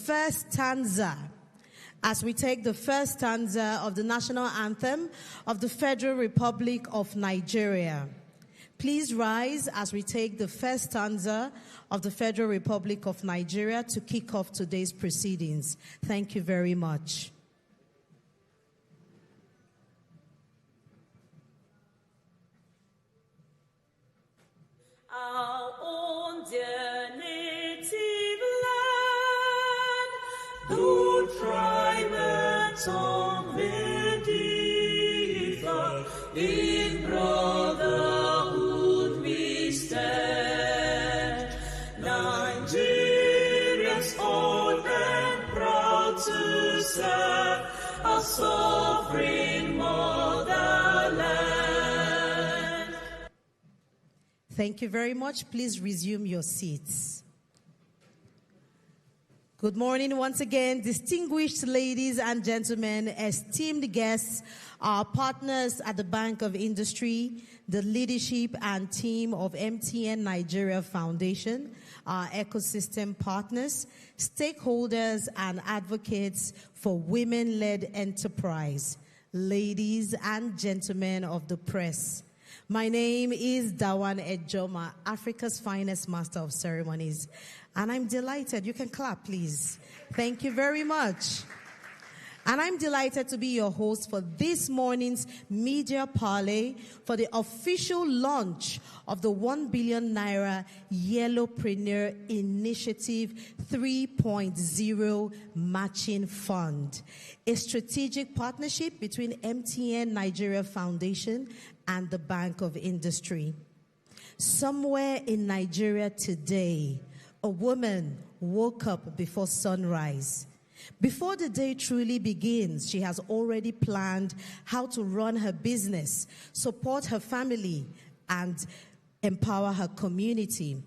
first stanza. As we take the first stanza of the national anthem of the Federal Republic of Nigeria. Please rise as we take the first stanza of the Federal Republic of Nigeria to kick off today's proceedings. Thank you very much. Our own dear native land, though tribe and tongue may differ, in brotherhood we stand. Nigerians old and proud to serve our sovereign motherland. Thank you very much. Please resume your seats. Good morning once again, distinguished ladies and gentlemen, esteemed guests, our partners at the Bank of Industry, the leadership and team of MTN Nigeria Foundation, our ecosystem partners, stakeholders and advocates for women-led enterprise, ladies and gentlemen of the press. My name is Dawan Ejoma, Africa's finest master of ceremonies. And I'm delighted. You can clap, please. Thank you very much. And I'm delighted to be your host for this morning's Media Parley for the official launch of the 1 billion naira Y'ellopreneur Initiative 3.0 Matching Fund, a strategic partnership between MTN Nigeria Foundation and the Bank of Industry. Somewhere in Nigeria today, a woman woke up before sunrise. Before the day truly begins, she has already planned how to run her business, support her family, and empower her community.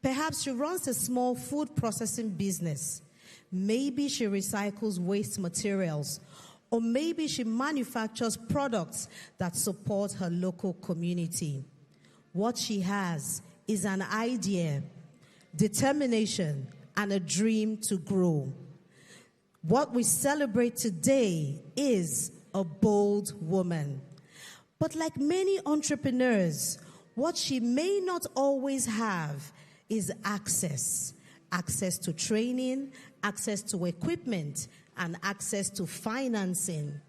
Perhaps she runs a small food processing business. Maybe she recycles waste materials. Or maybe she manufactures products that support her local community. What she has is an idea, determination, and a dream to grow. What we celebrate today is a bold woman. But like many entrepreneurs, what she may not always have is access. Access to training, access to equipment, and access to financing.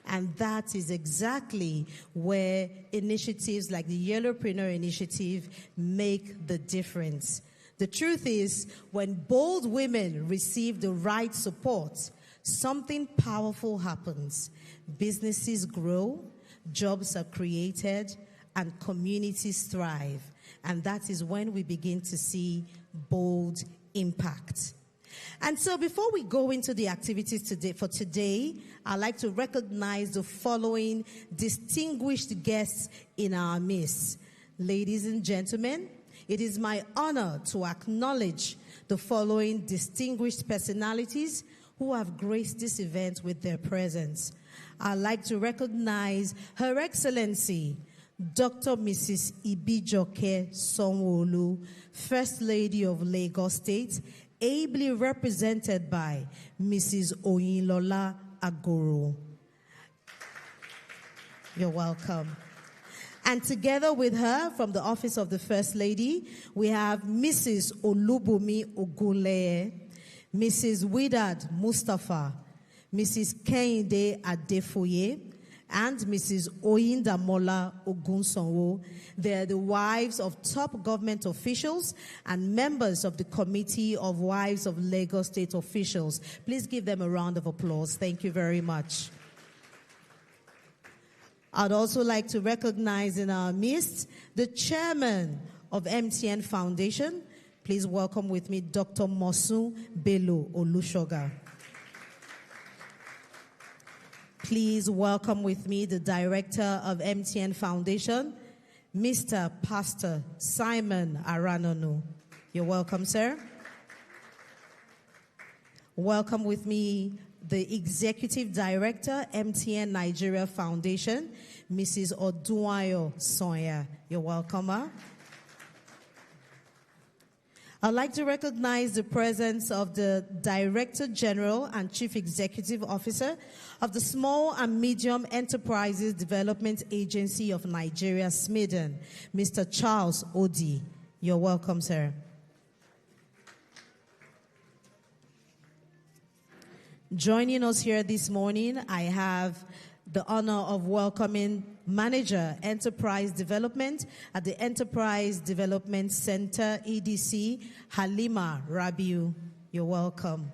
And that is exactly where initiatives like the Y'ellopreneur Initiative make the difference. The truth is, when bold women receive the right support, something powerful happens. Businesses grow, jobs are created, and communities thrive. And that is when we begin to see bold impact. And so before we go into the activities today, I'd like to recognize the following distinguished guests in our midst. Ladies and gentlemen, it is my honor to acknowledge the following distinguished personalities who have graced this event with their presence. I'd like to recognize Her Excellency, Dr. Mrs. Ibijoke Sonwo-Olu, First Lady of Lagos State, ably represented by Mrs. Oyinlola Agoro. You're welcome. And together with her, from the Office of the First Lady, we have Mrs. Olubumi Ogunleye, Mrs. Widad Mustafa, Mrs. Kehinde Adefoye, and Mrs. Oyindamola Ogunsonwo. They're the wives of top government officials and members of the Committee of Wives of Lagos State Officials. Please give them a round of applause. Thank you very much. I'd also like to recognize in our midst the chairman of MTN Foundation. Please welcome with me Dr. Mosun Bello Olushoga. Please welcome with me the director of MTN Foundation, Mr. Pastor Simon Aranonu. You're welcome, sir. Welcome with me the executive director, MTN Nigeria Foundation, Mrs. Odunayo Sonya. You're welcome, ma. I'd like to recognize the presence of the Director General and Chief Executive Officer of the Small and Medium Enterprises Development Agency of Nigeria, SMIDEN, Mr. Charles Odi. You're welcome, sir. Joining us here this morning, I have the honor of welcoming Manager, Enterprise Development at the Enterprise Development Center, EDC, Halima Rabiu. You're welcome.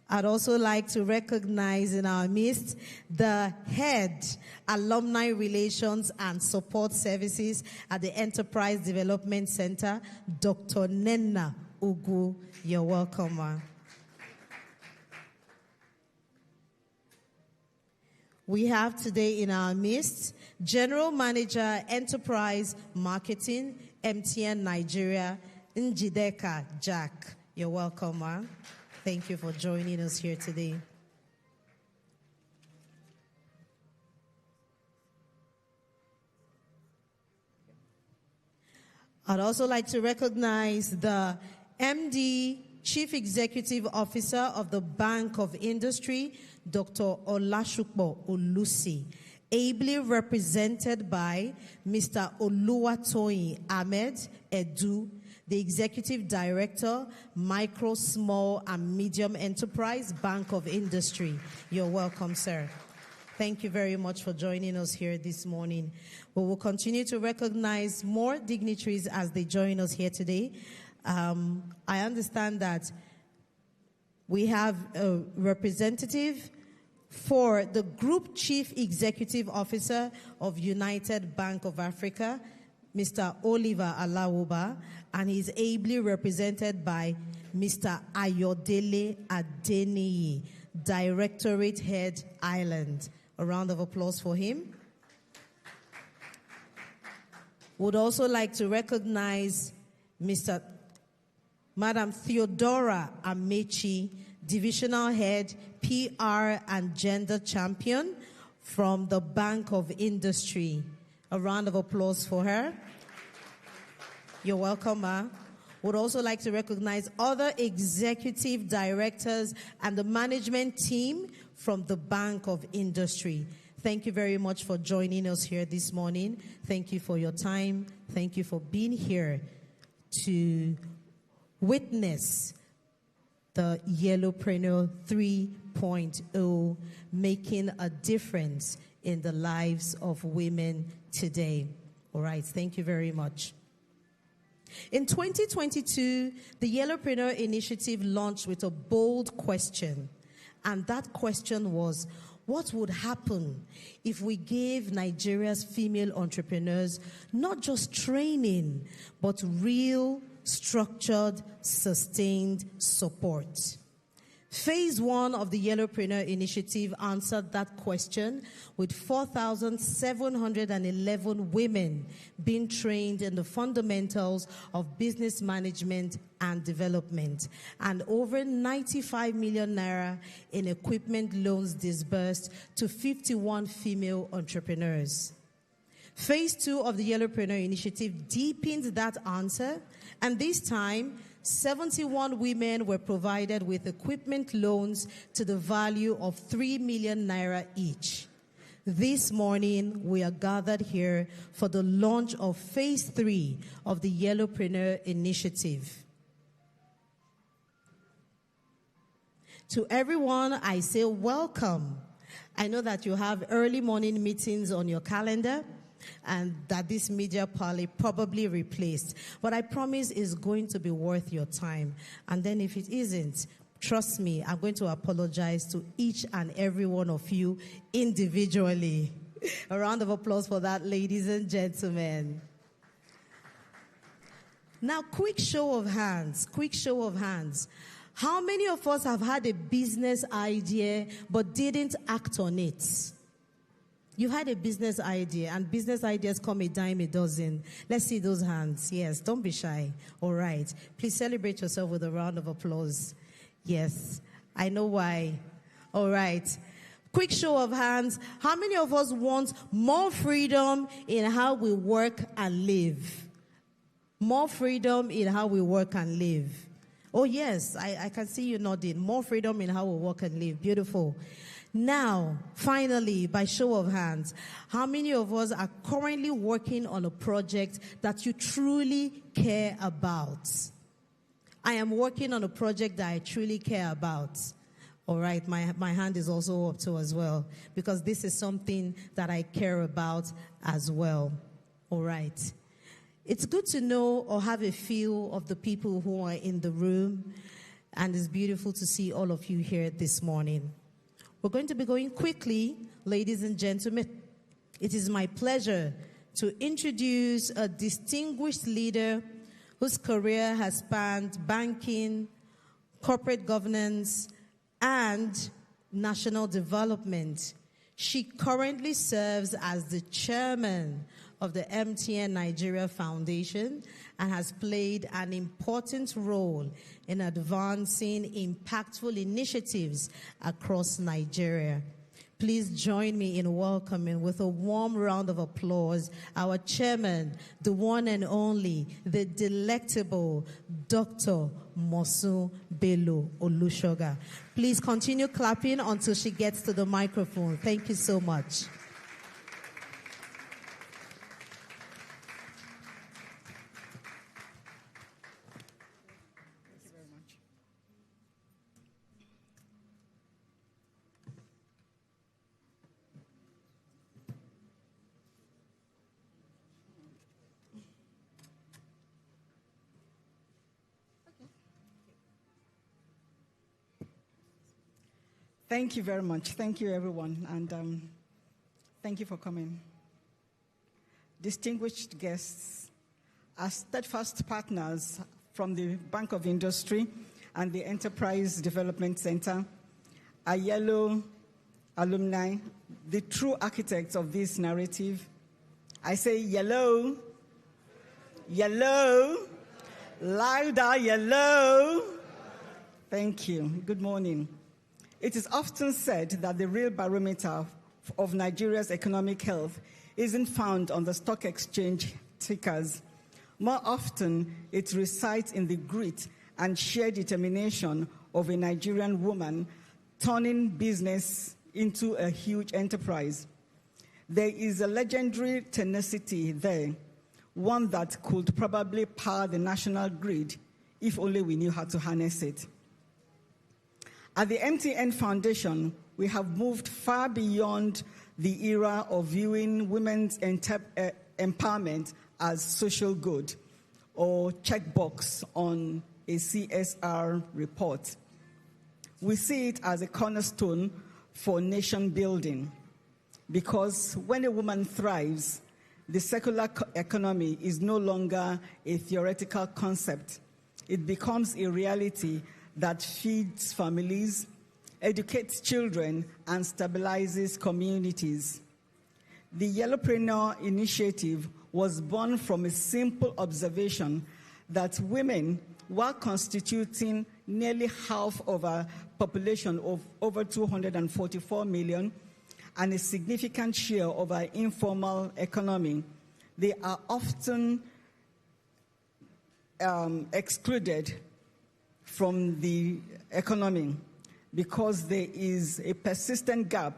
I'd also like to recognize in our midst the Head, Alumni Relations and Support Services at the Enterprise Development Center, Dr. Nenna Ugu. You're welcome, ma'am. We have today in our midst General Manager, Enterprise Marketing, MTN Nigeria, Njideka Jack. You're welcome, ma'am. Thank you for joining us here today. I'd also like to recognize the MD, Chief Executive Officer of the Bank of Industry, Dr. Olashukbo Olusi, ably represented by Mr. Oluwatoyin Ahmed Edu, the Executive Director, Micro, Small, and Medium Enterprise, Bank of Industry. You're welcome, sir. Thank you very much for joining us here this morning. We will continue to recognize more dignitaries as they join us here today. I understand that we have a representative for the Group Chief Executive Officer of United Bank of Africa, Mr. Oliver Alawuba, and he's ably represented by Mr. Ayodele Adeniyi, Directorate Head Island. A round of applause for him. Would also like to recognize Madam Theodora Amechi, Divisional Head, PR and Gender Champion from the Bank of Industry. A round of applause for her. You're welcome, ma. Would also like to recognize other executive directors and the management team from the Bank of Industry. Thank you very much for joining us here this morning. Thank you for your time. Thank you for being here to witness the Y'ellopreneur 3.0, making a difference in the lives of women today. All right, thank you very much. In 2022, the Y'ellopreneur initiative launched with a bold question, and that question was, what would happen if we gave Nigeria's female entrepreneurs not just training, but real, structured, sustained support? Phase 1 of the Y'ellopreneur initiative answered that question with 4,711 women being trained in the fundamentals of business management and development, and over 95 million naira in equipment loans disbursed to 51 female entrepreneurs. Phase 2 of the Y'ellopreneur initiative deepened that answer, and this time 71 women were provided with equipment loans to the value of 3 million naira each. This morning, we are gathered here for the launch of Phase 3 of the Y'ellopreneur initiative. To everyone, I say welcome. I know that you have early morning meetings on your calendar, and that this media Parley probably replaced. But I promise it's going to be worth your time. And then if it isn't, trust me, I'm going to apologize to each and every one of you individually. A round of applause for that, ladies and gentlemen. Now, quick show of hands. How many of us have had a business idea but didn't act on it? You had a business idea, and business ideas come a dime a dozen. Let's see those hands. Yes, don't be shy. All right. Please celebrate yourself with a round of applause. Yes, I know why. All right. Quick show of hands. How many of us want more freedom in how we work and live? More freedom in how we work and live. Oh, yes, I can see you nodding. More freedom in how we work and live. Beautiful. Now, finally, by show of hands, how many of us are currently working on a project that you truly care about? I am working on a project that I truly care about. All right, my hand is also up too as well, because this is something that I care about as well. All right. It's good to know or have a feel of the people who are in the room, and it's beautiful to see all of you here this morning. We're going to be going quickly, ladies and gentlemen. It is my pleasure to introduce a distinguished leader whose career has spanned banking, corporate governance, and national development. She currently serves as the chairman of the MTN Nigeria Foundation and has played an important role in advancing impactful initiatives across Nigeria. Please join me in welcoming with a warm round of applause our chairman, the one and only, the delectable Dr. Mosun Bello Olushoga. Please continue clapping until she gets to the microphone. Thank you so much. Thank you very much. Thank you, everyone, and thank you for coming. Distinguished guests, as steadfast partners from the Bank of Industry and the Enterprise Development Center, our Y'ello alumni, the true architects of this narrative, I say yellow, yellow, louder, yellow. Thank you. Good morning. It is often said that the real barometer of Nigeria's economic health isn't found on the stock exchange tickers. More often, it resides in the grit and sheer determination of a Nigerian woman turning business into a huge enterprise. There is a legendary tenacity there, one that could probably power the national grid if only we knew how to harness it. At the MTN Foundation, we have moved far beyond the era of viewing women's empowerment as social good or checkbox on a CSR report. We see it as a cornerstone for nation building, because when a woman thrives, the circular economy is no longer a theoretical concept. It becomes a reality that feeds families, educates children, and stabilizes communities. The Y'ellopreneur initiative was born from a simple observation that women, while constituting nearly half of our population of over 244 million and a significant share of our informal economy, they are often excluded from the economy because there is a persistent gap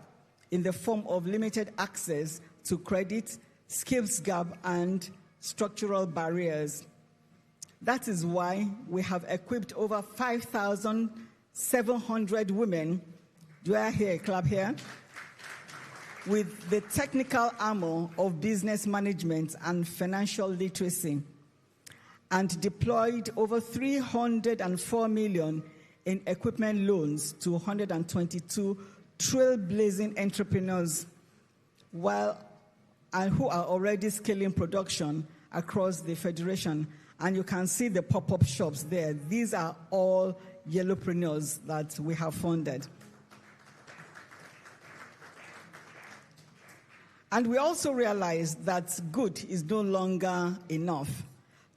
in the form of limited access to credit, skills gap, and structural barriers. That is why we have equipped over 5,700 women, do I hear a clap here, with the technical armor of business management and financial literacy, and deployed over 304 million in equipment loans to 122 trailblazing entrepreneurs, who are already scaling production across the Federation. And you can see the pop-up shops there. These are all Y'ellopreneurs that we have funded. And we also realize that good is no longer enough.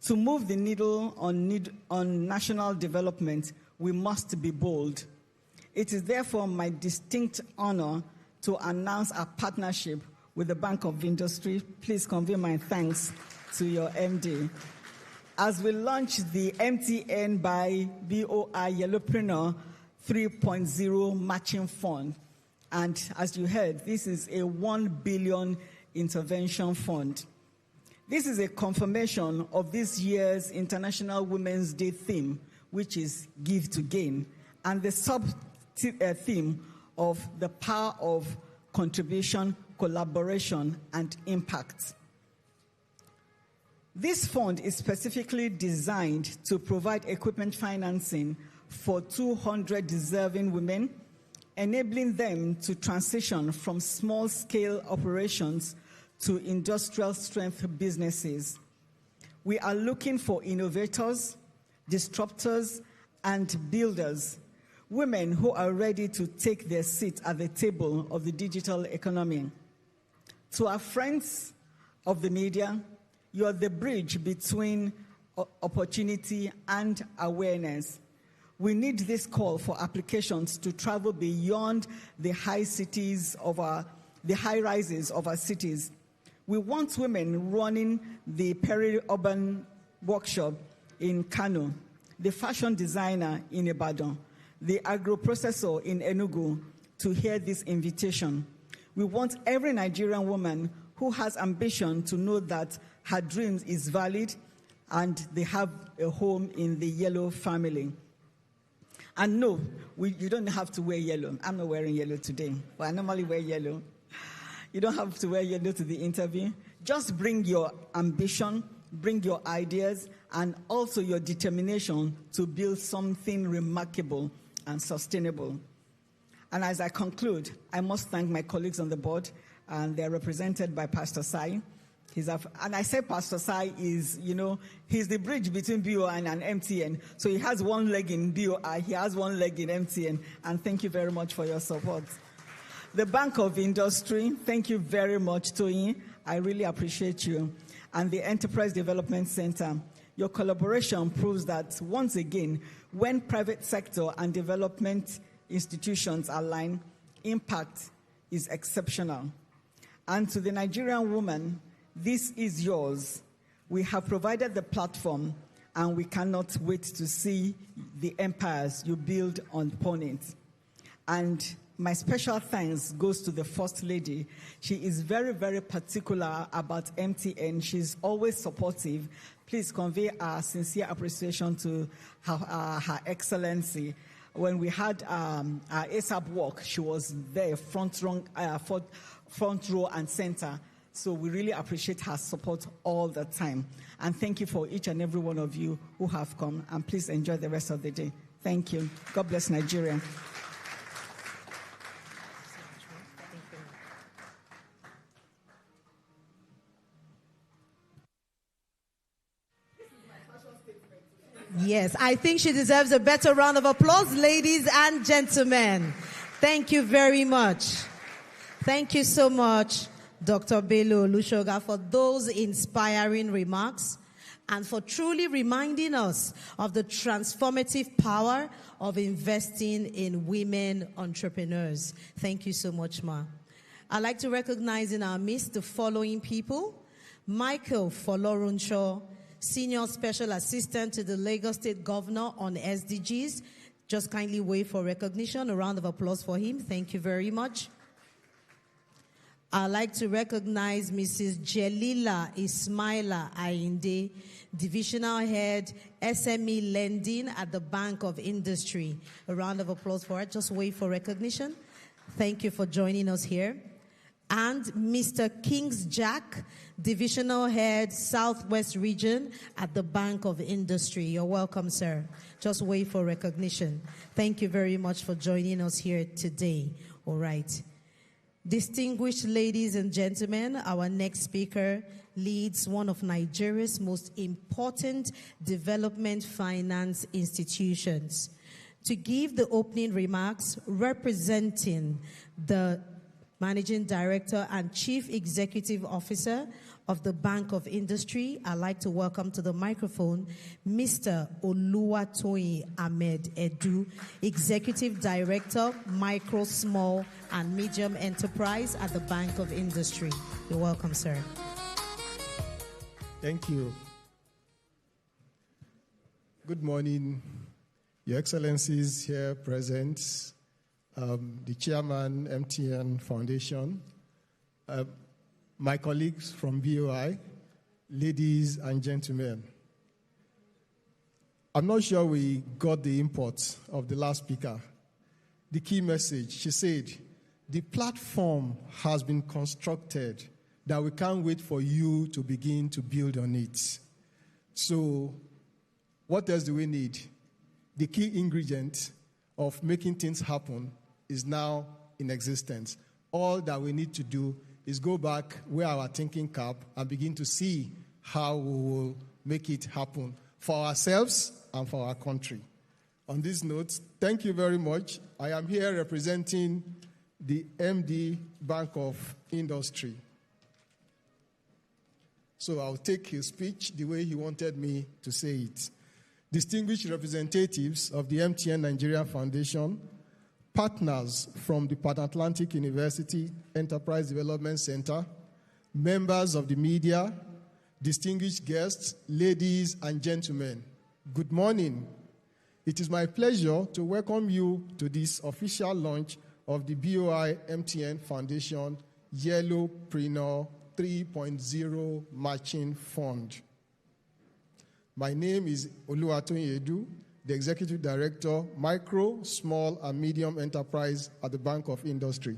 To move the needle on national development, we must be bold. It is therefore my distinct honor to announce our partnership with the Bank of Industry. Please convey my thanks to your MD. as we launch the MTN by BOI Y'ellopreneur 3.0 matching fund. And as you heard, this is a 1 billion intervention fund. This is a confirmation of this year's International Women's Day theme, which is Give to Gain, and the sub-theme of the power of contribution, collaboration, and impact. This fund is specifically designed to provide equipment financing for 200 deserving women, enabling them to transition from small-scale operations to industrial-strength businesses. We are looking for innovators, disruptors, and builders, women who are ready to take their seat at the table of the digital economy. To our friends of the media, you are the bridge between opportunity and awareness. We need this call for applications to travel beyond the high rises of our cities. We want women running the peri-urban workshop in Kano, the fashion designer in Ibadan, the agro-processor in Enugu to hear this invitation. We want every Nigerian woman who has ambition to know that her dreams is valid and they have a home in the yellow family. And no, you don't have to wear yellow. I'm not wearing yellow today, but I normally wear yellow. You don't have to wear yellow to the interview. Just bring your ambition, bring your ideas, and also your determination to build something remarkable and sustainable. And as I conclude, I must thank my colleagues on the board, and they're represented by Pastor Sai. And I say Pastor Sai is, he's the bridge between BOI and MTN. So he has one leg in BOI, he has one leg in MTN. And thank you very much for your support. The Bank of Industry, thank you very much, Toyin. I really appreciate you. And the Enterprise Development Center. Your collaboration proves that, once again, when private sector and development institutions align, impact is exceptional. And to the Nigerian woman, this is yours. We have provided the platform, and we cannot wait to see the empires you build upon it. And my special thanks goes to the First Lady. She is very, very particular about MTN. She's always supportive. Please convey our sincere appreciation to Her Excellency. When we had our ASAP walk, she was there, front row and center. So we really appreciate her support all the time. And thank you for each and every one of you who have come. And please enjoy the rest of the day. Thank you. God bless Nigeria. Yes, I think she deserves a better round of applause, ladies and gentlemen. Thank you very much. Thank you so much, Dr. Bello Lushoga, for those inspiring remarks and for truly reminding us of the transformative power of investing in women entrepreneurs. Thank you so much, Ma. I'd like to recognize in our midst the following people: Michael Folorunshaw, Senior Special Assistant to the Lagos State Governor on SDGs. Just kindly wait for recognition. A round of applause for him. Thank you very much. I'd like to recognize Mrs. Jelila Ismaila Ainde, Divisional Head, SME Lending at the Bank of Industry. A round of applause for her. Just wait for recognition. Thank you for joining us here. And Mr. Kings Jack, Divisional Head, Southwest Region at the Bank of Industry. You're welcome, sir. Just wait for recognition. Thank you very much for joining us here today. All right. Distinguished ladies and gentlemen, our next speaker leads one of Nigeria's most important development finance institutions. To give the opening remarks, representing the Managing Director and Chief Executive Officer of the Bank of Industry, I'd like to welcome to the microphone Mr. Oluwatoyin Ahmed Edu, Executive Director, Micro, Small, and Medium Enterprise at the Bank of Industry. You're welcome, sir. Thank you. Good morning, Your Excellencies here present, the Chairman, MTN Foundation, my colleagues from BOI, ladies and gentlemen. I'm not sure we got the import of the last speaker. The key message, she said, the platform has been constructed that we can't wait for you to begin to build on it. So, what else do we need? The key ingredient of making things happen is now in existence. All that we need to do is go back, wear our thinking cap, and begin to see how we will make it happen for ourselves and for our country. On this note, thank you very much. I am here representing the MD Bank of Industry. So I'll take his speech the way he wanted me to say it. Distinguished representatives of the MTN Nigerian Foundation, partners from the Pan Atlantic University Enterprise Development Center, members of the media, distinguished guests, ladies and gentlemen, good morning. It is my pleasure to welcome you to this official launch of the BOI MTN Foundation Y'ellopreneur 3.0 Matching Fund. My name is Oluwatoyin Edu, the Executive Director, Micro, Small and Medium Enterprise at the Bank of Industry.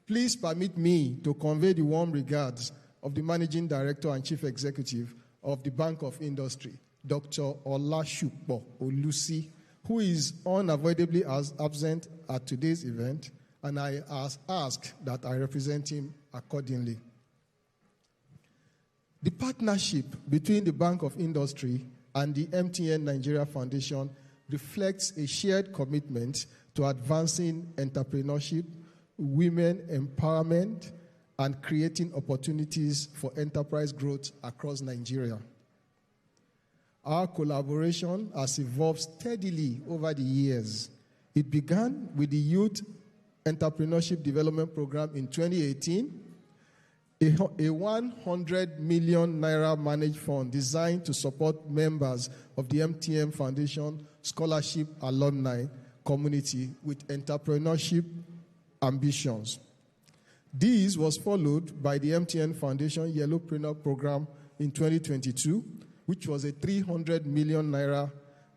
Please permit me to convey the warm regards of the Managing Director and Chief Executive of the Bank of Industry, Dr. Olashupo Olusi, who is unavoidably absent at today's event, and I ask that I represent him accordingly. The partnership between the Bank of Industry and the MTN Nigeria Foundation reflects a shared commitment to advancing entrepreneurship, women empowerment, and creating opportunities for enterprise growth across Nigeria. Our collaboration has evolved steadily over the years. It began with the Youth Entrepreneurship Development Program in 2018, a 100 million naira managed fund designed to support members of the MTN Foundation scholarship alumni community with entrepreneurship ambitions. This was followed by the MTN Foundation Y'ellopreneur program in 2022, which was a 300 million naira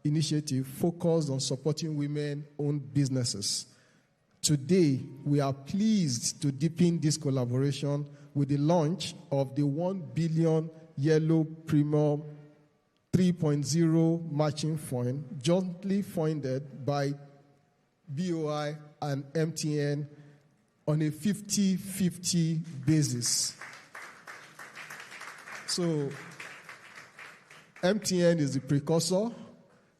initiative focused on supporting women-owned businesses. Today, we are pleased to deepen this collaboration with the launch of the 1 billion Y'ellopreneur 3.0 matching fund, jointly funded by BOI and MTN on a 50-50 basis. So, MTN is the precursor.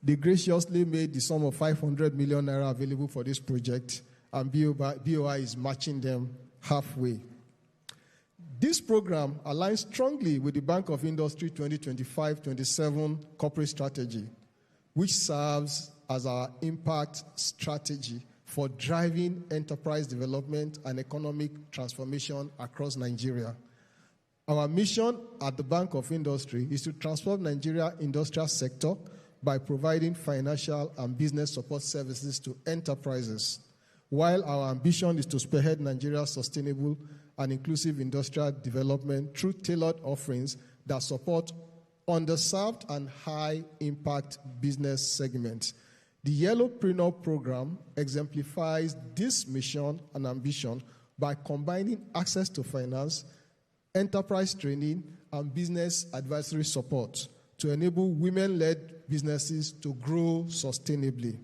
They graciously made the sum of 500 million naira available for this project, and BOI is matching them halfway. This program aligns strongly with the Bank of Industry 2025-27 corporate strategy, which serves as our impact strategy for driving enterprise development and economic transformation across Nigeria. Our mission at the Bank of Industry is to transform Nigeria's industrial sector by providing financial and business support services to enterprises, while our ambition is to spearhead Nigeria's sustainable and inclusive industrial development through tailored offerings that support underserved and high-impact business segments. The Y'ellopreneur program exemplifies this mission and ambition by combining access to finance, enterprise training, and business advisory support to enable women-led businesses to grow sustainably.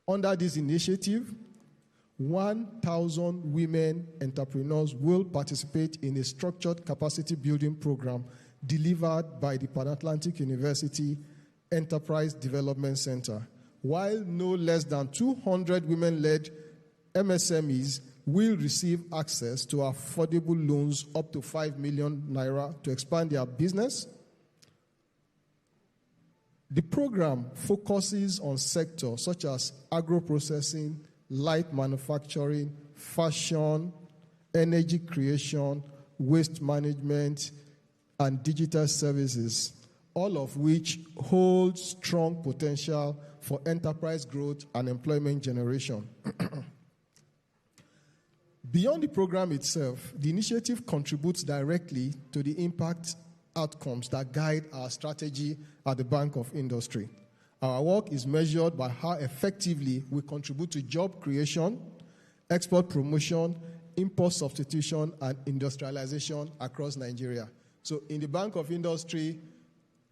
Under this initiative, 1,000 women entrepreneurs will participate in a structured capacity building program delivered by the Pan Atlantic University Enterprise Development Center, while no less than 200 women-led MSMEs will receive access to affordable loans up to 5 million naira to expand their business. The program focuses on sectors such as agro-processing, light manufacturing, fashion, energy creation, waste management, and digital services, all of which hold strong potential for enterprise growth and employment generation. Beyond the program itself, the initiative contributes directly to the impact outcomes that guide our strategy at the Bank of Industry. Our work is measured by how effectively we contribute to job creation, export promotion, import substitution, and industrialization across Nigeria. So in the Bank of Industry,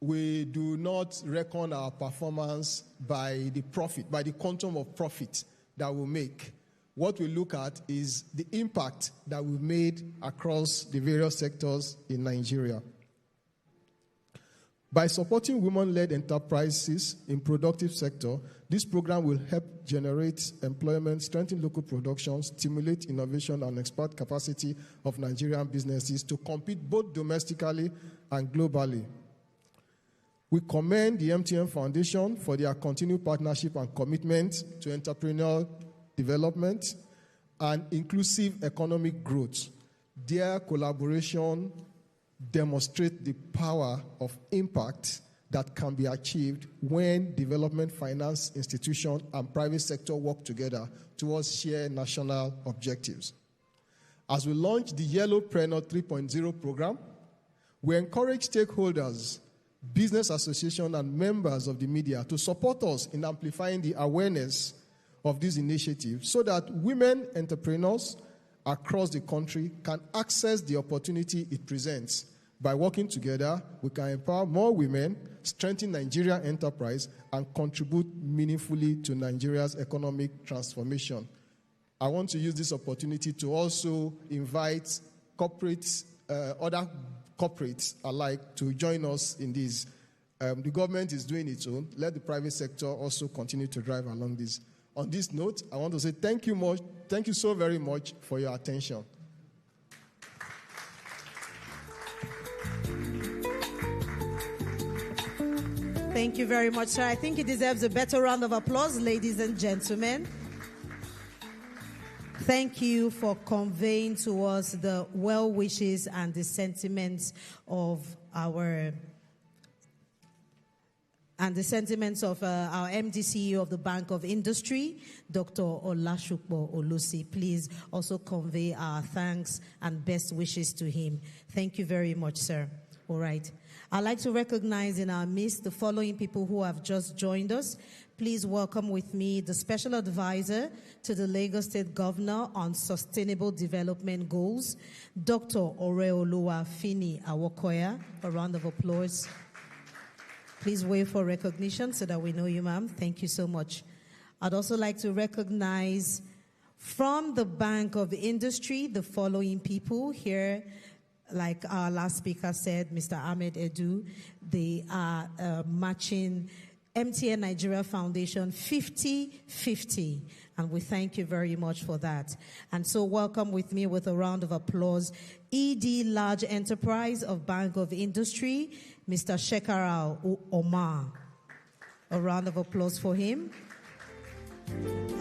we do not reckon our performance by the profit, by the quantum of profit that we make. What we look at is the impact that we've made across the various sectors in Nigeria. By supporting women-led enterprises in productive sector, this program will help generate employment, strengthen local production, stimulate innovation and expand capacity of Nigerian businesses to compete both domestically and globally. We commend the MTN Foundation for their continued partnership and commitment to entrepreneurial development and inclusive economic growth. Their collaboration demonstrates the power of impact that can be achieved when development finance institutions and private sector work together towards shared national objectives. As we launch the Y'ellopreneur 3.0 program, we encourage stakeholders, business associations, and members of the media to support us in amplifying the awareness of this initiative so that women entrepreneurs across the country can access the opportunity it presents. By working together, we can empower more women, strengthen Nigerian enterprise, and contribute meaningfully to Nigeria's economic transformation. I want to use this opportunity to also invite corporates, other corporates alike to join us in this. The government is doing its own. Let the private sector also continue to drive along this. On this note, I want to say thank you so very much for your attention. Thank you very much, sir. I think he deserves a better round of applause, ladies and gentlemen. Thank you for conveying to us the well wishes and the sentiments of our MD CEO of the Bank of Industry, Dr. Olashukbo Olusi. Please also convey our thanks and best wishes to him. Thank you very much, sir. All right. I'd like to recognize in our midst the following people who have just joined us. Please welcome with me the Special Advisor to the Lagos State Governor on Sustainable Development Goals, Dr. Oreoluwa Fini Awokoya. A round of applause. Please wait for recognition so that we know you, ma'am. Thank you so much. I'd also like to recognize from the Bank of Industry the following people here. Like our last speaker said, Mr. Ahmed Edu, they are matching MTN Nigeria Foundation 50-50. And we thank you very much for that. And so welcome with me with a round of applause, ED Large Enterprise of Bank of Industry, Mr. Shekarau Omar. A round of applause for him.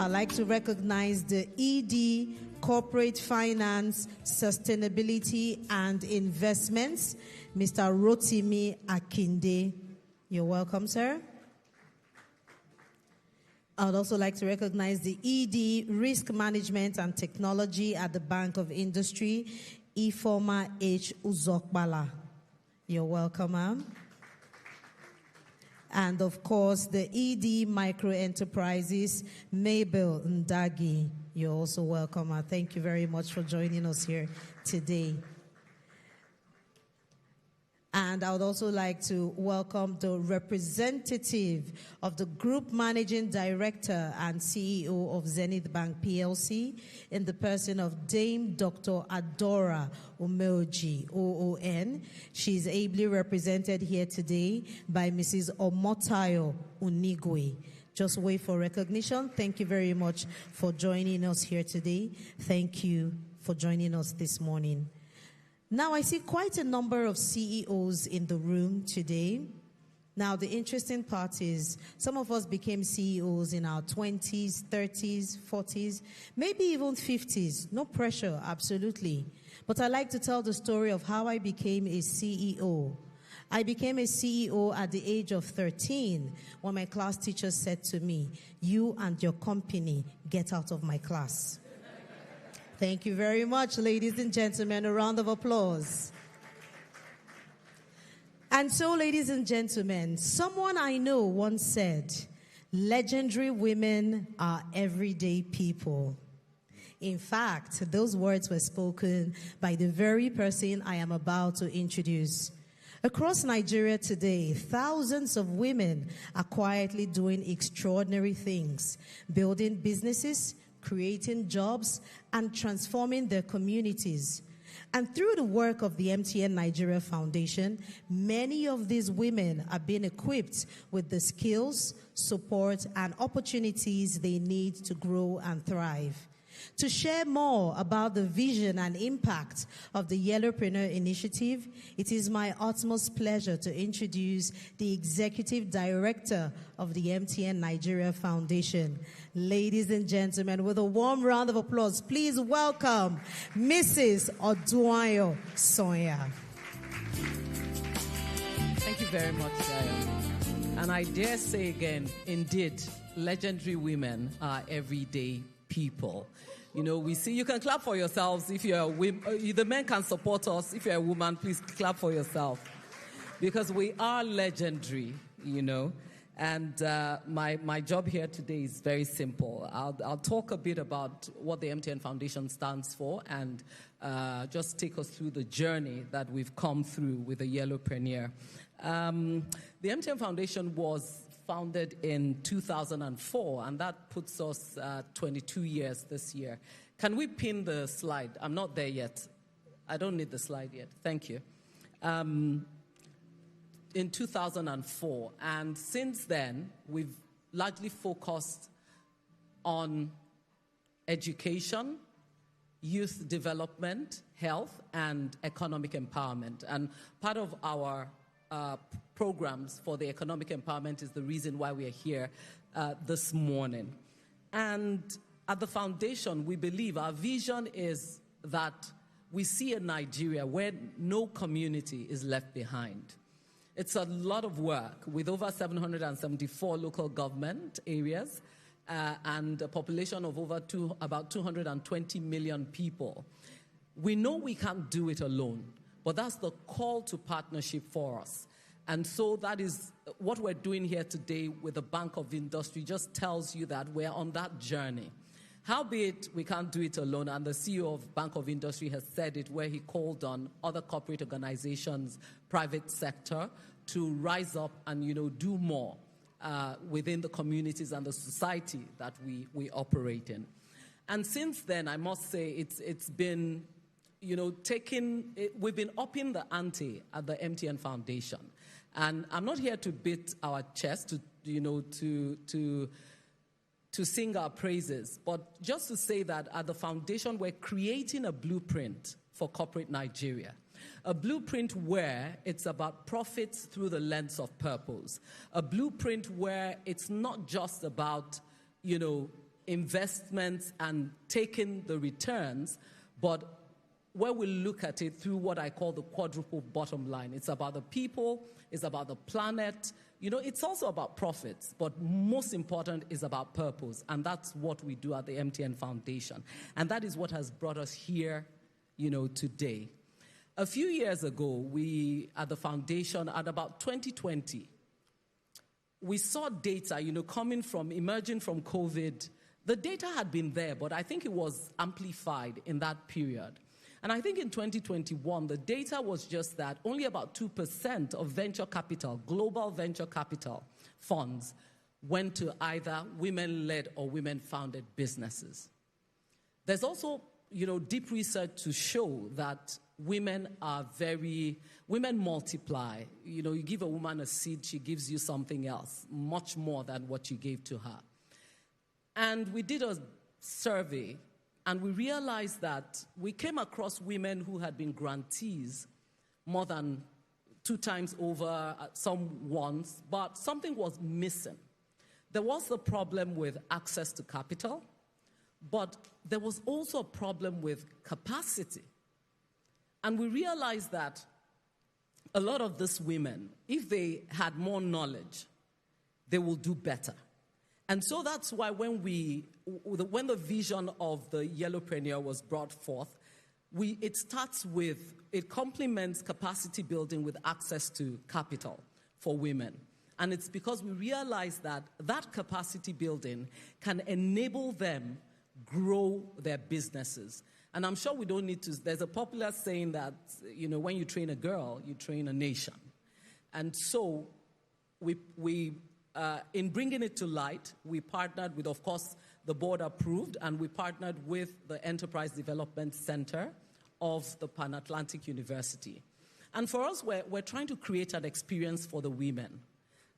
I'd like to recognize the ED Corporate Finance, Sustainability and Investments, Mr. Rotimi Akinde. You're welcome, sir. I'd also like to recognize the ED Risk Management and Technology at the Bank of Industry, Ifoma H. Uzokbala. You're welcome, ma'am. And of course, the ED Micro Enterprises, Mabel Ndagi. You're also welcome. Thank you very much for joining us here today. And I would also like to welcome the representative of the Group Managing Director and CEO of Zenith Bank PLC in the person of Dame Dr. Adora Umeoji, OON. She's ably represented here today by Mrs. Omotayo Unigwe. Just wait for recognition. Thank you very much for joining us here today. Thank you for joining us this morning. Now, I see quite a number of CEOs in the room today. Now, the interesting part is some of us became CEOs in our 20s, 30s, 40s, maybe even 50s. No pressure, absolutely. But I like to tell the story of how I became a CEO. I became a CEO at the age of 13 when my class teacher said to me, "You and your company get out of my class." Thank you very much, ladies and gentlemen. A round of applause. And so, ladies and gentlemen, someone I know once said, "Legendary women are everyday people." In fact, those words were spoken by the very person I am about to introduce. Across Nigeria today, thousands of women are quietly doing extraordinary things, building businesses, creating jobs, and transforming their communities. And through the work of the MTN Nigeria Foundation, many of these women are being equipped with the skills, support, and opportunities they need to grow and thrive. To share more about the vision and impact of the Y'ellopreneur initiative, it is my utmost pleasure to introduce the Executive Director of the MTN Nigeria Foundation. Ladies and gentlemen, with a warm round of applause, please welcome Mrs. Oduayo Sonya. Thank you very much, Zion. And I dare say again, indeed, legendary women are everyday people. You know, we see, you can clap for yourselves if you're a woman. The men can support us. If you're a woman, please clap for yourself. Because we are legendary, you know. And my job here today is very simple. I'll talk a bit about what the MTN Foundation stands for and just take us through the journey that we've come through with the Y'ellopreneur. The MTN Foundation was founded in 2004, and that puts us 22 years this year. Can we pin the slide? I'm not there yet. I don't need the slide yet. Thank you. In 2004, and since then, we've largely focused on education, youth development, health, and economic empowerment. And part of our programs for the economic empowerment is the reason why we are here this morning. And at the foundation, we believe our vision is that we see a Nigeria where no community is left behind. It's a lot of work with over 774 local government areas and a population of about 220 million people. We know we can't do it alone, but that's the call to partnership for us. And so that is what we're doing here today with the Bank of Industry, just tells you that we're on that journey. Howbeit, we can't do it alone, and the CEO of Bank of Industry has said it, where he called on other corporate organizations, private sector, to rise up and, you know, do more within the communities and the society that we operate in. And since then, I must say, it's been, you know, we've been upping the ante at the MTN Foundation. And I'm not here to beat our chest, to sing our praises, but just to say that at the foundation, we're creating a blueprint for corporate Nigeria. A blueprint where it's about profits through the lens of purpose. A blueprint where it's not just about, you know, investments and taking the returns, but where we look at it through what I call the quadruple bottom line. It's about the people, it's about the planet. You know, it's also about profits, but most important is about purpose. And that's what we do at the MTN Foundation. And that is what has brought us here, you know, today. A few years ago, we, at the foundation, at about 2020, we saw data, you know, emerging from COVID. The data had been there, but I think it was amplified in that period. And I think in 2021, the data was just that only about 2% of venture capital, global venture capital funds, went to either women-led or women-founded businesses. There's also, you know, deep research to show that women multiply. You know, you give a woman a seed, she gives you something else, much more than what you gave to her. And we did a survey, and we realized that we came across women who had been grantees more than 2 times over, some once, but something was missing. There was a problem with access to capital, but there was also a problem with capacity. And we realized that a lot of these women, if they had more knowledge, they will do better. And so that's why when the vision of the Y'ellopreneur was brought forth, it complements capacity building with access to capital for women. And it's because we realize that capacity building can enable them grow their businesses. And I'm sure we don't need to, there's a popular saying that, when you train a girl, you train a nation. And so in bringing it to light, we partnered with, of course, the board approved, and we partnered with the Enterprise Development Center of the Pan-Atlantic University. And for us, we're trying to create an experience for the women,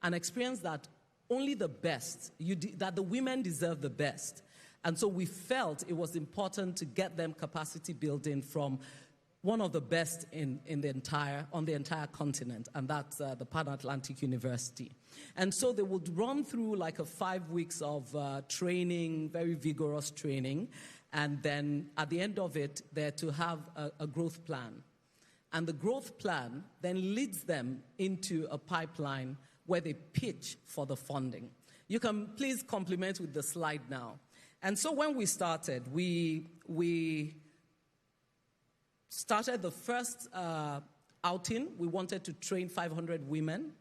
an experience that only the best, that the women deserve the best. And so we felt it was important to get them capacity building from one of the best on the entire continent, and that's the Pan-Atlantic University. And so they would run through like a 5 weeks of training, very vigorous training, and then at the end of it, they're to have a growth plan. And the growth plan then leads them into a pipeline where they pitch for the funding. You can please complement with the slide now. And so when we started, we started the first outing. We wanted to train 500 women,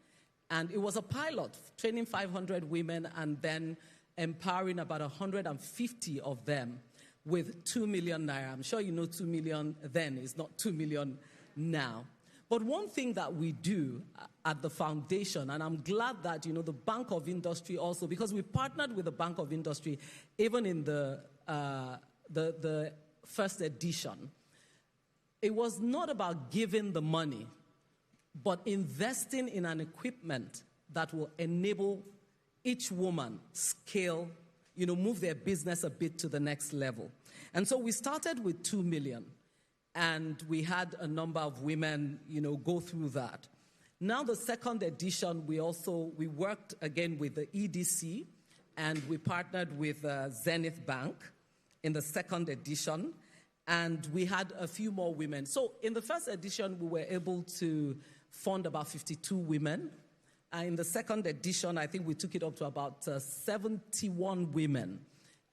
and it was a pilot, training 500 women and then empowering about 150 of them with 2 million naira. I'm sure you know 2 million then is not 2 million now. But one thing that we do at the foundation, and I'm glad that, the Bank of Industry also, because we partnered with the Bank of Industry even in the first edition. It was not about giving the money, but investing in an equipment that will enable each woman scale, move their business a bit to the next level. And so we started with 2 million, and we had a number of women, go through that. Now the second edition, we worked again with the EDC, and we partnered with Zenith Bank in the second edition. And we had a few more women. So in the first edition, we were able to fund about 52 women. In the second edition, I think we took it up to about 71 women.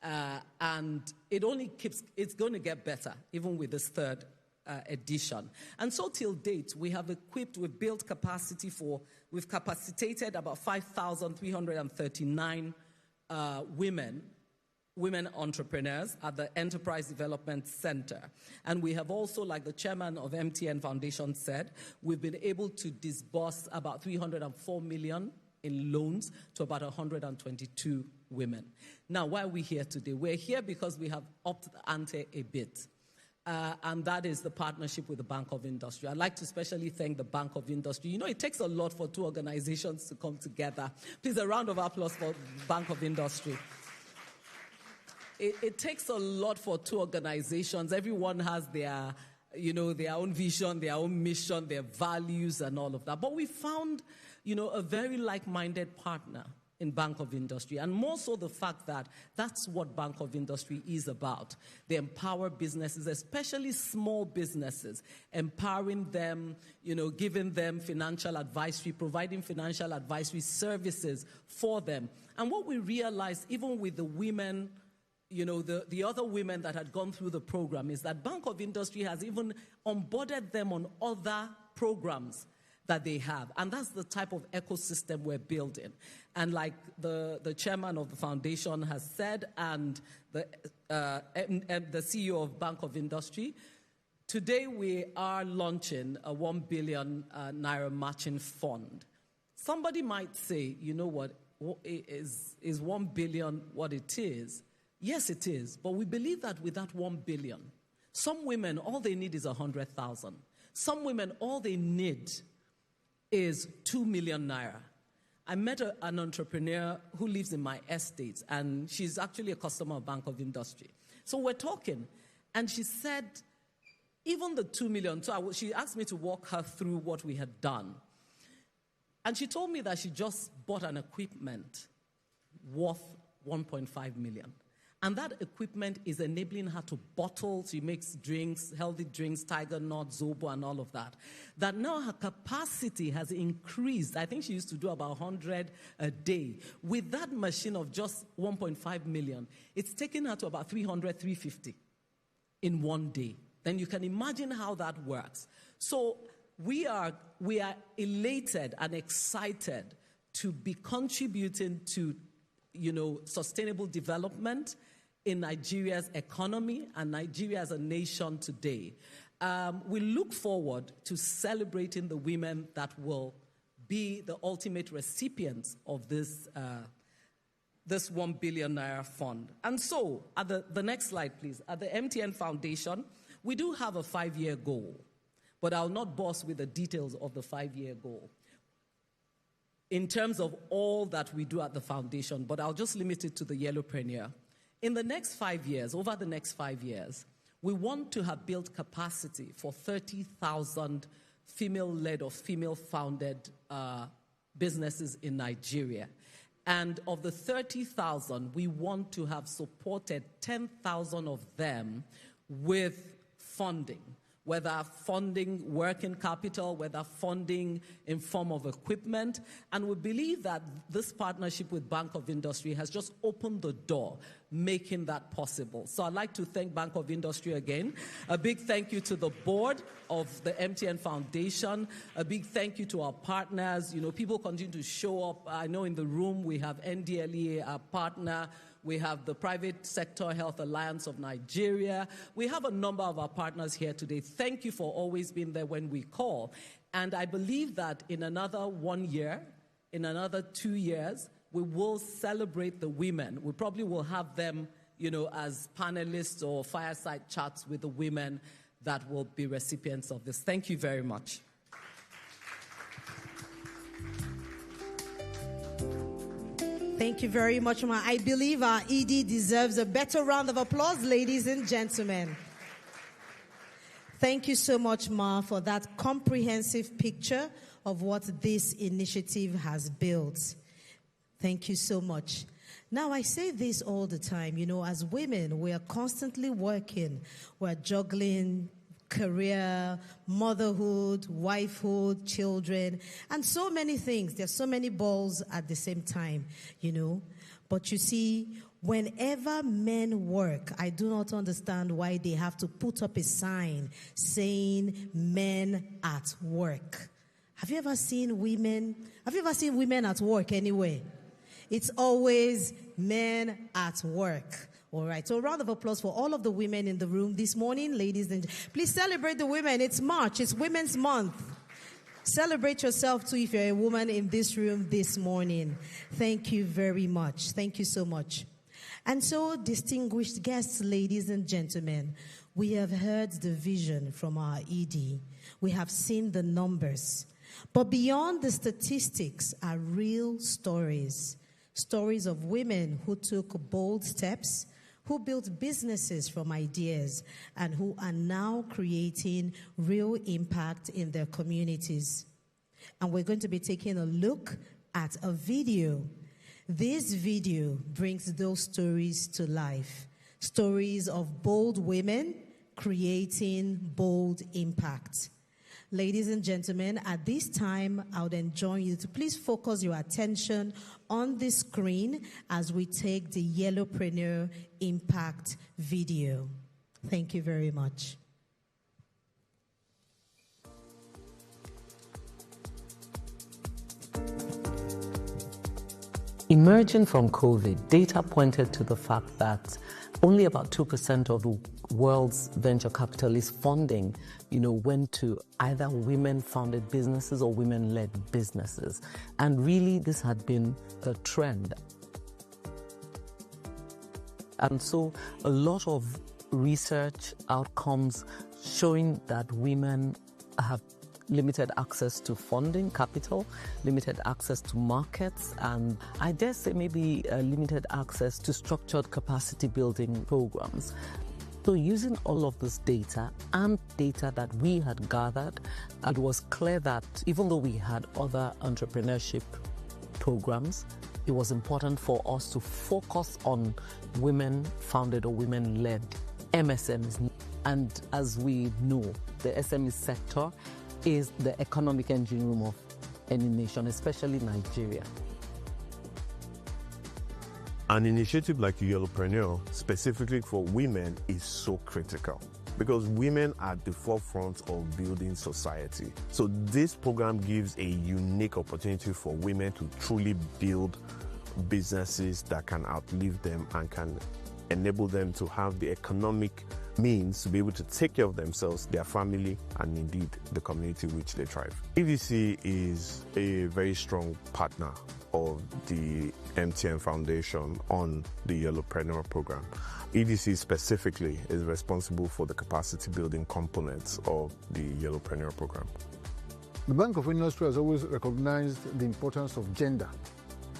And it's going to get better, even with this third edition. And so till date, we've capacitated about 5,339 women entrepreneurs at the Enterprise Development Center. And we have also, like the chairman of MTN Foundation said, we've been able to disburse about 304 million in loans to about 122 women. Now, why are we here today? We're here because we have upped the ante a bit. And that is the partnership with the Bank of Industry. I'd like to especially thank the Bank of Industry. It takes a lot for two organizations to come together. Please, a round of applause for Bank of Industry. It takes a lot for two organizations. Everyone has their own vision, their own mission, their values, and all of that. But we found, a very like-minded partner in Bank of Industry, and more so the fact that that's what Bank of Industry is about. They empower businesses, especially small businesses, empowering them, giving them financial advisory, providing financial advisory services for them. And what we realized, even with the women, the other women that had gone through the program, is that Bank of Industry has even onboarded them on other programs that they have. And that's the type of ecosystem we're building. And like the chairman of the foundation has said, and the CEO of Bank of Industry, today we are launching a 1 billion naira matching fund. Somebody might say, what, is 1 billion what it is? Yes, it is. But we believe that with that 1 billion, some women, all they need is 100,000. Some women, all they need is 2 million naira. I met an entrepreneur who lives in my estate, and she's actually a customer of Bank of Industry. So we're talking, and she said, even the 2 million, so she asked me to walk her through what we had done. And she told me that she just bought an equipment worth 1.5 million. And that equipment is enabling her to bottle. She makes drinks, healthy drinks, Tiger Nut, Zobo, and all of that. That now her capacity has increased. I think she used to do about 100 a day. With that machine of just 1.5 million, it's taken her to about 300, 350 in one day. Then you can imagine how that works. So we are elated and excited to be contributing to, sustainable development in Nigeria's economy and Nigeria as a nation today. We look forward to celebrating the women that will be the ultimate recipients of this 1 billion naira fund. And so, at the next slide, please. At the MTN Foundation, we do have a 5-year goal, but I'll not boast with the details of the 5-year goal in terms of all that we do at the foundation, but I'll just limit it to the Y'ellopreneur. In the next 5 years, over the next 5 years, we want to have built capacity for 30,000 female-led or female-founded businesses in Nigeria. And of the 30,000, we want to have supported 10,000 of them with funding, whether funding working capital, whether funding in form of equipment. And we believe that this partnership with Bank of Industry has just opened the door, making that possible. So I'd like to thank Bank of Industry again. A big thank you to the board of the MTN Foundation. A big thank you to our partners. People continue to show up. I know in the room we have NDLEA, our partner. We have the Private Sector Health Alliance of Nigeria. We have a number of our partners here today. Thank you for always being there when we call. And I believe that in another 1 year, in another 2 years, we will celebrate the women. We probably will have them, as panelists or fireside chats with the women that will be recipients of this. Thank you very much. Thank you very much, Ma. I believe our ED deserves a better round of applause, ladies and gentlemen. Thank you so much, Ma, for that comprehensive picture of what this initiative has built. Thank you so much. Now, I say this all the time, as women, we are constantly working. We're juggling career, motherhood, wifehood, children, and so many things. There's so many balls at the same time, But you see, whenever men work, I do not understand why they have to put up a sign saying men at work. Have you ever seen women at work anywhere? It's always men at work. All right, so a round of applause for all of the women in the room this morning, ladies and gentlemen. Please celebrate the women. It's March. It's Women's Month. Celebrate yourself too if you're a woman in this room this morning. Thank you very much. Thank you so much. And so, distinguished guests, ladies and gentlemen, we have heard the vision from our ED. We have seen the numbers. But beyond the statistics are real stories. Stories of women who took bold steps, who built businesses from ideas, and who are now creating real impact in their communities. And we're going to be taking a look at a video. This video brings those stories to life. Stories of bold women creating bold impact. Ladies and gentlemen, at this time, I would enjoin you to please focus your attention on the screen as we take the Y'ellopreneur Impact video. Thank you very much. Emerging from COVID, data pointed to the fact that only about 2% of the world's venture capitalist funding, went to either women-founded businesses or women-led businesses. And really, this had been a trend. And so a lot of research outcomes showing that women have limited access to funding, capital, limited access to markets, and I dare say maybe limited access to structured capacity building programs. So using all of this data and data that we had gathered, it was clear that even though we had other entrepreneurship programs, it was important for us to focus on women-founded or women-led MSMEs. And as we know, the SME sector is the economic engine room of any nation, especially Nigeria. An initiative like Y'ellopreneur, specifically for women, is so critical because women are at the forefront of building society. So this program gives a unique opportunity for women to truly build businesses that can outlive them and can enable them to have the economic means to be able to take care of themselves, their family, and indeed the community which they thrive. EDC is a very strong partner of the MTN Foundation on the Y'ellopreneur program. EDC specifically is responsible for the capacity building components of the Y'ellopreneur program. The Bank of Industry has always recognized the importance of gender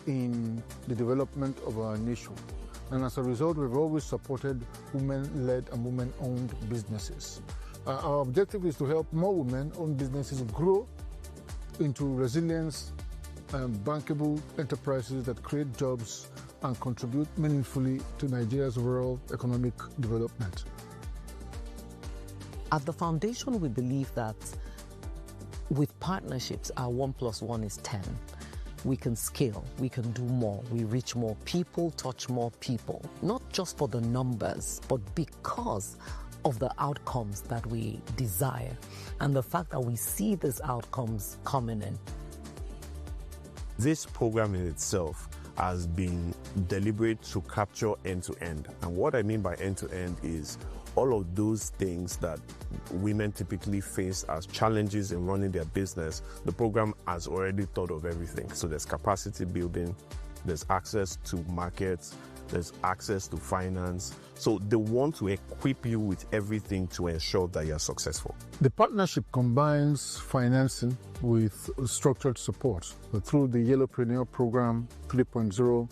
in the development of our nation. And as a result, we've always supported women-led and women-owned businesses. Our objective is to help more women-owned businesses grow into resilience and bankable enterprises that create jobs and contribute meaningfully to Nigeria's overall economic development. At the foundation, we believe that with partnerships, our 1 + 1 is 10. We can scale, we can do more, we reach more people, touch more people, not just for the numbers, but because of the outcomes that we desire and the fact that we see these outcomes coming in. This program in itself has been deliberate to capture end-to-end. And what I mean by end-to-end is all of those things that women typically face as challenges in running their business. The program has already thought of everything. So there's capacity building, there's access to markets, there's access to finance. So they want to equip you with everything to ensure that you're successful. The partnership combines financing with structured support. Through the Y'ellopreneur program 3.0,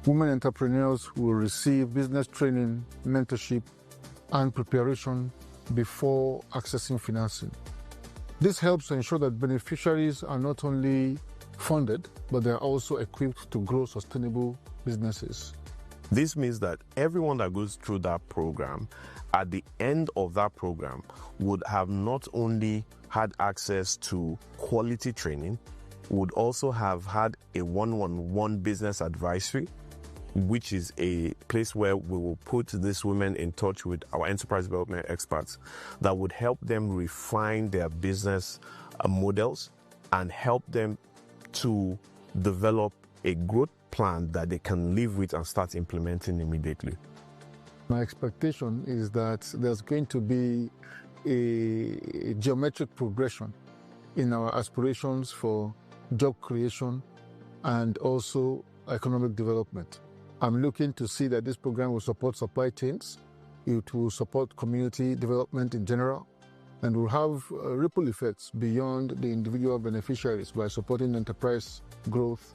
women entrepreneurs will receive business training, mentorship, and preparation before accessing financing. This helps ensure that beneficiaries are not only funded, but they are also equipped to grow sustainable businesses. This means that everyone that goes through that program, at the end of that program, would have not only had access to quality training, would also have had a one-on-one business advisory, which is a place where we will put these women in touch with our enterprise development experts that would help them refine their business models and help them to develop a growth plan that they can live with and start implementing immediately. My expectation is that there's going to be a geometric progression in our aspirations for job creation and also economic development. I'm looking to see that this program will support supply chains, it will support community development in general, and will have ripple effects beyond the individual beneficiaries by supporting enterprise growth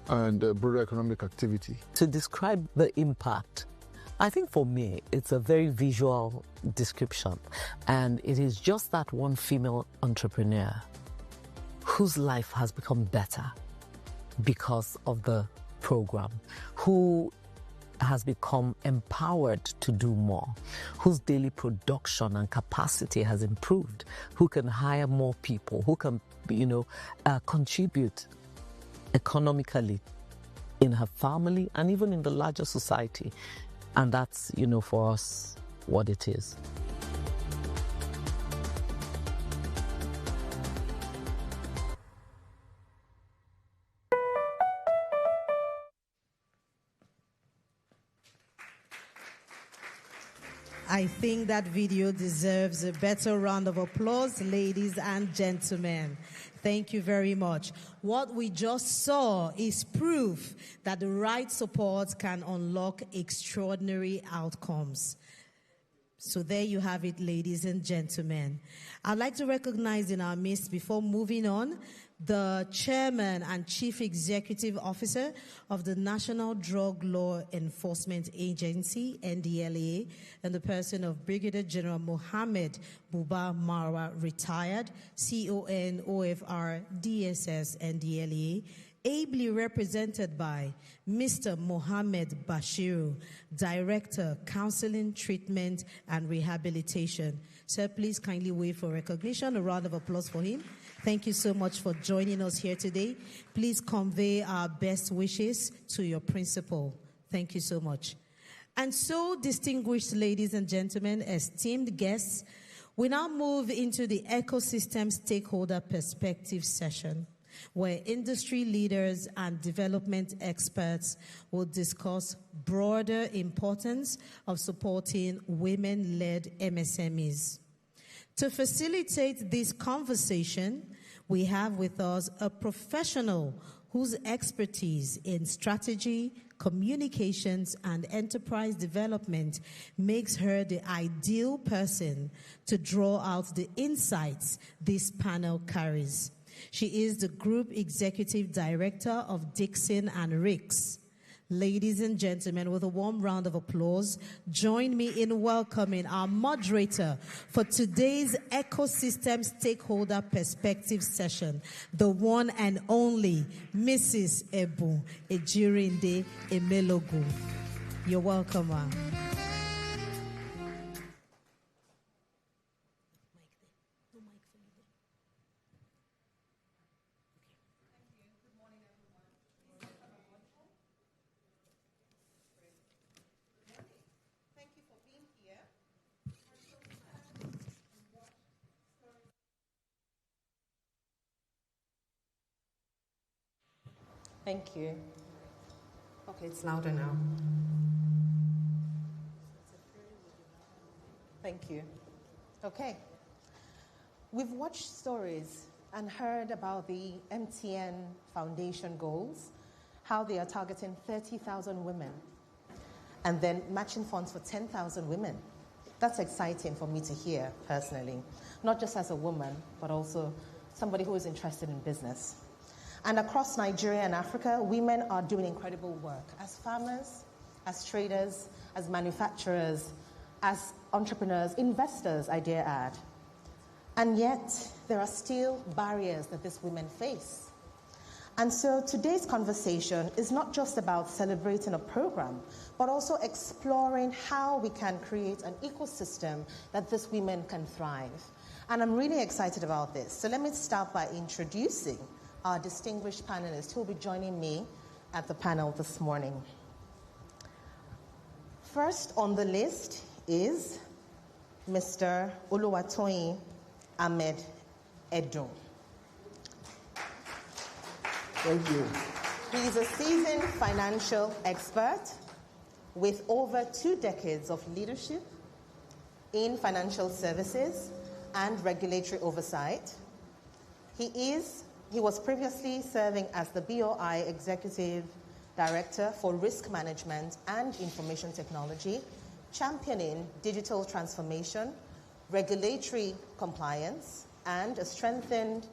and broader economic activity. To describe the impact, I think for me, it's a very visual description. And it is just that one female entrepreneur whose life has become better because of the program, who has become empowered to do more, whose daily production and capacity has improved, who can hire more people, who can, contribute economically in her family and even in the larger society. And that's, for us, what it is. I think that video deserves a better round of applause, ladies and gentlemen. Thank you very much. What we just saw is proof that the right support can unlock extraordinary outcomes. So there you have it, ladies and gentlemen. I'd like to recognize in our midst, before moving on, the Chairman and Chief Executive Officer of the National Drug Law Enforcement Agency, NDLEA, and the person of Brigadier General Mohammed Buba Marwa, retired, CON OFR DSS NDLEA, ably represented by Mr. Mohammed Bashiru, Director, Counseling, Treatment, and Rehabilitation. Sir, please kindly wait for recognition. A round of applause for him. Thank you so much for joining us here today. Please convey our best wishes to your principal. Thank you so much. And so, distinguished ladies and gentlemen, esteemed guests, we now move into the ecosystem stakeholder perspective session, where industry leaders and development experts will discuss broader importance of supporting women-led MSMEs. To facilitate this conversation, we have with us a professional whose expertise in strategy, communications, and enterprise development makes her the ideal person to draw out the insights this panel carries. She is the Group Executive Director of Dixon and Ricks. Ladies and gentlemen, with a warm round of applause, join me in welcoming our moderator for today's Ecosystem Stakeholder Perspective session, the one and only Mrs. Ebu Ejirinde Emelogu. You're welcome, ma'am. Thank you. Okay, it's louder now. Thank you. Okay. We've watched stories and heard about the MTN Foundation goals, how they are targeting 30,000 women, and then matching funds for 10,000 women. That's exciting for me to hear personally, not just as a woman, but also somebody who is interested in business. And across Nigeria and Africa, women are doing incredible work as farmers, as traders, as manufacturers, as entrepreneurs, investors, I dare add. And yet, there are still barriers that these women face. And so today's conversation is not just about celebrating a program, but also exploring how we can create an ecosystem that these women can thrive. And I'm really excited about this. So let me start by introducing our distinguished panelists who will be joining me at the panel this morning. First on the list is Mr. Oluwatoyin Ahmed Edun. Thank you. He is a seasoned financial expert with over 2 decades of leadership in financial services and regulatory oversight. He was previously serving as the BOI Executive Director for Risk Management and Information Technology, championing digital transformation, regulatory compliance, and a strengthened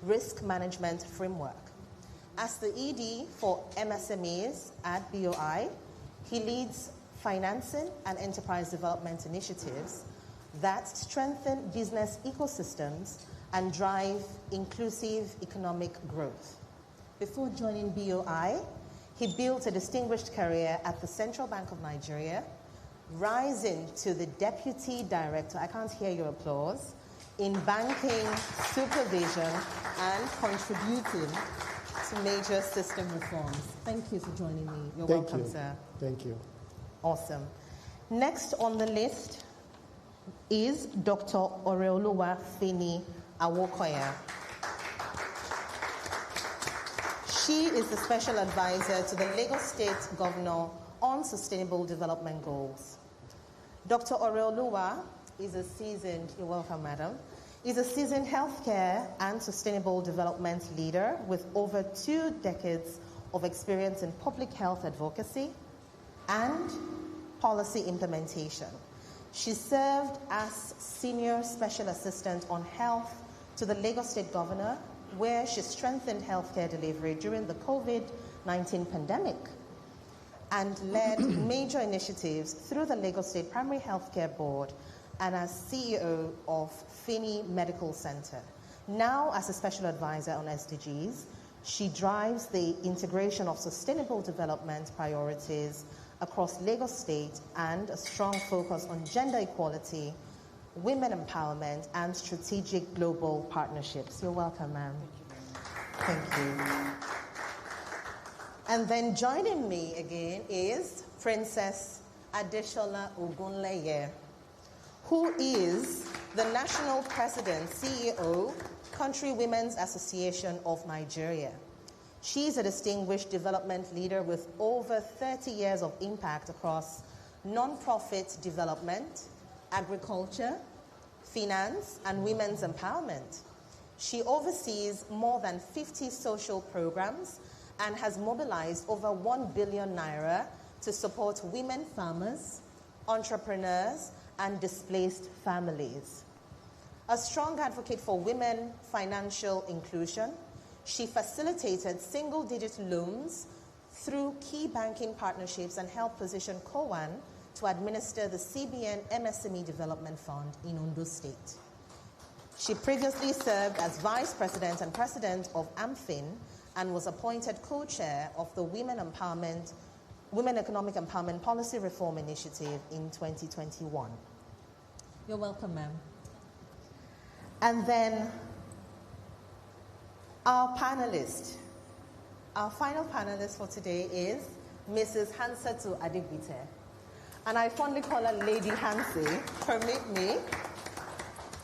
risk management framework. As the ED for MSMEs at BOI, he leads financing and enterprise development initiatives that strengthen business ecosystems and drive inclusive economic growth. Before joining BOI, he built a distinguished career at the Central Bank of Nigeria, rising to the Deputy Director, I can't hear your applause, in banking supervision and contributing to major system reforms. Thank you for joining me. You're welcome, sir. Thank you. Awesome. Next on the list is Dr. Oreoluwa Fini Awokoya. She is the special advisor to the Lagos State Governor on Sustainable Development Goals. Dr. Oreoluwa is a seasoned, you're welcome, madam, is a seasoned healthcare and sustainable development leader with over 2 decades of experience in public health advocacy and policy implementation. She served as Senior Special Assistant on Health to the Lagos State Governor, where she strengthened healthcare delivery during the COVID-19 pandemic and led major initiatives through the Lagos State Primary Healthcare Board and as CEO of Fini Medical Center. Now as a special advisor on SDGs, She drives the integration of sustainable development priorities across Lagos State and a strong focus on gender equality, women empowerment, and strategic global partnerships. You're welcome, ma'am. Thank you. And then joining me again is Princess Adeshola Ogunleye, who is the National President, CEO, Country Women's Association of Nigeria. She's a distinguished development leader with over 30 years of impact across non-profit development, agriculture, finance, and women's empowerment. She oversees more than 50 social programs and has mobilized over 1 billion naira to support women farmers, entrepreneurs, and displaced families. A strong advocate for women financial inclusion, she facilitated single-digit loans through key banking partnerships and helped position COAN to administer the CBN MSME Development Fund in Ondo State. She previously served as Vice President and President of AMFIN and was appointed co-chair of the Women Economic Empowerment Policy Reform Initiative in 2021. You're welcome, ma'am. And then our panelist, our final panelist for today is Mrs. Hansatu Adigbite. And I fondly call her Lady Hansi, permit me.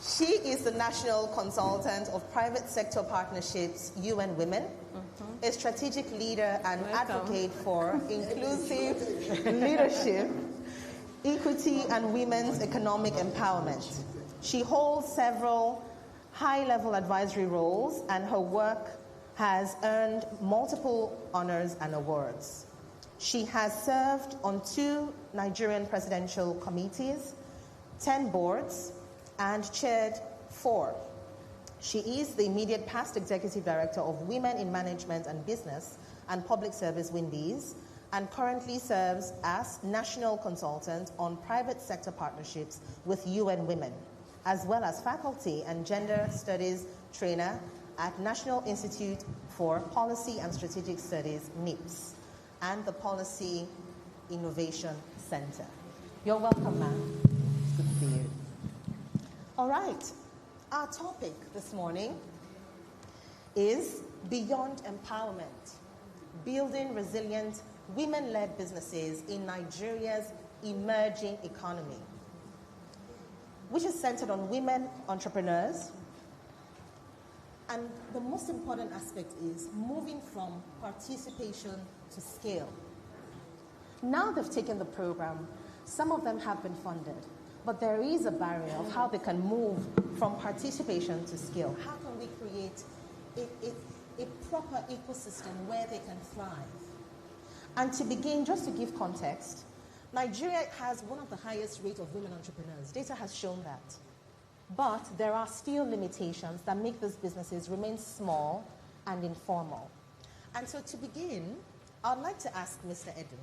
She is the National Consultant of Private Sector Partnerships, UN Women, a strategic leader and advocate for inclusive leadership, equity, and women's economic empowerment. She holds several high-level advisory roles, and her work has earned multiple honors and awards. She has served on 2 Nigerian presidential committees, 10 boards, and chaired 4. She is the immediate past executive director of Women in Management and Business and Public Service Windies, and currently serves as national consultant on private sector partnerships with UN Women, as well as faculty and gender studies trainer at National Institute for Policy and Strategic Studies, NIPS, and the Policy Innovation Center. You're welcome, ma'am. Good to see you. All right. Our topic this morning is Beyond Empowerment, Building Resilient Women-Led Businesses in Nigeria's Emerging Economy, which is centered on women entrepreneurs. And the most important aspect is moving from participation to scale. Now they've taken the program, some of them have been funded, but there is a barrier of how they can move from participation to scale. How can we create a proper ecosystem where they can thrive? And to begin, just to give context, Nigeria has one of the highest rates of women entrepreneurs. Data has shown that. But there are still limitations that make these businesses remain small and informal. And so to begin, I'd like to ask Mr. Edun,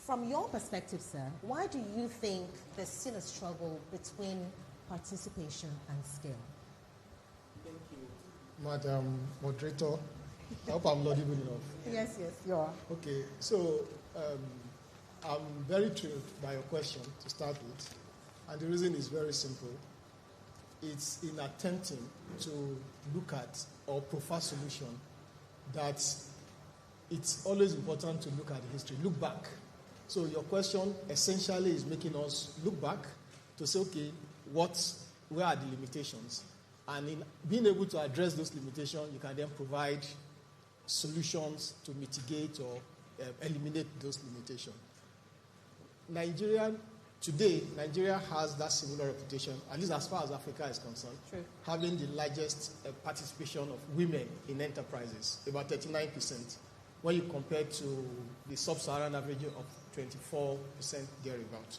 from your perspective, sir, why do you think there's still a struggle between participation and scale? Thank you, Madam Moderator. I hope I'm laudable enough. Yes, you are. Okay, so I'm very thrilled by your question to start with. And the reason is very simple. It's in attempting to look at or profile solution that it's always important to look at the history, look back. So your question essentially is making us look back to say, okay, where are the limitations? And in being able to address those limitations, you can then provide solutions to mitigate or eliminate those limitations. Nigeria has that similar reputation, at least as far as Africa is concerned, having the largest participation of women in enterprises, about 39%, when you compare to the sub-Saharan average of 24% thereabout.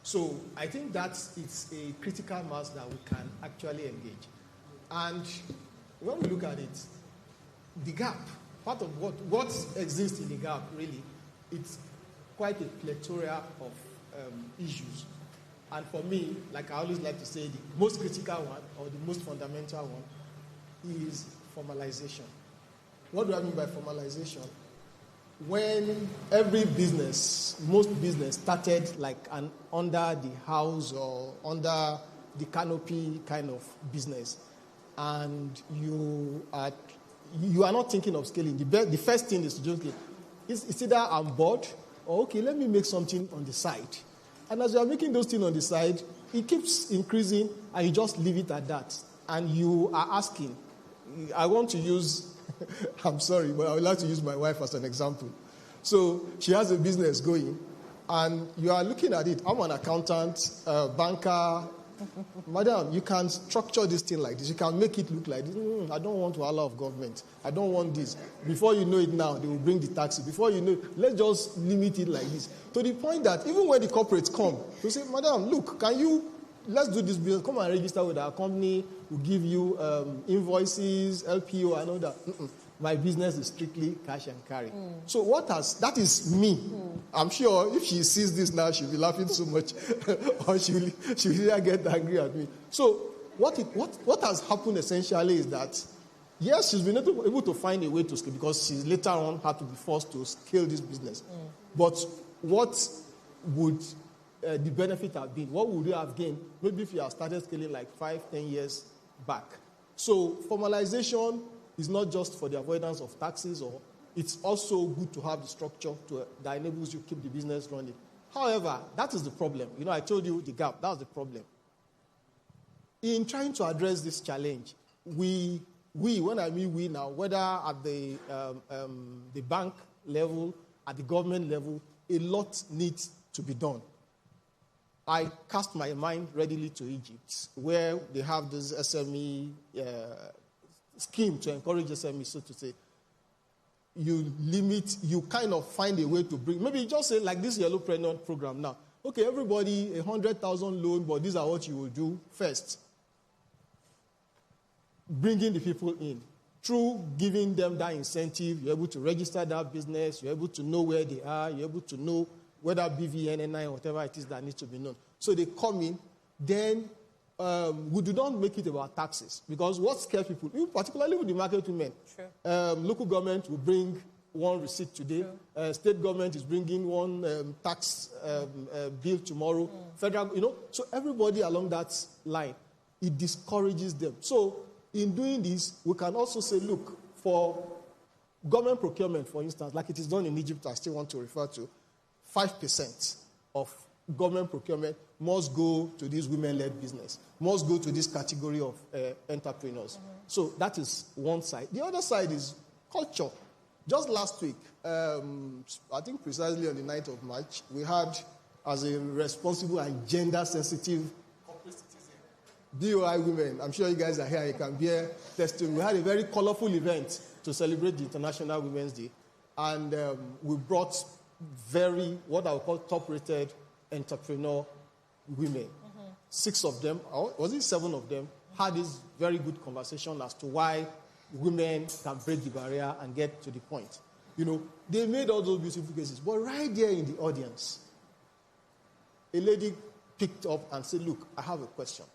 So I think that it's a critical mass that we can actually engage. And when we look at it, the gap, part of what exists in the gap, really, it's quite a plethora of issues. And for me, like I always like to say, the most critical one or the most fundamental one is formalization. What do I mean by formalization? When every business, most business started like an under the house or under the canopy kind of business, and you are not thinking of scaling. The first thing is to just it's either I'm bored or okay, let me make something on the side. And as you are making those things on the side, it keeps increasing, and you just leave it at that. And you are asking, I want to use, I'm sorry, but I would like to use my wife as an example. So she has a business going, and you are looking at it. I'm an accountant, banker. Madam, you can structure this thing like this. You can make it look like this. I don't want to allow of government. I don't want this. Before you know it now, they will bring the taxi. Before you know it, let's just limit it like this. To the point that even when the corporates come, they say, Madam, look, let's do this business. Come and register with our company. We'll give you invoices, LPO, and all that. My business is strictly cash and carry. So that is me. I'm sure if she sees this now, she'll be laughing so much, or she'll either get angry at me. So what has happened essentially is that, yes, she's been able to find a way to scale because she's later on had to be forced to scale this business. But what would the benefit have been? What would you have gained? Maybe if you had started scaling like 5-10 years back. So formalization is not just for the avoidance of taxes, or it's also good to have the structure that enables you to keep the business running. However, that is the problem. I told you the gap. That's the problem. In trying to address this challenge, we when I mean we now, whether at the bank level, at the government level, a lot needs to be done. I cast my mind readily to Egypt, where they have this SME scheme to encourage SME, so to say. You kind of find a way to bring, maybe just say like this Y'ellopreneur program now. Okay, everybody, 100,000 loan, but these are what you will do first. Bringing the people in. Through giving them that incentive, you're able to register that business, you're able to know where they are, you're able to know whether BVN, NI, whatever it is that needs to be known. So they come in, then we do not make it about taxes, because what scares people, particularly with the market women, local government will bring one receipt today, state government is bringing one tax bill tomorrow, federal, so everybody along that line, it discourages them. So in doing this, we can also say, look, for government procurement, for instance, like it is done in Egypt, I still want to refer to, 5% of government procurement must go to this women-led business, must go to this category of entrepreneurs. So that is one side. The other side is culture. Just last week, I think precisely on the 9th of March, we had, as a responsible and gender-sensitive corporate citizen, DOI women, I'm sure you guys are here, you can bear testimony. We had a very colorful event to celebrate the International Women's Day, and we brought what I would call top-rated entrepreneur women. 6 of them, or was it 7 of them, had this very good conversation as to why women can break the barrier and get to the point. They made all those beautiful cases. But right there in the audience, a lady picked up and said, look, I have a question.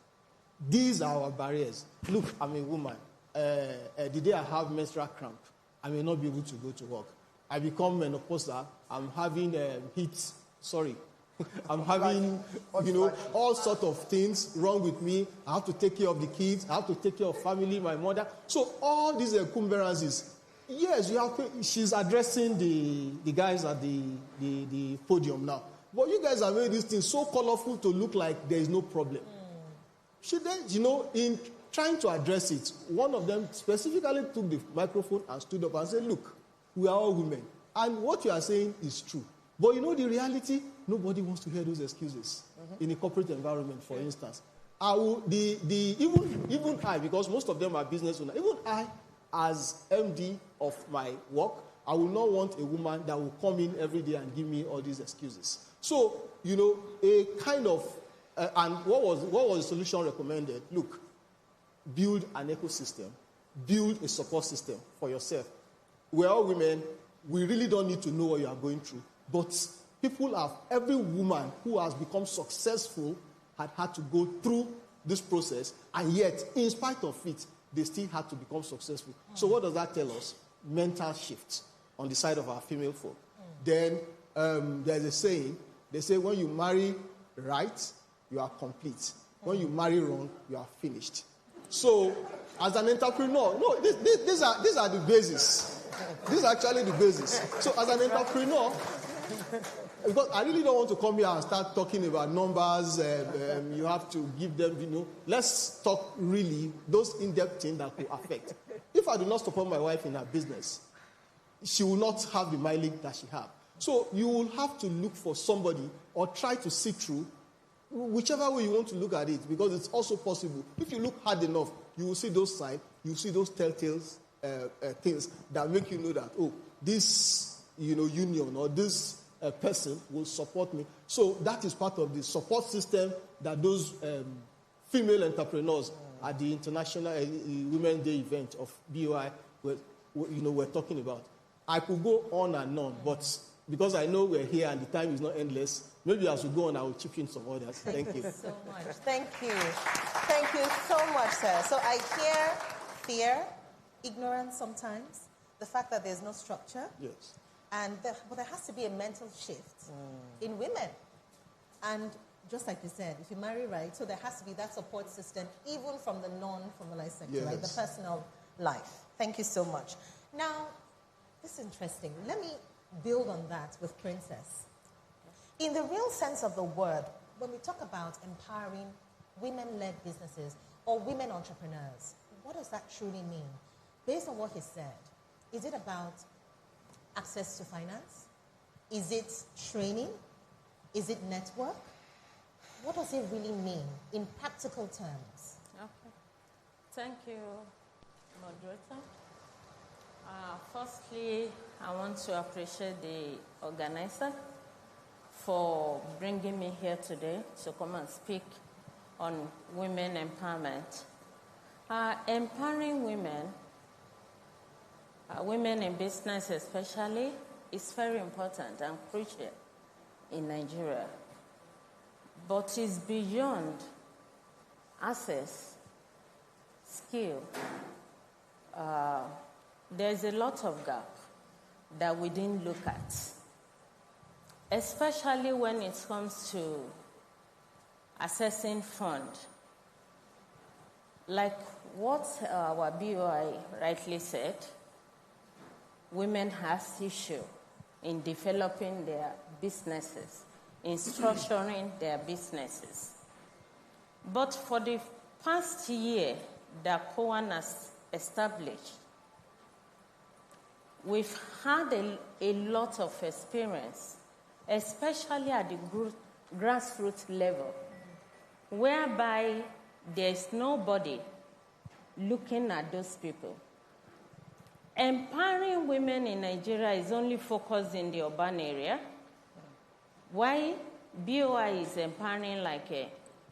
These are our barriers. Look, I'm a woman. The day I have menstrual cramp, I may not be able to go to work. I become menopausal. I'm having heat. Sorry. I'm having, all sorts of things wrong with me. I have to take care of the kids. I have to take care of family, my mother. So all these encumbrances, yes, she's addressing the guys at the podium now. But you guys have made these things so colorful to look like there is no problem. She then, in trying to address it, one of them specifically took the microphone and stood up and said, look, we are all women. And what you are saying is true. But the reality, nobody wants to hear those excuses in a corporate environment, for instance. Even I, because most of them are business owners, even I, as MD of my work, I will not want a woman that will come in every day and give me all these excuses. So, a kind of, and what was the solution recommended? Look, build an ecosystem, build a support system for yourself. We're all women. We really don't need to know what you are going through. But every woman who has become successful had to go through this process, and yet, in spite of it, they still had to become successful. So what does that tell us? Mental shift on the side of our female folk. Then there's a saying, they say when you marry right, you are complete. When you marry wrong, you are finished. So as an entrepreneur, no, these are the basis. These are actually the basis. So as an entrepreneur, because I really don't want to come here and start talking about numbers, you have to give them, let's talk really those in-depth things that could affect. If I do not support my wife in her business, she will not have the mileage that she has. So you will have to look for somebody or try to see through, whichever way you want to look at it, because it's also possible. If you look hard enough, you will see those signs, you will see those telltale things that make you know that, oh, this union or this person will support me. So that is part of the support system that those female entrepreneurs at the International Women's Day event of BOI were talking about. I could go on and on, but because I know we're here and the time is not endless, maybe as we go on, I will chip in some others. Thank you. So much. Thank you. Thank you so much, sir. So I hear fear, ignorance sometimes, the fact that there's no structure. Yes. But there has to be a mental shift in women. And just like you said, if you marry right, so there has to be that support system, even from the non-formalized sector, yes. right? The personal life. Thank you so much. Now, this is interesting. Let me build on that with Princess. In the real sense of the word, when we talk about empowering women-led businesses or women entrepreneurs, what does that truly mean? Based on what he said, is it about access to finance? Is it training? Is it network? What does it really mean in practical terms? Okay. Thank you, moderator. Firstly, I want to appreciate the organizer for bringing me here today to come and speak on women empowerment. Empowering women, women in business especially, is very important and crucial in Nigeria. But it's beyond access, skill. There's a lot of gap that we didn't look at, especially when it comes to accessing fund. Like what our BOI rightly said, women have issue in developing their businesses, in structuring their businesses. But for the past year that COAN has established, we've had a lot of experience, especially at the grassroots level, whereby there's nobody looking at those people. Empowering women in Nigeria is only focused in the urban area. Why? BOI is empowering like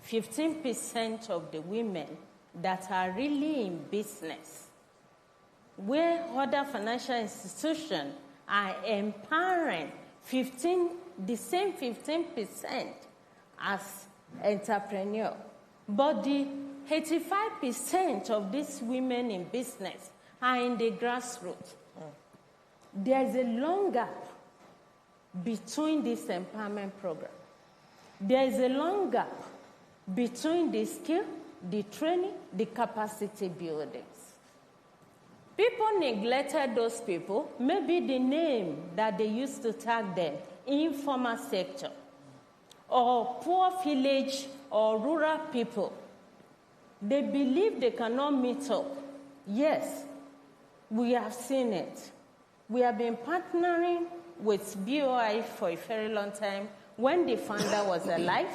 15% of the women that are really in business, where other financial institutions are empowering the same 15% as entrepreneurs. But the 85% of these women in business are in the grassroots. There is a long gap between this empowerment program. There is a long gap between the skill, the training, the capacity buildings. People neglected those people, maybe the name that they used to tag them, informal sector, or poor village or rural people. They believe they cannot meet up. Yes, we have seen it. We have been partnering with BOI for a very long time. When the founder was alive,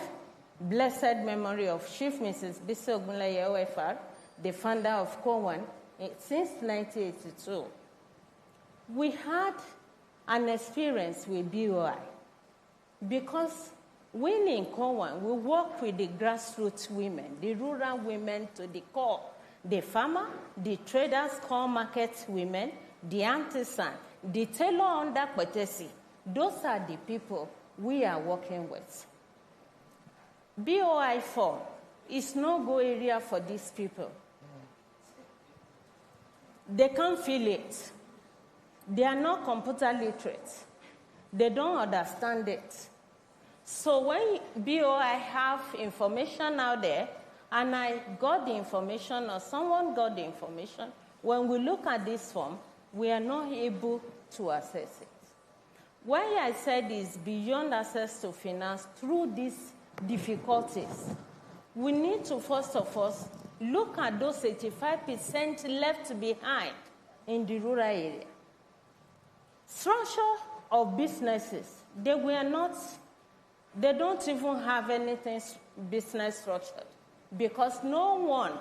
blessed memory of Chief Mrs. Bisi Ogunleye OFR, the founder of COAN, since 1982. We had an experience with BOI because when in COAN, we work with the grassroots women, the rural women to the core, the farmer, the traders, core market women, the artisan, the tailor under Kotesi. Those are the people we are working with. BOI 4 is no go area for these people. they can't feel it. They are not computer literate. They don't understand it. So when BOI have information out there, and I got the information or someone got the information, when we look at this form, we are not able to access it. Why I said is beyond access to finance through these difficulties, we need to first of all look at those 85% left behind in the rural area. Structure of businesses, they don't even have anything business structured because no one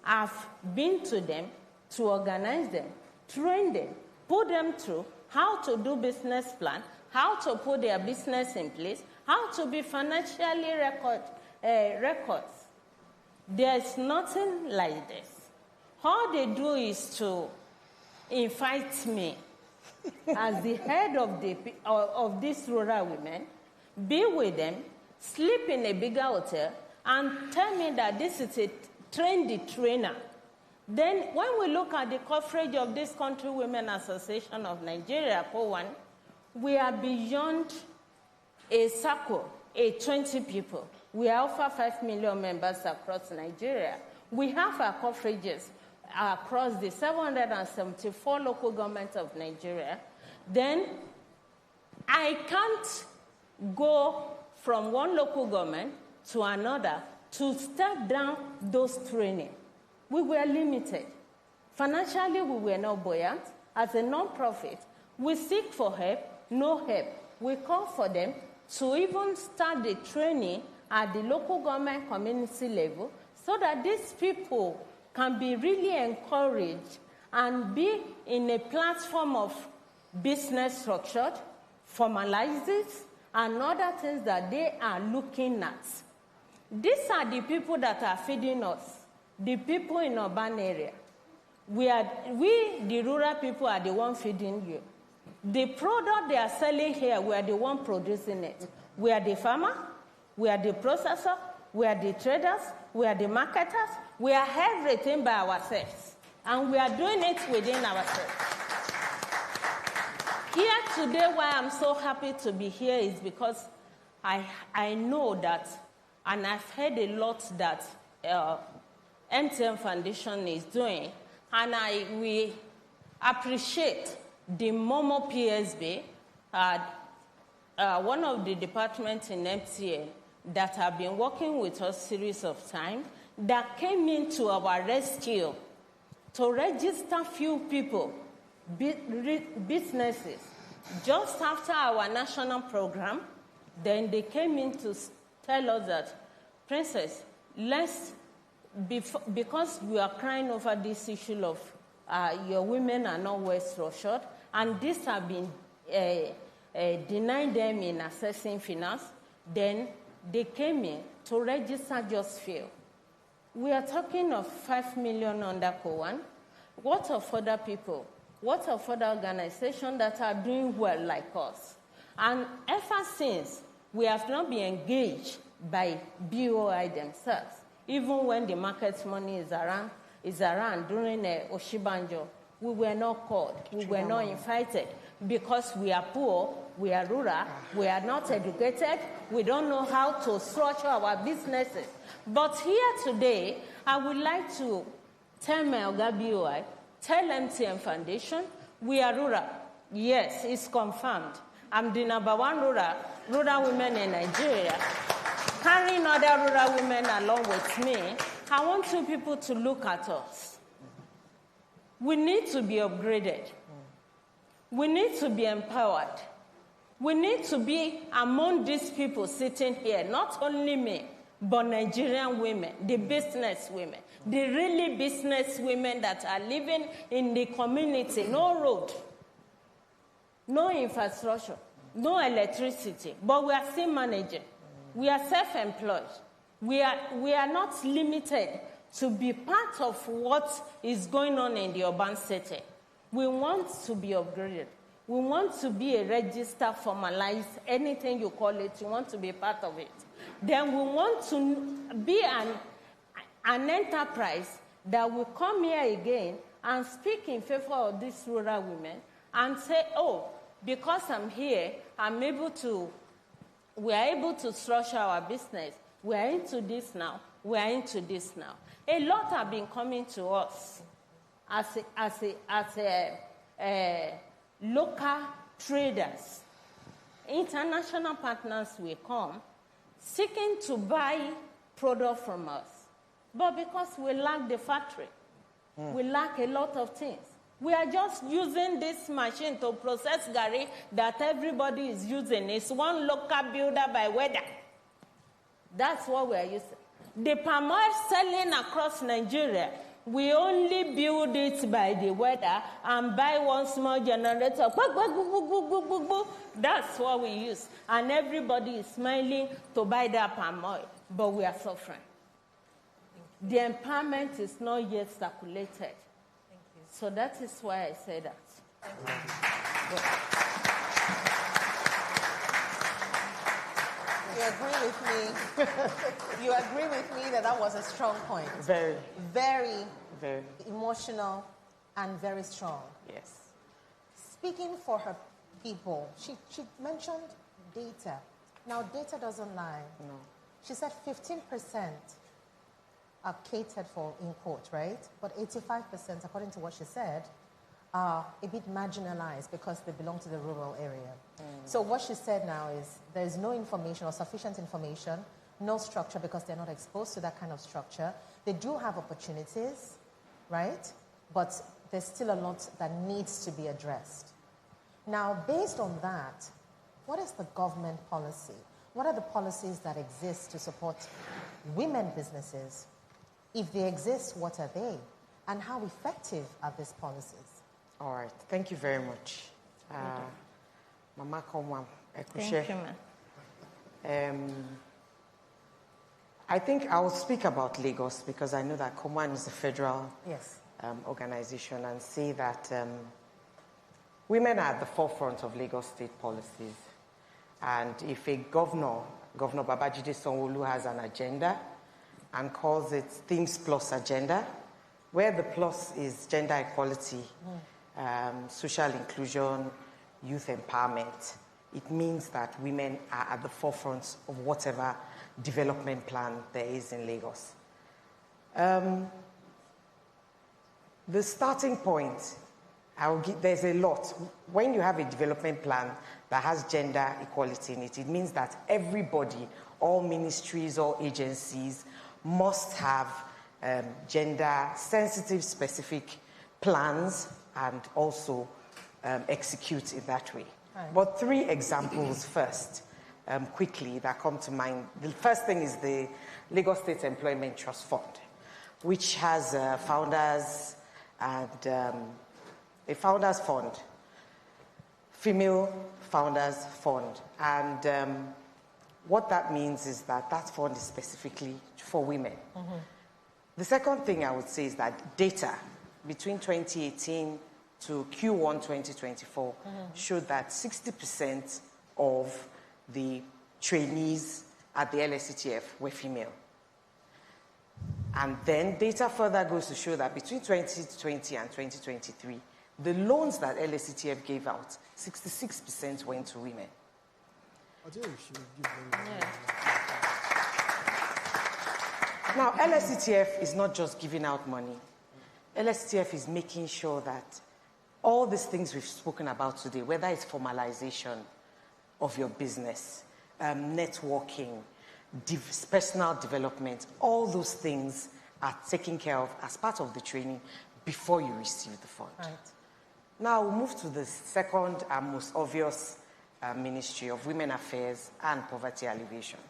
have been to them to organize them, train them, put them through how to do business plan, how to put their business in place, how to be financially records. There's nothing like this. All they do is to invite me as the head of these rural women, be with them, sleep in a bigger hotel, and tell me that this is a trendy trainer. Then when we look at the coverage of this Country Women Association of Nigeria, COWAN, we are beyond a circle, 20 people. We are over 5 million members across Nigeria. We have our coverages across the 774 local governments of Nigeria. Then I can't go from one local government to another to step down those training. We were limited. Financially, we were not buoyant. As a non-profit, we seek for help, no help. We call for them to even start the training at the local government community level so that these people can be really encouraged and be in a platform of business structured, formalizes, and other things that they are looking at. These are the people that are feeding us, the people in urban area. We, the rural people, are the one feeding you. The product they are selling here, we are the one producing it. We are the farmer, we are the processor, we are the traders, we are the marketers, we are everything by ourselves. And we are doing it within ourselves. Here today, why I'm so happy to be here is because I know that, and I've heard a lot that MTN Foundation is doing, and we appreciate the Momo PSB, one of the departments in MTN that have been working with us series of time, that came into our rescue to register few people, businesses. Just after our national program, then they came in to tell us that, Princess, because we are crying over this issue of your women are not well structured, and this have been denying them in accessing finance, then they came in to register just few. We are talking of 5 million under COWAN. What of other people? What of other organizations that are doing well like us? And ever since, we have not been engaged by BOI themselves. Even when the market money is around during Oshibanjo, we were not called, we were not invited because we are poor, we are rural, we are not educated, we don't know how to structure our businesses. But here today, I would like to tell my Oga BOI, tell MTN Foundation, we are rural. Yes, it's confirmed. I'm the #1 rural women in Nigeria. Carrying other rural women along with me, I want you people to look at us. We need to be upgraded. We need to be empowered. We need to be among these people sitting here, not only me, but Nigerian women, the business women, the really business women that are living in the community, no road, no infrastructure, no electricity, but we are still managing. We are self-employed. We are not limited to be part of what is going on in the urban setting. We want to be upgraded. We want to be a register, formalized, anything you call it, you want to be part of it. Then we want to be an enterprise that will come here again and speak in favor of these rural women and say, oh, because I'm here, we are able to structure our business. We are into this now. We are into this now. A lot have been coming to us as local traders. International partners will come seeking to buy product from us. But because we lack the factory, we lack a lot of things. We are just using this machine to process gari that everybody is using. It's one local builder by weather. That's what we are using. The palm oil selling across Nigeria, we only build it by the weather and buy one small generator. That's what we use. And everybody is smiling to buy that palm oil, but we are suffering. The empowerment is not yet circulated. So that is why I say that. You agree with me? You agree with me that that was a strong point? Very. Very emotional and very strong. Yes. Speaking for her people, she mentioned data. Now, data doesn't lie. No. She said 15% are catered for import, right? But 85%, according to what she said, are a bit marginalized because they belong to the rural area. So what she said now is there is no information or sufficient information, no structure because they're not exposed to that kind of structure. They do have opportunities, right? But there's still a lot that needs to be addressed. Now, based on that, what is the government policy? What are the policies that exist to support women businesses? If they exist, what are they? And how effective are these policies? All right. Thank you very much. Mama Komwam, Thank you, ma'am. I think I will speak about Lagos because I know that Komwan is a federal Yes. Organization and say that women are at the forefront of Lagos state policies. And if a Governor Babajide Sanwo-Olu has an agenda and calls it Themes Plus Agenda, where the plus is gender equality, social inclusion, youth empowerment, it means that women are at the forefront of whatever development plan there is in Lagos. The starting point, there's a lot. When you have a development plan that has gender equality in it, it means that everybody, all ministries, all agencies, must have gender-sensitive, specific plans and also execute in that way. Right. But 3 examples first, quickly, that come to mind. The first thing is the Lagos State Employment Trust Fund, which has founders and a founders fund, female founders fund. And what that means is that that fund is specifically for women. The second thing I would say is that data between 2018 to Q1 2024 showed that 60% of the trainees at the LSCTF were female. And then data further goes to show that between 2020 and 2023, the loans that LSCTF gave out, 66% went to women. I think we should give them. Now, LSCTF is not just giving out money. LSCTF is making sure that all these things we've spoken about today, whether it's formalization of your business, networking, personal development, all those things are taken care of as part of the training before you receive the fund. Right. Now we'll move to the second and most obvious Ministry of Women Affairs and Poverty Alleviation,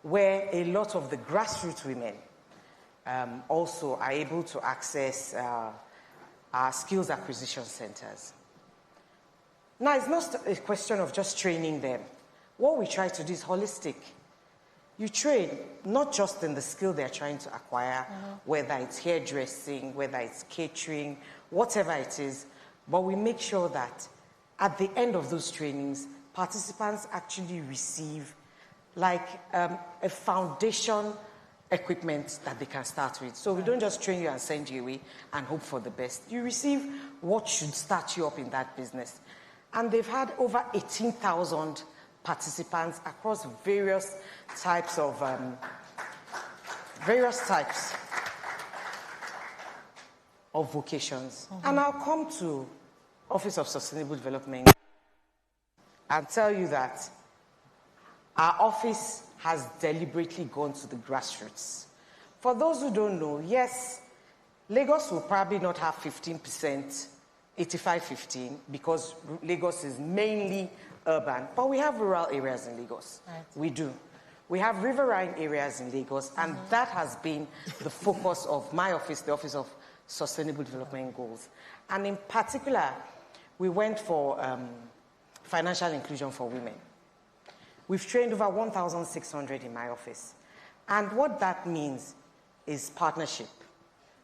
where a lot of the grassroots women also are able to access our skills acquisition centers. Now, it's not a question of just training them. What we try to do is holistic. You train not just in the skill they're trying to acquire, whether it's hairdressing, whether it's catering, whatever it is, but we make sure that at the end of those trainings, participants actually receive like a foundation equipment that they can start with. So we don't just train you and send you away and hope for the best. You receive what should start you up in that business. And they've had over 18,000 participants across various types of vocations. And I'll come to Office of Sustainable Development and tell you that our office has deliberately gone to the grassroots. For those who don't know, yes, Lagos will probably not have 15%, 85-15, because Lagos is mainly urban, but we have rural areas in Lagos. Right. We do. We have riverine areas in Lagos, and that has been the focus of my office, the Office of Sustainable Development Goals. And in particular, we went for financial inclusion for women. We've trained over 1,600 in my office. And what that means is partnership,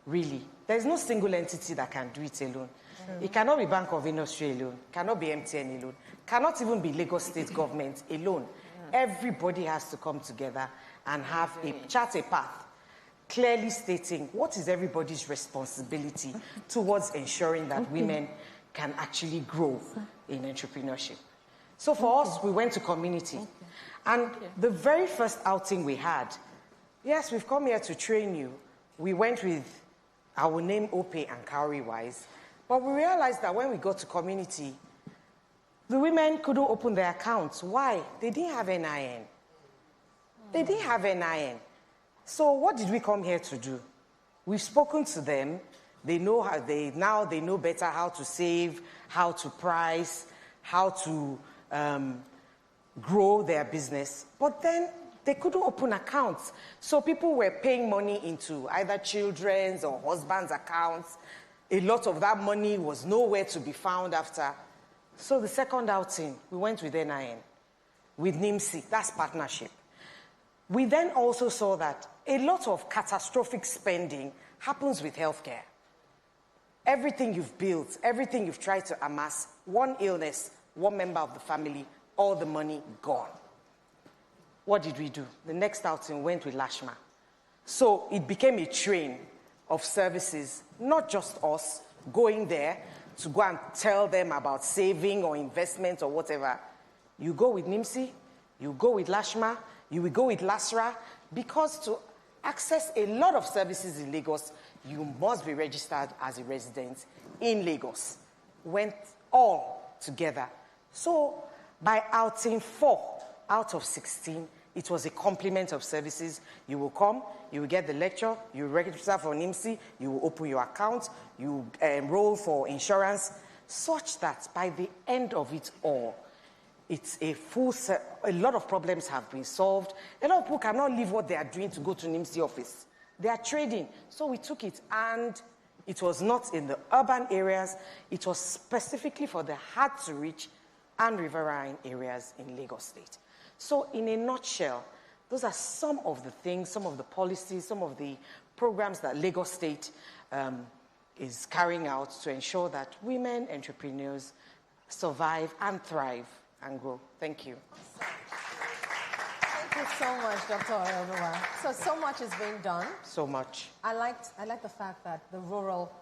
really. There's no single entity that can do it alone. It cannot be Bank of Industry alone, cannot be MTN alone, cannot even be Lagos State government alone. Everybody has to come together and have chart a path, clearly stating what is everybody's responsibility towards ensuring that women can actually grow in entrepreneurship. So for us, we went to community. And the very first outing we had, yes, we've come here to train you. We went with our name Ope and Cowrie Wise, but we realized that when we got to community, the women couldn't open their accounts. Why? They didn't have NIN. They didn't have NIN. So what did we come here to do? We've spoken to them. They know how they know better how to save, how to price, how to grow their business. But then they couldn't open accounts. So people were paying money into either children's or husband's accounts. A lot of that money was nowhere to be found after. So the second outing, we went with NIN, with NIMSI, that's partnership. We then also saw that a lot of catastrophic spending happens with healthcare. Everything you've built, everything you've tried to amass, one illness, one member of the family, all the money gone. What did we do? The next outing went with Lashma. So it became a train of services, not just us going there to go and tell them about saving or investment or whatever. You go with NIMSI, you go with Lashma, you will go with LASRA, because to access a lot of services in Lagos, you must be registered as a resident in Lagos. Went all together. So by outing 4 out of 16, it was a complement of services. You will come, you will get the lecture, you will register for NIMSI, you will open your account, you enroll for insurance, such that by the end of it all, it's a a lot of problems have been solved. A lot of people cannot leave what they are doing to go to NIMSI office. They are trading. So we took it, and it was not in the urban areas. It was specifically for the hard-to-reach and riverine areas in Lagos State. So in a nutshell, those are some of the things, some of the policies, some of the programs that Lagos State is carrying out to ensure that women entrepreneurs survive and thrive and grow. Thank you. Thank you so much, Dr. Oreoluwa. So much is being done. So much. I like the fact that the rural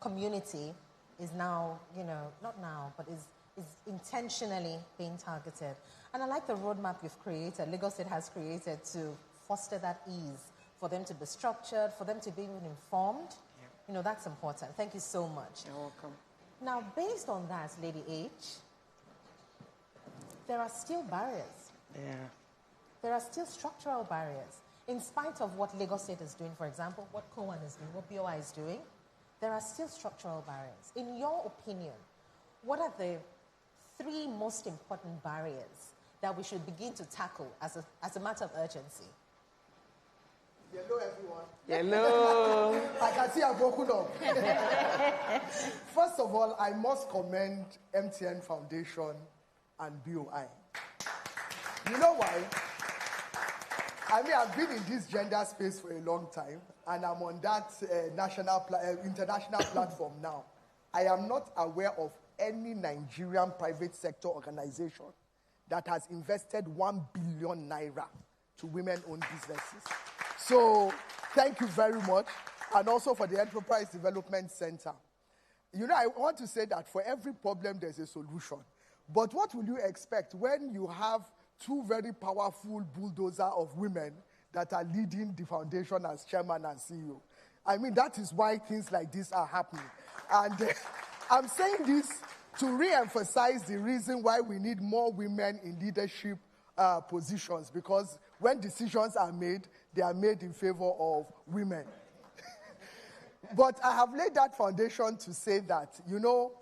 community is now, not now, but is intentionally being targeted. And I like the roadmap you've created, Lagos State has created, to foster that ease, for them to be structured, for them to be even informed. Yeah. That's important. Thank you so much. You're welcome. Now, based on that, Lady H, there are still barriers. Yeah. There are still structural barriers. In spite of what Lagos State is doing, for example, what COAN is doing, what BOI is doing, there are still structural barriers. In your opinion, what are the 3 most important barriers that we should begin to tackle as a matter of urgency? Hello, everyone. Hello. I can see I've woken up. First of all, I must commend MTN Foundation and BOI. You know why? I've been in this gender space for a long time, and I'm on that international platform now. I am not aware of any Nigerian private sector organization that has invested 1 billion naira to women-owned businesses. So thank you very much. And also for the Enterprise Development Center. You know, I want to say that for every problem, there's a solution. But what will you expect when you have two very powerful bulldozers of women that are leading the foundation as chairman and CEO? I mean, that is why things like this are happening. And I'm saying this to re-emphasize the reason why we need more women in leadership positions, because when decisions are made, they are made in favor of women. But I have laid that foundation to say that, you know,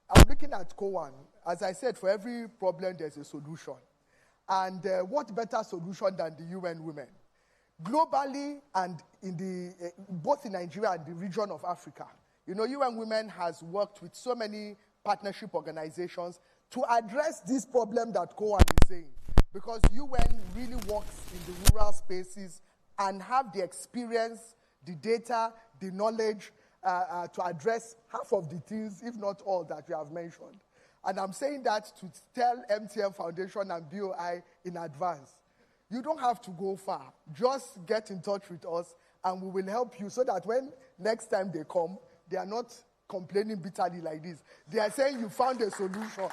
I'm looking at COAN. As I said, for every problem, there's a solution. And what better solution than the UN Women? Globally and both in Nigeria and the region of Africa, you know, UN Women has worked with so many partnership organizations to address this problem that COAN is saying. Because UN really works in the rural spaces and have the experience, the data, the knowledge to address half of the things, if not all, that we have mentioned. And I'm saying that to tell MTN Foundation and BOI in advance. You don't have to go far. Just get in touch with us and we will help you so that when next time they come, they are not complaining bitterly like this. They are saying you found a solution.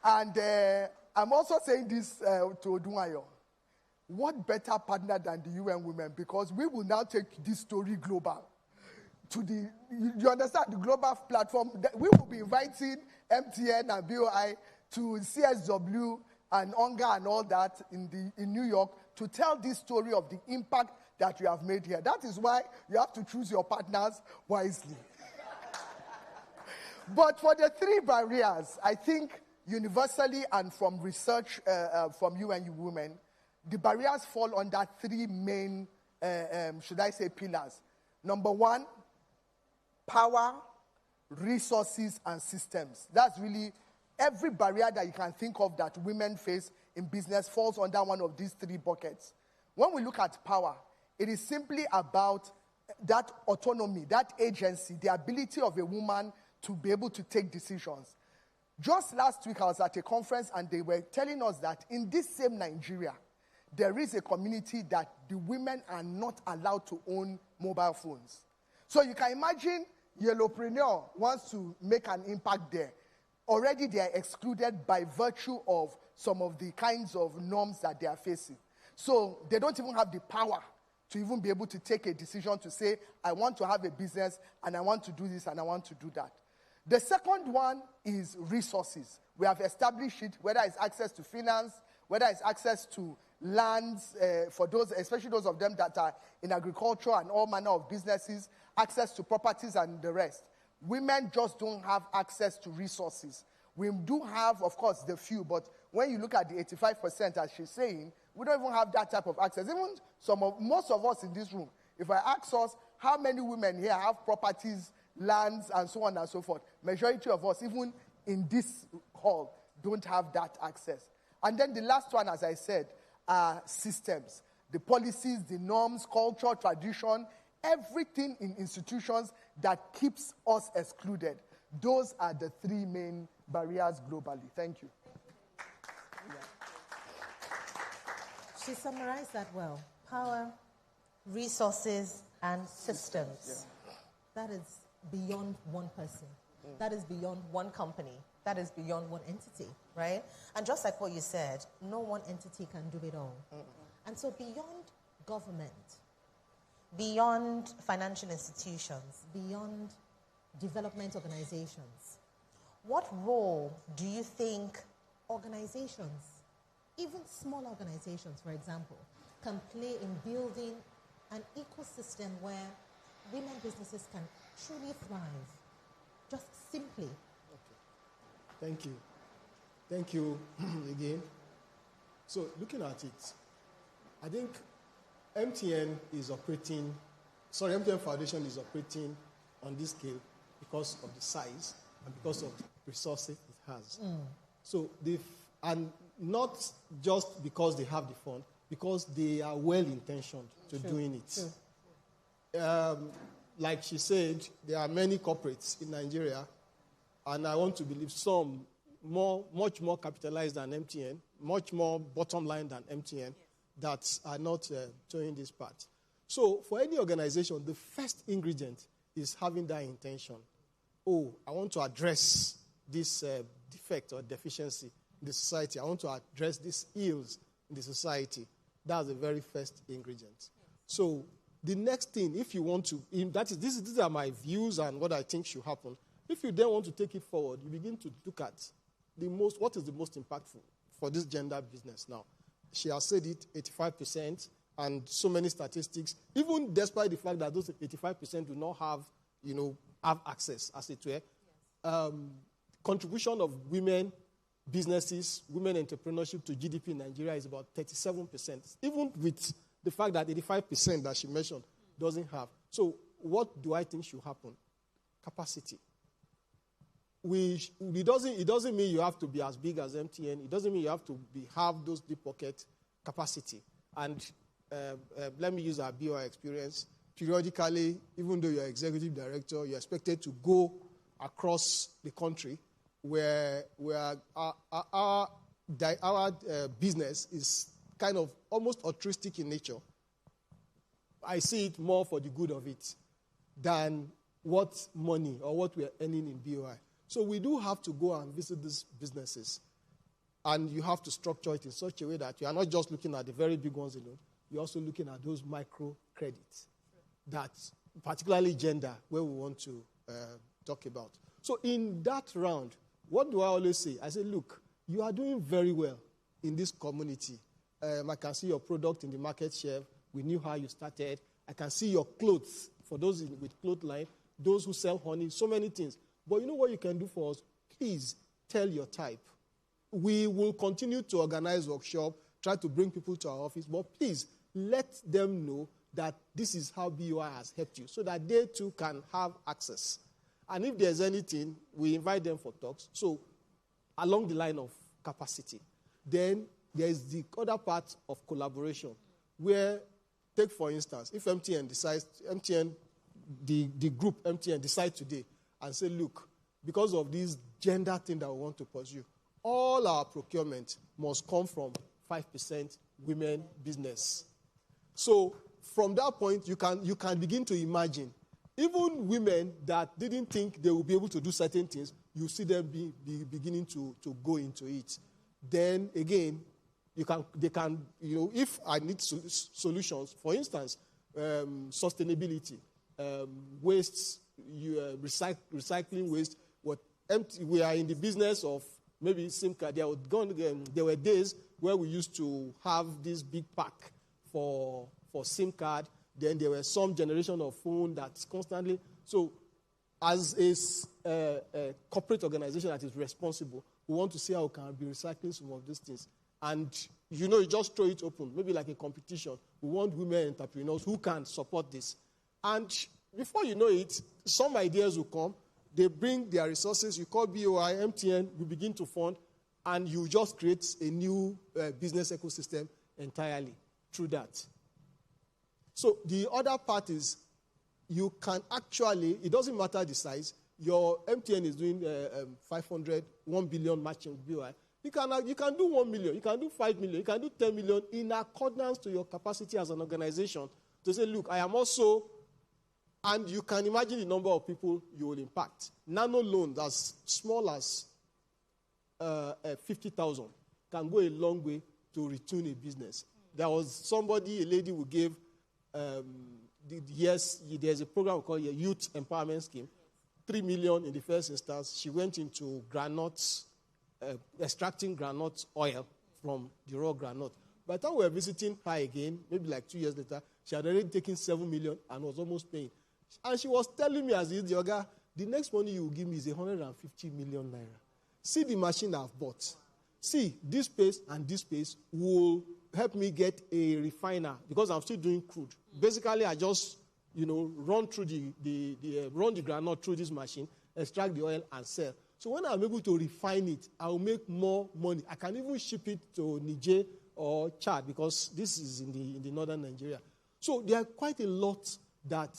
And I'm also saying this to Odunayo. What better partner than the UN Women? Because we will now take this story global. You understand, the global platform. We will be inviting MTN and BOI to CSW and ONGA and all that in New York to tell this story of the impact that we have made here. That is why you have to choose your partners wisely. But for the three barriers, I think universally and from research from UN Women, the barriers fall under three main, should I say, pillars. Number one, power, resources, and systems. That's really every barrier that you can think of that women face in business falls under one of these three buckets. When we look at power, it is simply about that autonomy, that agency, the ability of a woman to be able to take decisions. Just last week, I was at a conference and they were telling us that in this same Nigeria, there is a community that the women are not allowed to own mobile phones. So you can imagine Y'ellopreneur wants to make an impact there. Already they are excluded by virtue of some of the kinds of norms that they are facing. So they don't even have the power to even be able to take a decision to say, I want to have a business and I want to do this and I want to do that. The second one is resources. We have established it, whether it's access to finance, whether it's access to lands, for those, especially those of them that are in agriculture and all manner of businesses, access to properties and the rest. Women just don't have access to resources. We do have, of course, the few, but when you look at the 85%, as she's saying, we don't even have that type of access. Even most of us in this room, if I ask us how many women here have properties, lands, and so on and so forth, majority of us, even in this hall, don't have that access. And then the last one, as I said, are systems. The policies, the norms, culture, tradition, everything in institutions that keeps us excluded. Those are the three main barriers globally. Thank you. She summarized that well. Power, resources, and systems. Yeah. That is beyond one person. That is beyond one company. That is beyond one entity, right? And just like what you said, no one entity can do it all. And so beyond government, beyond financial institutions, beyond development organizations, what role do you think organizations, even small organizations, for example, can play in building an ecosystem where women businesses can truly thrive, just simply? Thank you. Thank you again. So looking at it, I think MTN Foundation is operating on this scale because of the size and because of the resources it has. So and not just because they have the fund, because they are well-intentioned to doing it. Like she said, there are many corporates in Nigeria, and I want to believe much more capitalized than MTN, much more bottom line than MTN, that are not doing this part. So for any organization, the first ingredient is having that intention. Oh, I want to address this defect or deficiency in the society. I want to address these ills in the society. That's the very first ingredient. So the next thing, if you want to, these are my views and what I think should happen. If you then want to take it forward, you begin to look at what is the most impactful for this gender business now. She has said it, 85%, and so many statistics, even despite the fact that those 85% do not have access, as it were. Yes. Contribution of women businesses, women entrepreneurship to GDP in Nigeria is about 37%, even with the fact that 85% that she mentioned doesn't have. So what do I think should happen? Capacity. It doesn't mean you have to be as big as MTN. It doesn't mean you have to have those deep pocket capacity. And let me use our BOI experience. Periodically, even though you're executive director, you're expected to go across the country where our business is kind of almost altruistic in nature. I see it more for the good of it than what money or what we are earning in BOI. So we do have to go and visit these businesses. And you have to structure it in such a way that you are not just looking at the very big ones alone. You're also looking at those micro credits. That, particularly gender, where we want to talk about. So in that round, what do I always say? I say, look, you are doing very well in this community. I can see your product in the market shelf. We knew how you started. I can see your clothes, for those with cloth line, those who sell honey, so many things. But you know what you can do for us? Please tell your type. We will continue to organize workshops, try to bring people to our office, but please let them know that this is how BOI has helped you, so that they too can have access. And if there's anything, we invite them for talks. So along the line of capacity. Then there's the other part of collaboration, where, take for instance, if MTN decides, the group MTN decide today and say, look, because of this gender thing that we want to pursue, all our procurement must come from 5% women business. So from that point, you can begin to imagine, even women that didn't think they would be able to do certain things, you see them beginning to go into it. Then again, they can, if I need solutions, for instance, sustainability, waste, recycling waste. We are in the business of maybe SIM card. There were days where we used to have this big pack for SIM card. Then there were some generation of phone that's constantly. So as a corporate organization that is responsible, we want to see how we can be recycling some of these things. And, you just throw it open, maybe like a competition. We want women entrepreneurs who can support this. And before you know it, some ideas will come. They bring their resources. You call BOI, MTN, we begin to fund, and you just create a new business ecosystem entirely through that. So the other part is you can actually, it doesn't matter the size, your MTN is doing 1 billion matching with BOI. You can do 1 million, you can do 5 million, you can do 10 million in accordance to your capacity as an organization to say, look, I am also, and you can imagine the number of people you will impact. Nano loans as small as 50,000 can go a long way to retune a business. There was a lady who gave, there's a program called a Youth Empowerment Scheme, 3 million in the first instance. She went into granules, extracting granite oil from the raw granite. By the time we were visiting her again, maybe like 2 years later, she had already taken 7 million and was almost paying. And she was telling me as the yoga, the next money you will give me is 150 million naira. See the machine I've bought. See, this space and this space will help me get a refiner because I'm still doing crude. Basically, I just, run through run the granite through this machine, extract the oil and sell. So when I'm able to refine it, I will make more money. I can even ship it to Niger or Chad because this is in the northern Nigeria. So there are quite a lot that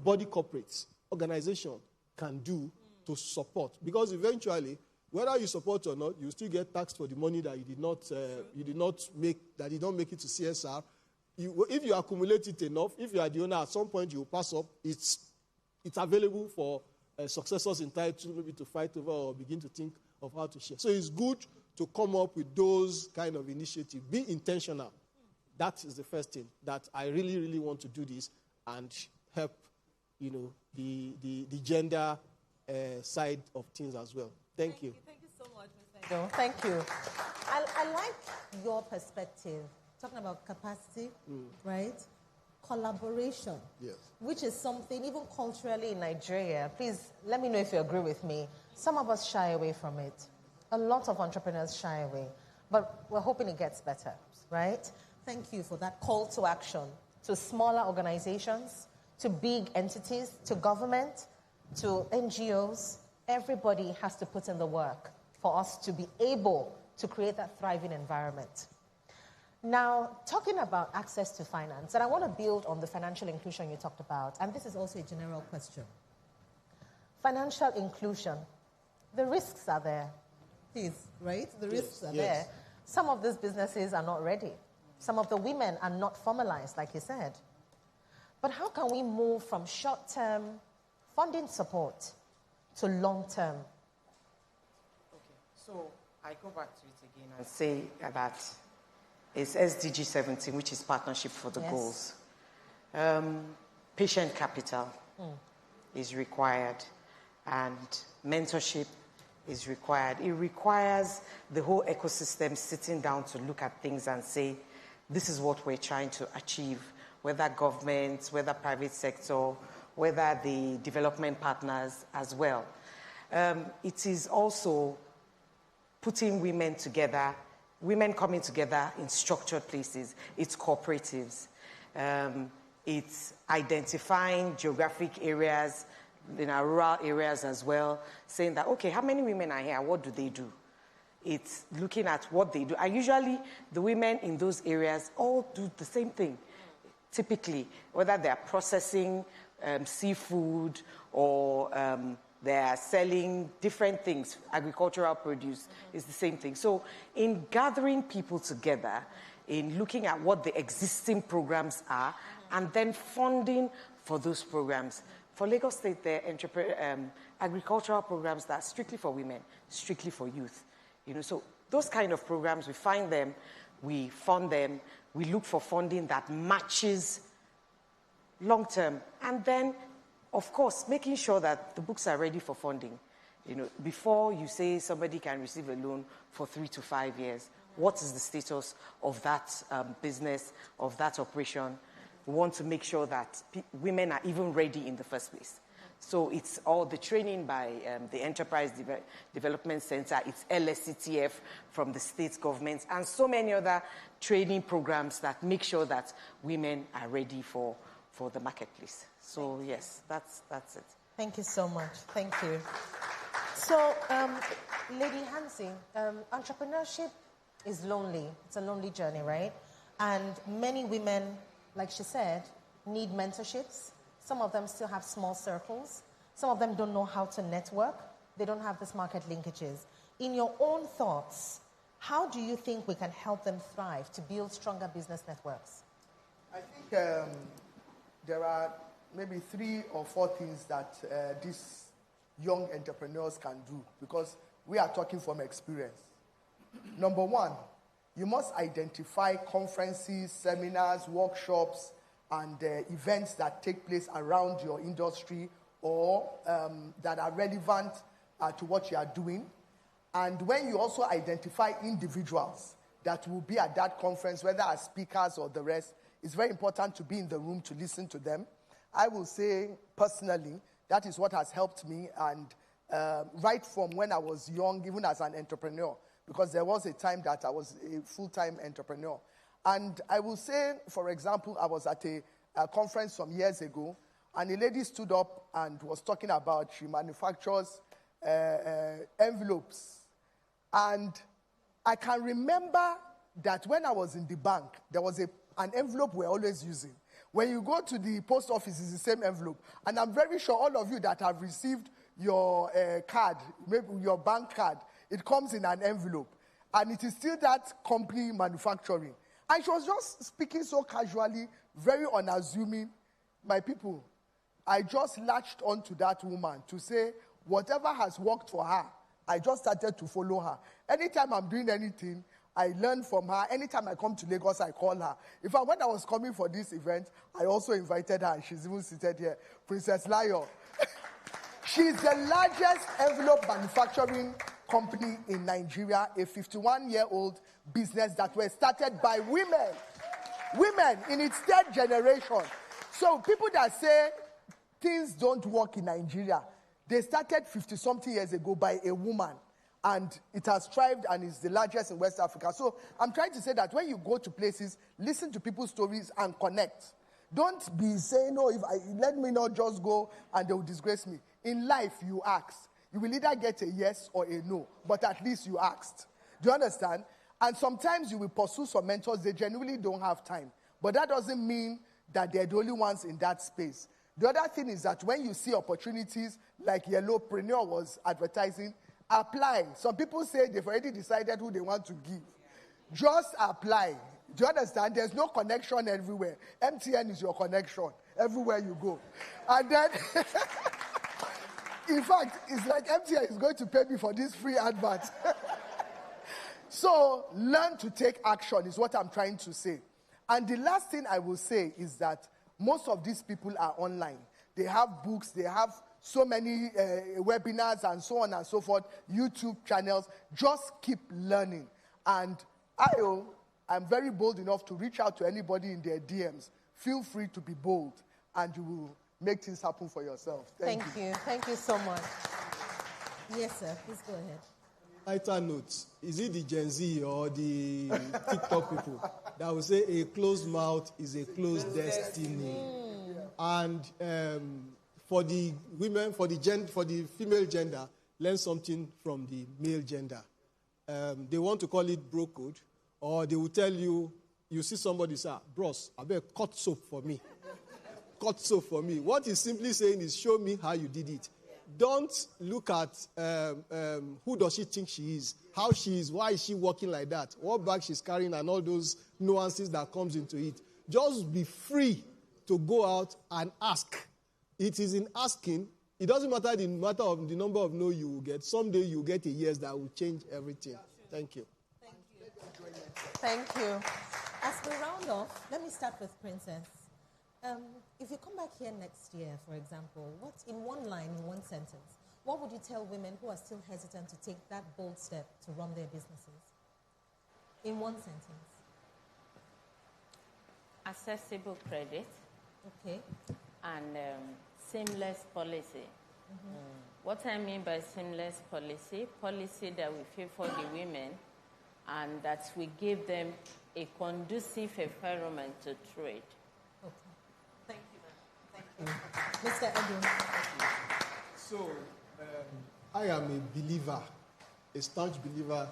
body corporates, organization can do to support because eventually whether you support or not, you still get taxed for the money that you did not make it to CSR. If you accumulate it enough, if you are the owner, at some point you will pass up. It's available for successors entitled maybe to fight over or begin to think of how to share. So it's good to come up with those kind of initiatives. Be intentional. That is the first thing, that I really, really want to do this and help, the gender side of things as well. Thank you. Thank you so much, Mr. Thank you. I like your perspective, talking about capacity, right? Collaboration, yes, which is something, even culturally in Nigeria, please let me know if you agree with me. Some of us shy away from it. A lot of entrepreneurs shy away. But we're hoping it gets better, right? Thank you for that call to action to smaller organizations, to big entities, to government, to NGOs. Everybody has to put in the work for us to be able to create that thriving environment. Now, talking about access to finance, and I want to build on the financial inclusion you talked about, and this is also a general question. Financial inclusion, the risks are there. Please, right? The risks are there. Some of these businesses are not ready. Some of the women are not formalized, like you said. But how can we move from short-term funding support to long-term? Okay, so I go back to it again and say that it's SDG 17, which is Partnership for the Goals. Patient capital is required, and mentorship is required. It requires the whole ecosystem sitting down to look at things and say, this is what we're trying to achieve, whether government, whether private sector, whether the development partners as well. It is also putting women together, women coming together in structured places. It's cooperatives. It's identifying geographic areas, in our rural areas as well, saying that, okay, how many women are here? What do they do? It's looking at what they do. And usually, the women in those areas all do the same thing, typically, whether they're processing seafood or they're selling different things, agricultural produce is the same thing. So in gathering people together, in looking at what the existing programs are, and then funding for those programs. For Lagos State, there are agricultural programs that are strictly for women, strictly for youth. So those kind of programs, we find them, we fund them, we look for funding that matches long-term. And then, of course, making sure that the books are ready for funding. Before you say somebody can receive a loan for 3 to 5 years, what is the status of that business, of that operation? We want to make sure that women are even ready in the first place. So it's all the training by the Enterprise Development Center, it's LSCTF from the state governments, and so many other training programs that make sure that women are ready for the marketplace. So yes, that's it. Thank you so much. Thank you. So, Lady Hansi, entrepreneurship is lonely. It's a lonely journey, right? And many women, like she said, need mentorships. Some of them still have small circles. Some of them don't know how to network. They don't have this market linkages. In your own thoughts, how do you think we can help them thrive to build stronger business networks? I think there are maybe 3 or 4 things that these young entrepreneurs can do, because we are talking from experience. Number 1, you must identify conferences, seminars, workshops, and events that take place around your industry or that are relevant to what you are doing. And when you also identify individuals that will be at that conference, whether as speakers or the rest, it's very important to be in the room to listen to them. I will say, personally, that is what has helped me, and right from when I was young, even as an entrepreneur, because there was a time that I was a full-time entrepreneur. And I will say, for example, I was at a conference some years ago, and a lady stood up and was talking about she manufactures envelopes. And I can remember that when I was in the bank, there was an envelope we're always using. When you go to the post office, it's the same envelope. And I'm very sure all of you that have received your card, maybe your bank card, it comes in an envelope. And it is still that company manufacturing. And she was just speaking so casually, very unassuming. My people, I just latched onto that woman to say, whatever has worked for her, I just started to follow her. Anytime I'm doing anything, I learn from her. Anytime I come to Lagos, I call her. In fact, when I was coming for this event, I also invited her, and she's even seated here, Princess Layo. She's the largest envelope manufacturing company in Nigeria, a 51-year-old business that was started by women. Women in its third generation. So people that say things don't work in Nigeria, they started 50-something years ago by a woman. And it has thrived and is the largest in West Africa. So I'm trying to say that when you go to places, listen to people's stories and connect. Don't be saying, no, let me not just go and they will disgrace me. In life, you ask. You will either get a yes or a no, but at least you asked. Do you understand? And sometimes you will pursue some mentors, they genuinely don't have time. But that doesn't mean that they're the only ones in that space. The other thing is that when you see opportunities like Y'ellopreneur was advertising, apply. Some people say they've already decided who they want to give. Just apply. Do you understand? There's no connection everywhere. MTN is your connection everywhere you go. And then, in fact, it's like MTN is going to pay me for this free advert. So, learn to take action is what I'm trying to say. And the last thing I will say is that most of these people are online. They have books, they have so many webinars and so on and so forth, YouTube channels. Just keep learning. And I'm very bold enough to reach out to anybody in their DMs. Feel free to be bold, and you will make things happen for yourself. Thank you. Thank you so much. Yes, sir. Please go ahead. Lighter notes. Is it the Gen Z or the TikTok people that will say a closed mouth is a closed destiny? And for the women, for the female gender, learn something from the male gender. They want to call it bro code, or they will tell you, you see somebody say, bros, I better cut soap for me. Cut soap for me. What he's simply saying is, show me how you did it. Don't look at who does she think she is, how she is, why is she walking like that, what bag she's carrying, and all those nuances that comes into it. Just be free to go out and ask. It is in asking. It doesn't matter the number of no you will get. Someday you will get a yes that will change everything. Thank you. Thank you. As we round off, let me start with Princess. If you come back here next year, for example, what in one line, in one sentence, what would you tell women who are still hesitant to take that bold step to run their businesses? In one sentence. Accessible credit. Okay. And seamless policy. What I mean by seamless policy that will favor the women and that will give them a conducive environment to trade. Okay. Thank you. Mr. Edwin. So, I am a believer, a staunch believer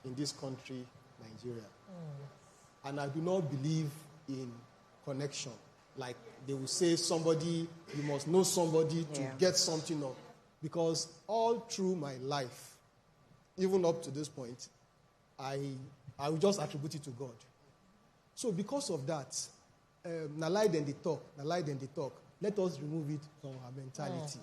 in this country, Nigeria. And I do not believe in connection. Like they will say somebody, you must know somebody to get something up. Because all through my life, even up to this point, I will just attribute it to God. So because of that, na lie then they talk. Let us remove it from our mentality.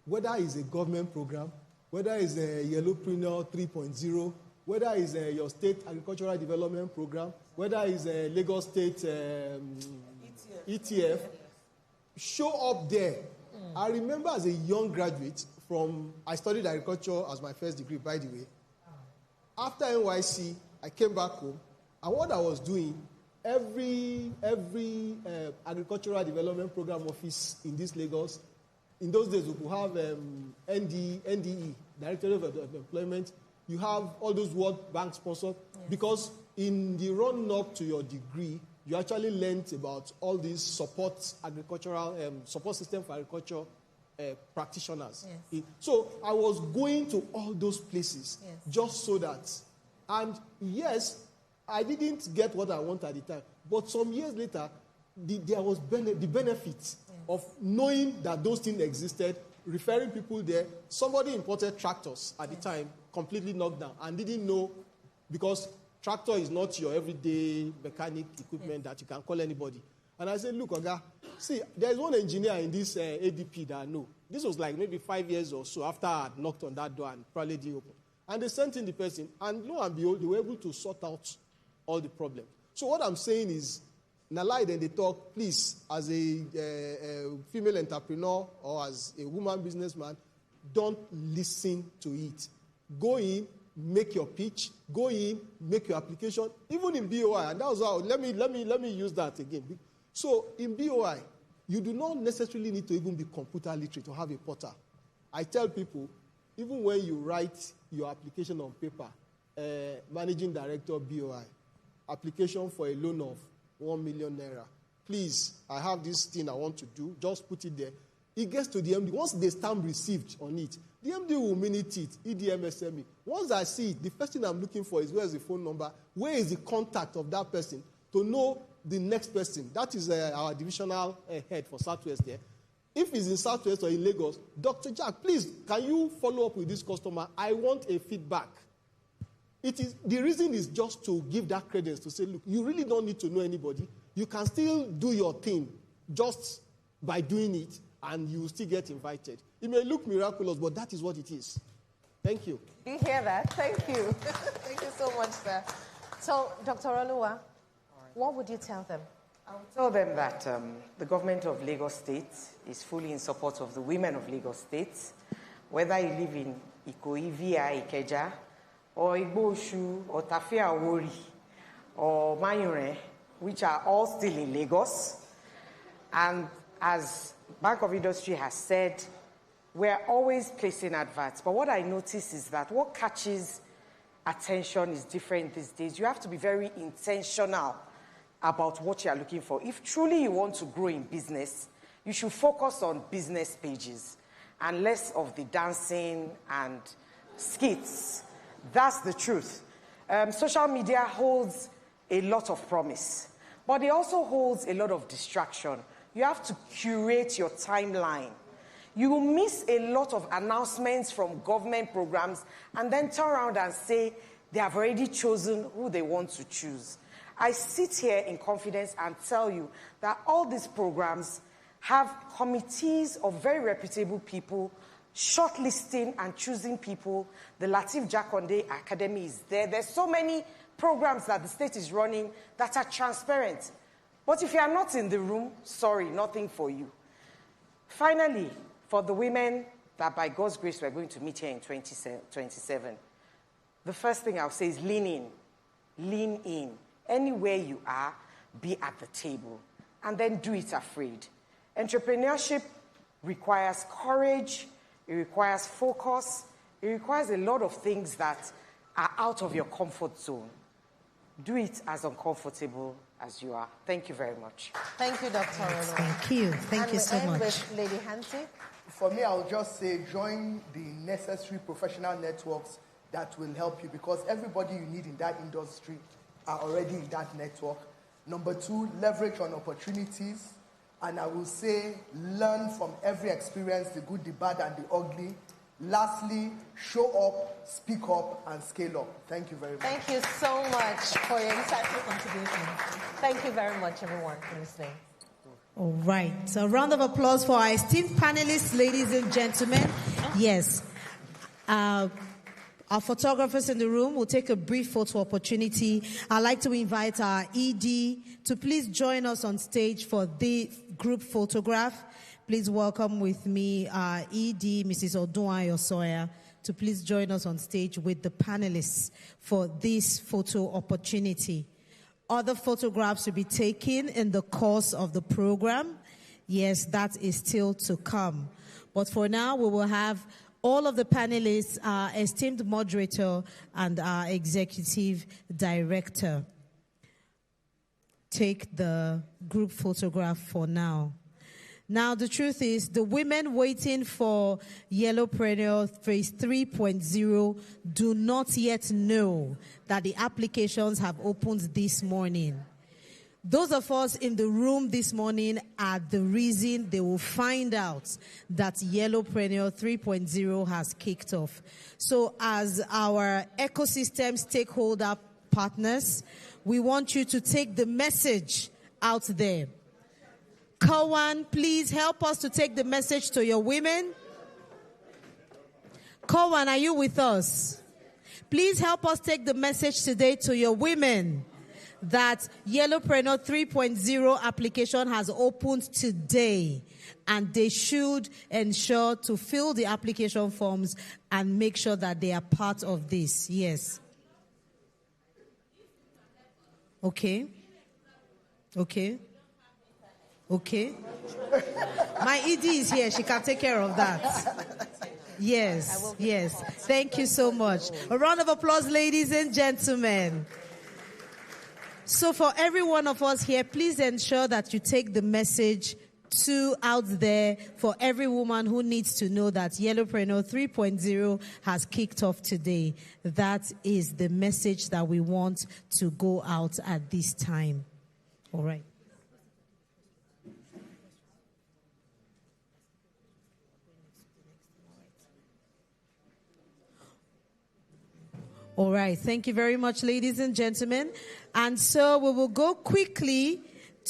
Whether it's a government program, whether it's a Y'ellopreneur 3.0, whether it's your state agricultural development program, whether it's a Lagos State ETF, show up there. I remember as a young graduate I studied agriculture as my first degree, by the way. After NYC, I came back home, and what I was doing, every agricultural development program office in this Lagos, in those days we could have NDE, Directorate of Employment. You have all those World Bank sponsors, because in the run-up to your degree, you actually learned about all these support system for agriculture practitioners. Yes. So I was going to all those places just so that, and yes, I didn't get what I wanted at the time, but some years later, there was the benefit of knowing that those things existed, referring people there. Somebody imported tractors at the time, completely knocked down, and didn't know, because tractor is not your everyday mechanic equipment that you can call anybody. And I said, look, Oga, see, there's one engineer in this ADP that I know. This was like maybe 5 years or so after I had knocked on that door and probably didn't open. And they sent in the person, and lo and behold, they were able to sort out all the problems. So what I'm saying is, Nalai, then they talk, please, as a female entrepreneur or as a woman businessman, don't listen to it. Go in, make your pitch. Go in, make your application. Even in BOI, and that was how. Let me use that again. So in BOI, you do not necessarily need to even be computer literate to have a portal. I tell people, even when you write your application on paper, managing director BOI, application for a loan of 1 million naira. Please, I have this thing I want to do. Just put it there. It gets to the MD. Once the stamp received on it, the MD will minute it, EDMSME. Once I see it, the first thing I'm looking for is where is the phone number, where is the contact of that person to know the next person. That is our divisional head for Southwest there. If it's in Southwest or in Lagos, Dr. Jack, please, can you follow up with this customer? I want a feedback. The reason is just to give that credence to say, look, you really don't need to know anybody. You can still do your thing just by doing it, and you will still get invited. It may look miraculous, but that is what it is. Thank you. You hear that? Thank you. Thank you so much, sir. So, Dr. Oluwa, what would you tell them? I would tell them that the government of Lagos State is fully in support of the women of Lagos State, whether you live in Ikoyi, Via, Ikeja, or Igboshu, or Tafia Wori, or Mayure, which are all still in Lagos. And as Bank of Industry has said, we're always placing adverts. But what I notice is that what catches attention is different these days. You have to be very intentional about what you are looking for. If truly you want to grow in business, you should focus on business pages and less of the dancing and skits. That's the truth. Social media holds a lot of promise, but it also holds a lot of distraction. You have to curate your timeline. You will miss a lot of announcements from government programs and then turn around and say they have already chosen who they want to choose. I sit here in confidence and tell you that all these programs have committees of very reputable people shortlisting and choosing people. The Lateef Jakonde Academy is there. There's so many programs that the state is running that are transparent. But if you are not in the room, sorry, nothing for you. Finally, for the women that by God's grace we're going to meet here in 2027, the first thing I'll say is lean in. Lean in. Anywhere you are, be at the table. And then do it afraid. Entrepreneurship requires courage. It requires focus. It requires a lot of things that are out of your comfort zone. Do it as uncomfortable as you are. Thank you very much. Thank you, Dr. Oluwa. Thank you. Thank you so much. With Lady Hansi. For me, I'll just say join the necessary professional networks that will help you, because everybody you need in that industry are already in that network. Number two, leverage on opportunities. And I will say, learn from every experience, the good, the bad, and the ugly. Lastly, show up, speak up, and scale up. Thank you very much. Thank you so much for your insightful contribution. Thank you very much, everyone, for listening. All right. So a round of applause for our esteemed panelists, ladies and gentlemen. Yes. Our photographers in the room will take a brief photo opportunity. I'd like to invite our ED to please join us on stage for the group photograph. Please welcome with me our ED, Mrs. Odunayo Soya, to please join us on stage with the panelists for this photo opportunity. Other photographs will be taken in the course of the program. Yes, that is still to come. But for now, we will have all of the panelists, our esteemed moderator and our executive director take the group photograph for now. Now, the truth is, the women waiting for Y'ellopreneur Phase 3.0 do not yet know that the applications have opened this morning. Those of us in the room this morning are the reason they will find out that Y'ellopreneur 3.0 has kicked off. So as our ecosystem stakeholder partners, we want you to take the message out there. Kawan, please help us to take the message to your women. Kawan, are you with us? Please help us take the message today to your women that Y'ellopreneur 3.0 application has opened today, and they should ensure to fill the application forms and make sure that they are part of this. Yes. Okay. Okay. Okay. My ED is here. She can take care of that. Yes. Yes. Thank you so much. A round of applause, ladies and gentlemen. So for every one of us here, please ensure that you take the message out there for every woman who needs to know that Y'ellopreneur 3.0 has kicked off today. That is the message that we want to go out at this time. All right. All right. Thank you very much, ladies and gentlemen. And so we will go quickly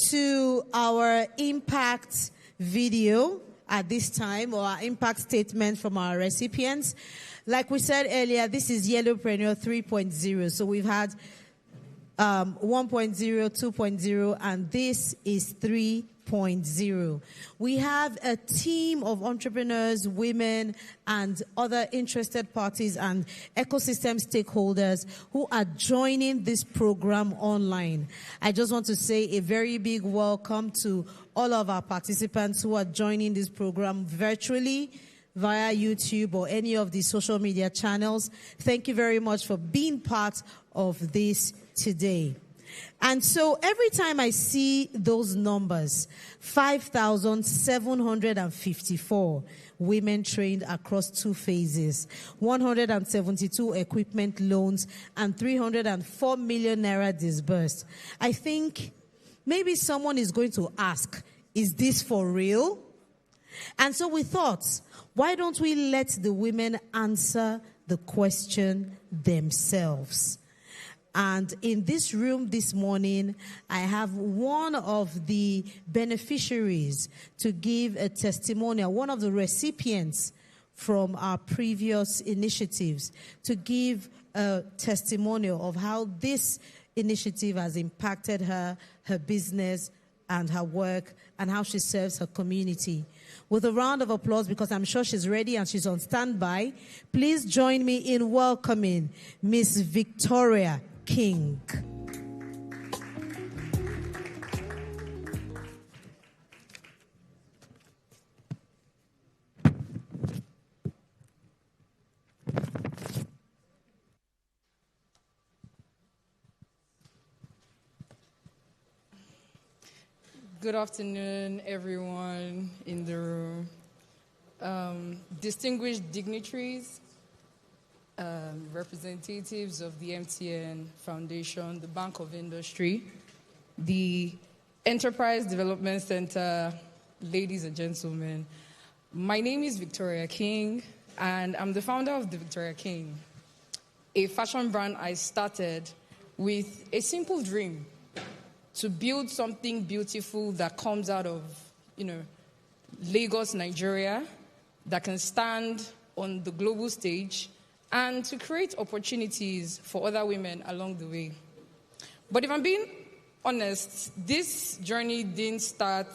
to our impact video at this time, or our impact statement from our recipients. Like we said earlier, this is Y'ellopreneur 3.0. So we've had 1.0, 2.0, and this is 3.0. We have a team of entrepreneurs, women, and other interested parties and ecosystem stakeholders who are joining this program online. I just want to say a very big welcome to all of our participants who are joining this program virtually via YouTube or any of the social media channels. Thank you very much for being part of this today. And so every time I see those numbers, 5,754 women trained across 2 phases, 172 equipment loans, and 304 million naira disbursed, I think maybe someone is going to ask, is this for real? And so we thought, why don't we let the women answer the question themselves? And in this room this morning, I have one of the beneficiaries to give a testimonial, one of the recipients from our previous initiatives, to give a testimonial of how this initiative has impacted her business, and her work, and how she serves her community. With a round of applause, because I'm sure she's ready and she's on standby, please join me in welcoming Miss Victoria King. Good afternoon, everyone in the room. Distinguished dignitaries, representatives of the MTN Foundation, the Bank of Industry, the Enterprise Development Center, ladies and gentlemen. My name is Victoria King, and I'm the founder of the Victoria King, a fashion brand I started with a simple dream: to build something beautiful that comes out of, Lagos, Nigeria, that can stand on the global stage, and to create opportunities for other women along the way. But if I'm being honest, this journey didn't start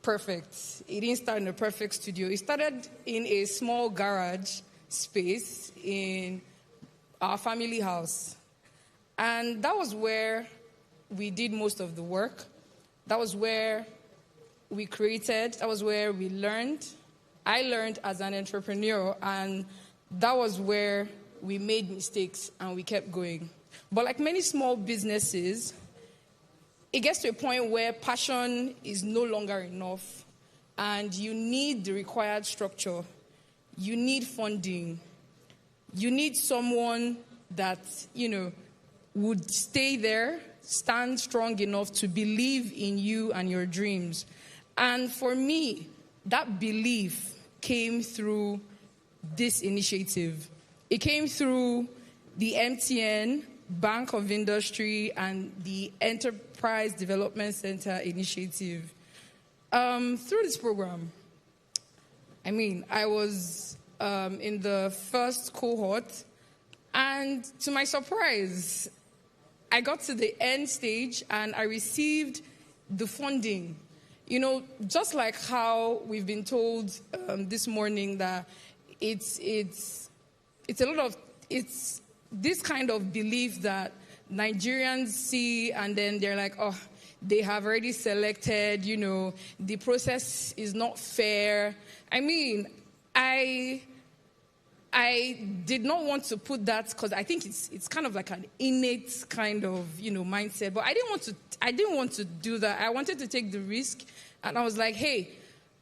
perfect. It didn't start in a perfect studio. It started in a small garage space in our family house. And that was where we did most of the work. That was where we created. That was where we learned. I learned as an entrepreneur, and that was where we made mistakes and we kept going. But like many small businesses, it gets to a point where passion is no longer enough, and you need the required structure. You need funding. You need someone that, would stay there stand strong enough to believe in you and your dreams. And for me, that belief came through this initiative. It came through the MTN Bank of Industry and the Enterprise Development Center initiative. Through this program, I was in the first cohort, and to my surprise, I got to the end stage and I received the funding. Just like how we've been told this morning that it's this kind of belief that Nigerians see, and then they're like, oh, they have already selected, the process is not fair. I did not want to put that, because I think it's kind of like an innate kind of, mindset. But I didn't want to do that. I wanted to take the risk, and I was like, hey,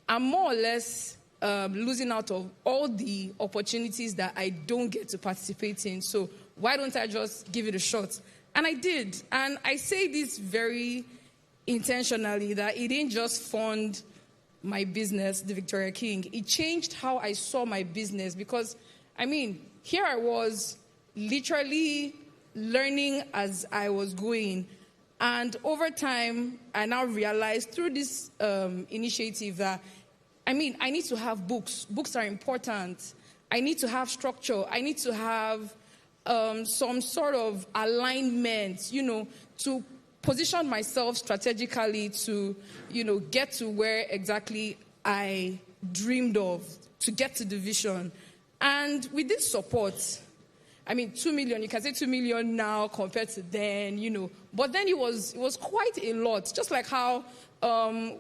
I'm more or less losing out of all the opportunities that I don't get to participate in. So why don't I just give it a shot? And I did. And I say this very intentionally, that it didn't just fund my business, the Victoria King. It changed how I saw my business, because here I was literally learning as I was going. And over time, I now realized through this initiative that, I need to have books. Books are important. I need to have structure. I need to have some sort of alignment, to position myself strategically to, get to where exactly I dreamed of, to get to the vision. And with this support, 2 million, you can say 2 million now compared to then, but then it was quite a lot. Just like how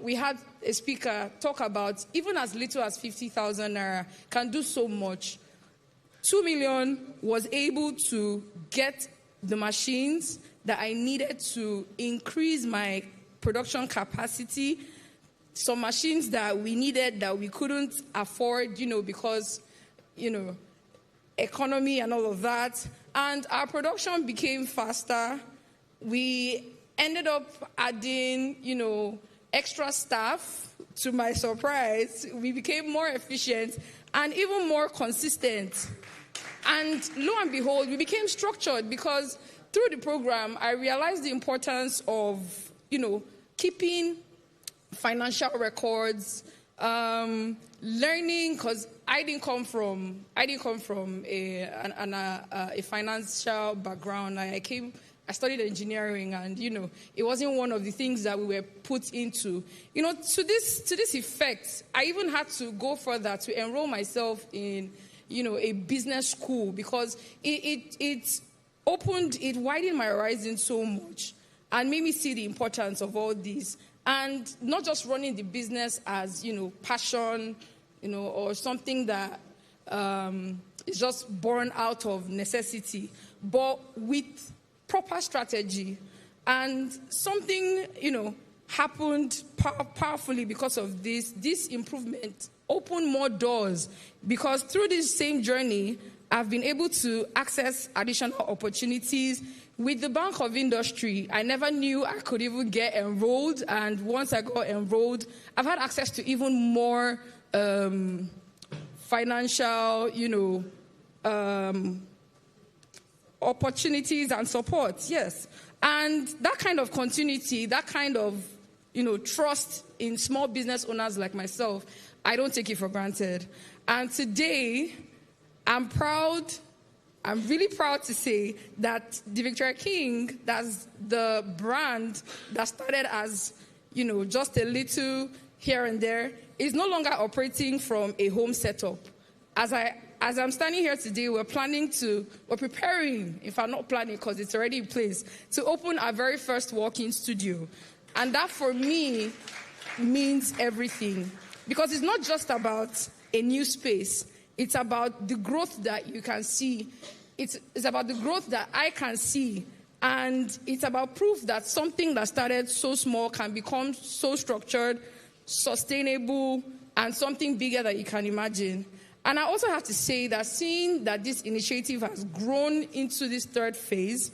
we had a speaker talk about even as little as 50,000 naira can do so much. 2 million was able to get the machines that I needed to increase my production capacity, some machines that we needed that we couldn't afford, because, economy and all of that. And our production became faster. We ended up adding, extra staff. To my surprise, we became more efficient and even more consistent. And lo and behold, we became structured, because through the program, I realized the importance of, keeping financial records, learning, because I didn't come from a financial background. I studied engineering, and it wasn't one of the things that we were put into. To this effect, I even had to go further to enroll myself in a business school, because it widened my horizon so much and made me see the importance of all this. And not just running the business as, passion, or something that is just born out of necessity, but with proper strategy. And something, happened powerfully because of this improvement opened more doors, because through this same journey, I've been able to access additional opportunities. With the Bank of Industry, I never knew I could even get enrolled. And once I got enrolled, I've had access to even more financial, opportunities and support. Yes. And that kind of continuity, that kind of, trust in small business owners like myself, I don't take it for granted. And today, I'm really proud to say that the Victoria King, that's the brand that started as, just a little here and there, is no longer operating from a home setup. As I'm standing here today, we're preparing, if I'm not planning because it's already in place, to open our very first walk-in studio. And that for me means everything. Because it's not just about a new space. It's about the growth that you can see. It's about the growth that I can see. And it's about proof that something that started so small can become so structured, sustainable, and something bigger that you can imagine. And I also have to say that seeing that this initiative has grown into this third phase,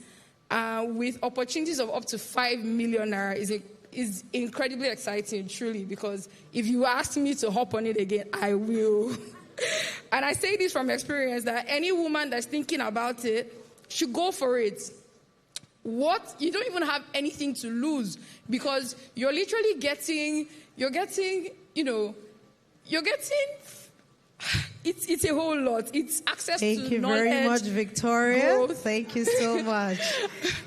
with opportunities of up to 5 million naira is incredibly exciting, truly, because if you ask me to hop on it again, I will. And I say this from experience, that any woman that's thinking about it should go for it. You don't even have anything to lose, because you're literally getting, it's a whole lot. It's access to knowledge. Thank you very much, Victoria. Growth. Thank you so much.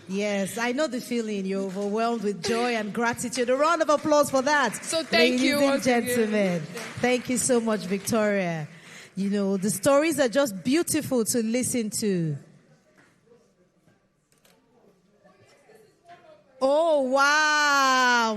Yes, I know the feeling. You're overwhelmed with joy and gratitude. A round of applause for that. So thank you, ladies and gentlemen. Thank you so much, Victoria. You know, the stories are just beautiful to listen to. Oh, wow.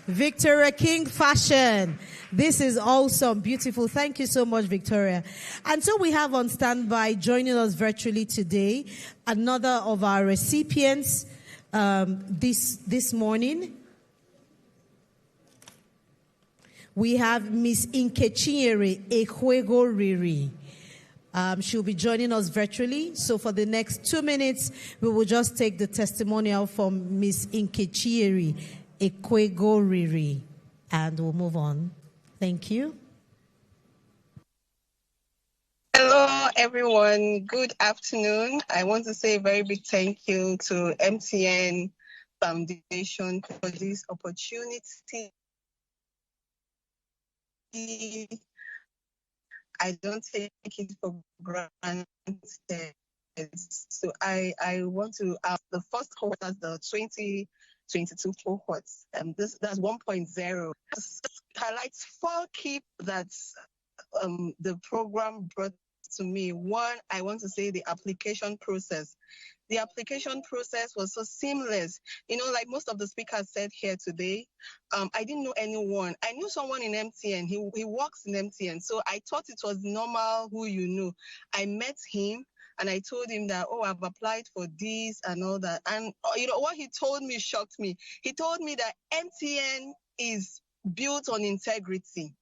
Victoria King Fashion. This is awesome. Beautiful. Thank you so much, Victoria. And so we have on standby, joining us virtually today, another of our recipients this morning. We have Miss Nkechinyere Ekwego Riri. She'll be joining us virtually. So for the next 2 minutes, we will just take the testimonial from Miss Nkechinyere Ekwego Riri, and we'll move on. Thank you. Hello, everyone. Good afternoon. I want to say a very big thank you to MTN Foundation for this opportunity. I don't take it for granted. So I want to ask the first cohort as the 2022 cohorts. That's 1.0. Highlights 4 key that the program brought to me. One, I want to say the application process. The application process was so seamless. You know, like most of the speakers said here today, I didn't know anyone. I knew someone in MTN. He works in MTN. So I thought it was normal who you knew. I met him and I told him that, oh, I've applied for this and all that. And, you know, what he told me shocked me. He told me that MTN is built on integrity.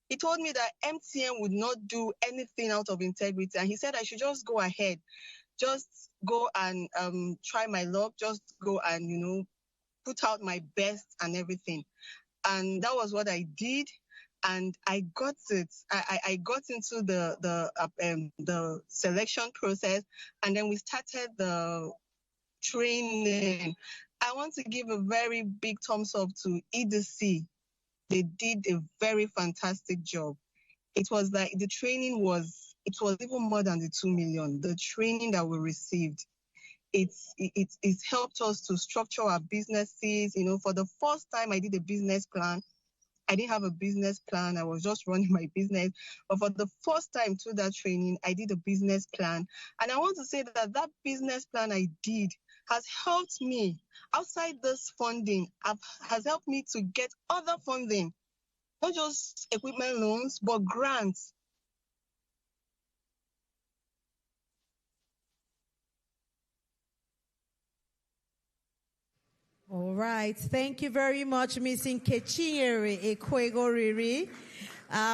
He told me that MTN would not do anything out of integrity. And he said I should just go ahead. Just go and try my luck, just go and, you know, put out my best and everything. And that was what I did. And I got it. I got into the selection process, and then we started the training. I want to give a very big thumbs up to EDC. They did a very fantastic job. It was like the training was even more than the 2 million. The training that we received, it's helped us to structure our businesses. You know, for the first time I did a business plan. I didn't have a business plan. I was just running my business. But for the first time through that training, I did a business plan. And I want to say that business plan I did has helped me outside this funding, has helped me to get other funding, not just equipment loans, but grants. All right. Thank you very much, Ms. Nkechinyere Ekwego Riri.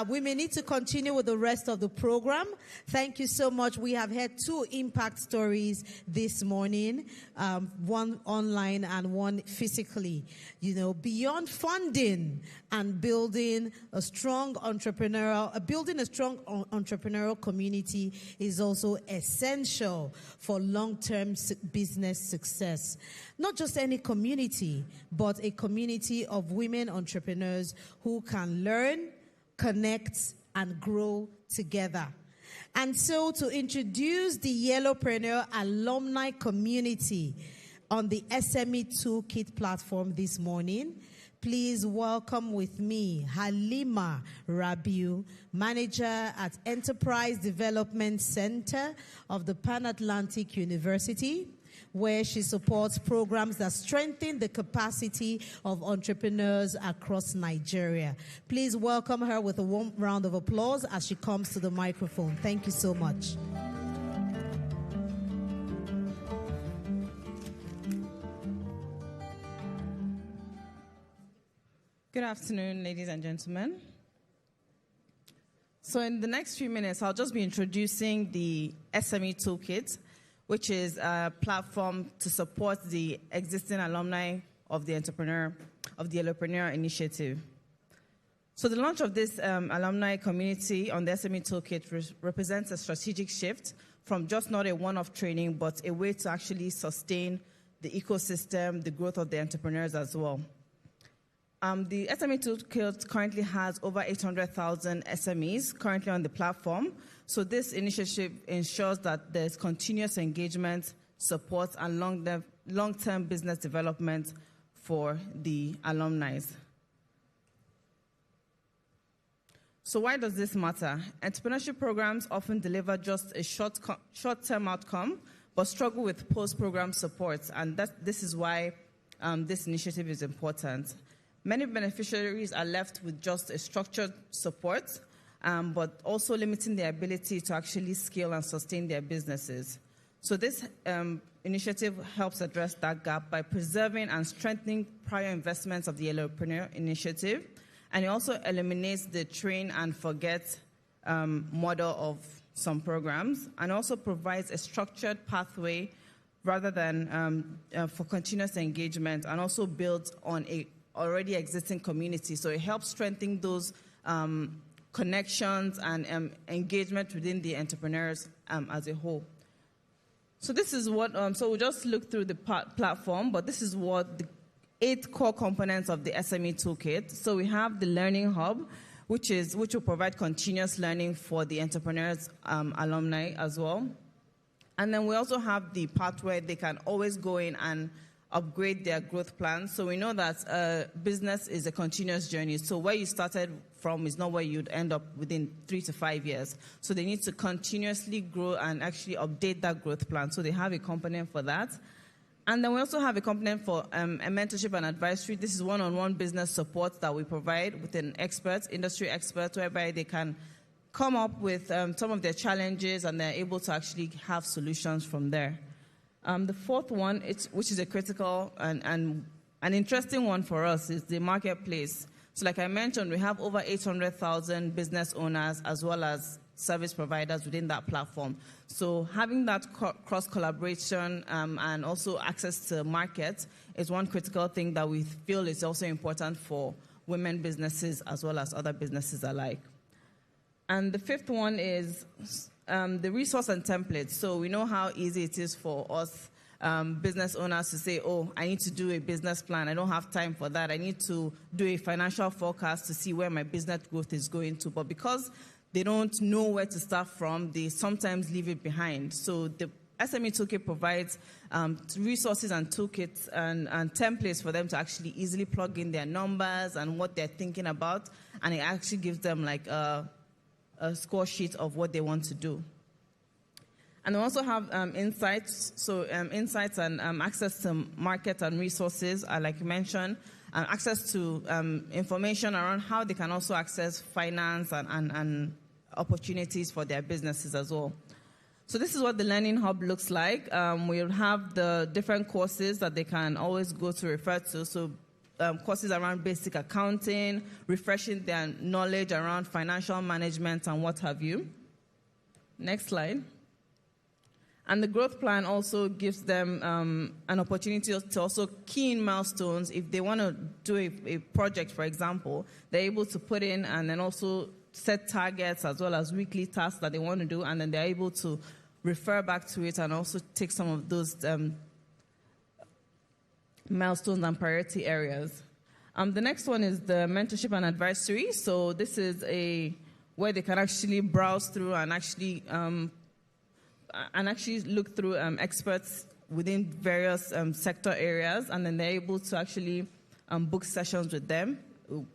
We may need to continue with the rest of the program. Thank you so much. We have had 2 impact stories this morning, one online and one physically. You know, beyond funding and building a strong entrepreneurial community is also essential for long-term business success. Not just any community, but a community of women entrepreneurs who can learn, connect, and grow together. And so to introduce the Y'ellopreneur alumni community on the SME Toolkit platform this morning, please welcome with me Halima Rabiu, manager at Enterprise Development Center of the Pan-Atlantic University, where she supports programs that strengthen the capacity of entrepreneurs across Nigeria. Please welcome her with a warm round of applause as she comes to the microphone. Thank you so much. Good afternoon, ladies and gentlemen. So in the next few minutes, I'll just be introducing the SME Toolkit, which is a platform to support the existing alumni of the Y'ellopreneur initiative. So the launch of this alumni community on the SME Toolkit represents a strategic shift from just not a one-off training, but a way to actually sustain the ecosystem, the growth of the entrepreneurs as well. The SME Toolkit currently has over 800,000 SMEs currently on the platform. So this initiative ensures that there's continuous engagement, support, and long-term business development for the alumni. So why does this matter? Entrepreneurship programs often deliver just a short-term outcome, but struggle with post-program support, and this is why this initiative is important. Many beneficiaries are left with just a structured support, but also limiting their ability to actually scale and sustain their businesses. So this initiative helps address that gap by preserving and strengthening prior investments of the Y'ellopreneur initiative, and it also eliminates the train and forget model of some programs, and also provides a structured pathway rather than for continuous engagement, and also builds on a already existing community. So it helps strengthen those connections and engagement within the entrepreneurs as a whole. So this is what, so we'll just look through the platform, but this is what the 8 core components of the SME Toolkit. So we have the Learning Hub, which will provide continuous learning for the entrepreneurs alumni as well. And then we also have the part where they can always go in and upgrade their growth plans. So we know that business is a continuous journey. So where you started from is not where you'd end up within 3 to 5 years. So they need to continuously grow and actually update that growth plan. So they have a component for that. And then we also have a component for a mentorship and advisory. This is one-on-one business support that we provide with an expert, industry expert, whereby they can come up with some of their challenges and they're able to actually have solutions from there. The fourth one, which is a critical and an interesting one for us, is the marketplace. So like I mentioned, we have over 800,000 business owners as well as service providers within that platform. So having that cross-collaboration and also access to market is one critical thing that we feel is also important for women businesses as well as other businesses alike. And the fifth one is the resource and templates. So we know how easy it is for us business owners to say, oh, I need to do a business plan. I don't have time for that. I need to do a financial forecast to see where my business growth is going to. But because they don't know where to start from, they sometimes leave it behind. So the SME Toolkit provides resources and toolkits and templates for them to actually easily plug in their numbers and what they're thinking about. And it actually gives them like a score sheet of what they want to do. And we also have insights. So insights and access to market and resources, like you mentioned, access to information around how they can also access finance and opportunities for their businesses as well. So this is what the Learning Hub looks like. We'll have the different courses that they can always go to refer to. So courses around basic accounting, refreshing their knowledge around financial management and what have you. Next slide. And the growth plan also gives them an opportunity to also key in milestones. If they want to do a project, for example, they're able to put in and then also set targets as well as weekly tasks that they want to do, and then they're able to refer back to it and also take some of those milestones and priority areas. The next one is the mentorship and advisory. So this is where they can actually browse through and actually look through experts within various sector areas, and then they're able to actually book sessions with them,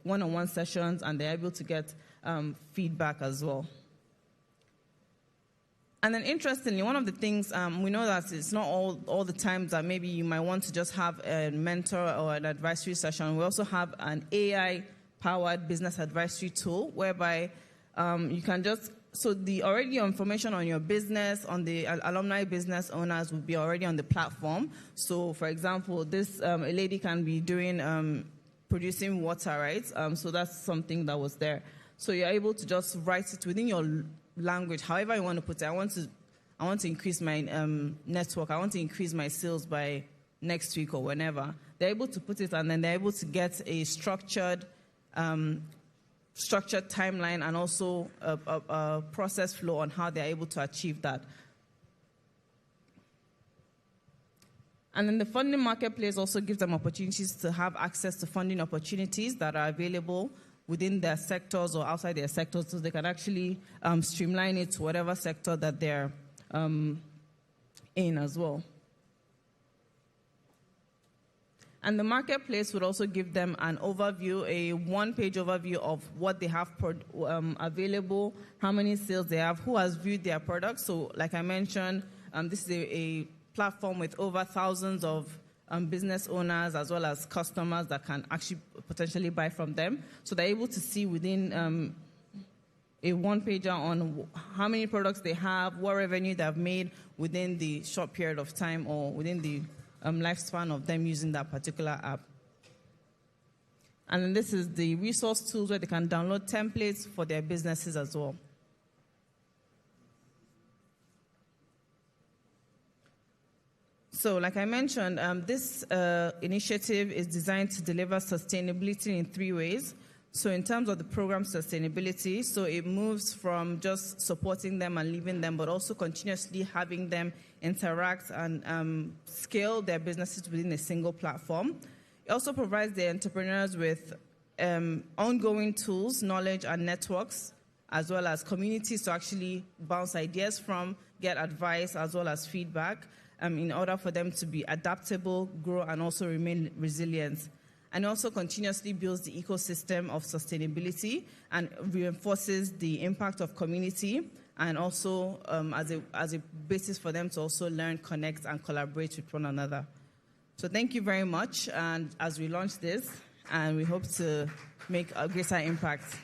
one-on-one sessions, and they're able to get feedback as well. And then interestingly, one of the things, we know that it's not all the times that maybe you might want to just have a mentor or an advisory session. We also have an AI-powered business advisory tool whereby you can just, so the already information on your business, on the alumni business owners will be already on the platform. So for example, this a lady can be doing, producing water, right? So that's something that was there. So you're able to just write it within your language, however you want to put it. I want I want to increase my network, I want to increase my sales by next week or whenever, they're able to put it, and then they're able to get a structured timeline and also a process flow on how they're able to achieve that. And then the funding marketplace also gives them opportunities to have access to funding opportunities that are available within their sectors or outside their sectors, so they can actually streamline it to whatever sector that they're in as well. And the marketplace would also give them an overview, a one-page overview of what they have available, how many sales they have, who has viewed their products. So like I mentioned, this is a platform with over thousands of business owners as well as customers that can actually potentially buy from them. So they're able to see within a one-pager on how many products they have, what revenue they've made within the short period of time or within the lifespan of them using that particular app. And then this is the resource tools where they can download templates for their businesses as well. So like I mentioned, this initiative is designed to deliver sustainability in 3 ways. So in terms of the program sustainability, so it moves from just supporting them and leaving them, but also continuously having them interact and scale their businesses within a single platform. It also provides the entrepreneurs with ongoing tools, knowledge, and networks, as well as communities to actually bounce ideas from, get advice, as well as feedback, in order for them to be adaptable, grow, and also remain resilient. And also continuously builds the ecosystem of sustainability and reinforces the impact of community, and also as a basis for them to also learn, connect, and collaborate with one another. So thank you very much, and as we launch this, and we hope to make a greater impact.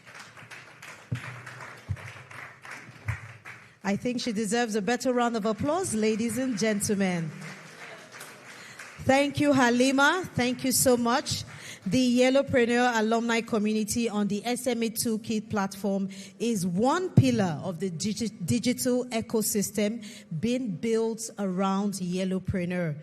I think she deserves a better round of applause, ladies and gentlemen. Thank you, Halima. Thank you so much. The Y'ellopreneur alumni community on the SME Toolkit platform is one pillar of the digital ecosystem being built around Y'ellopreneur.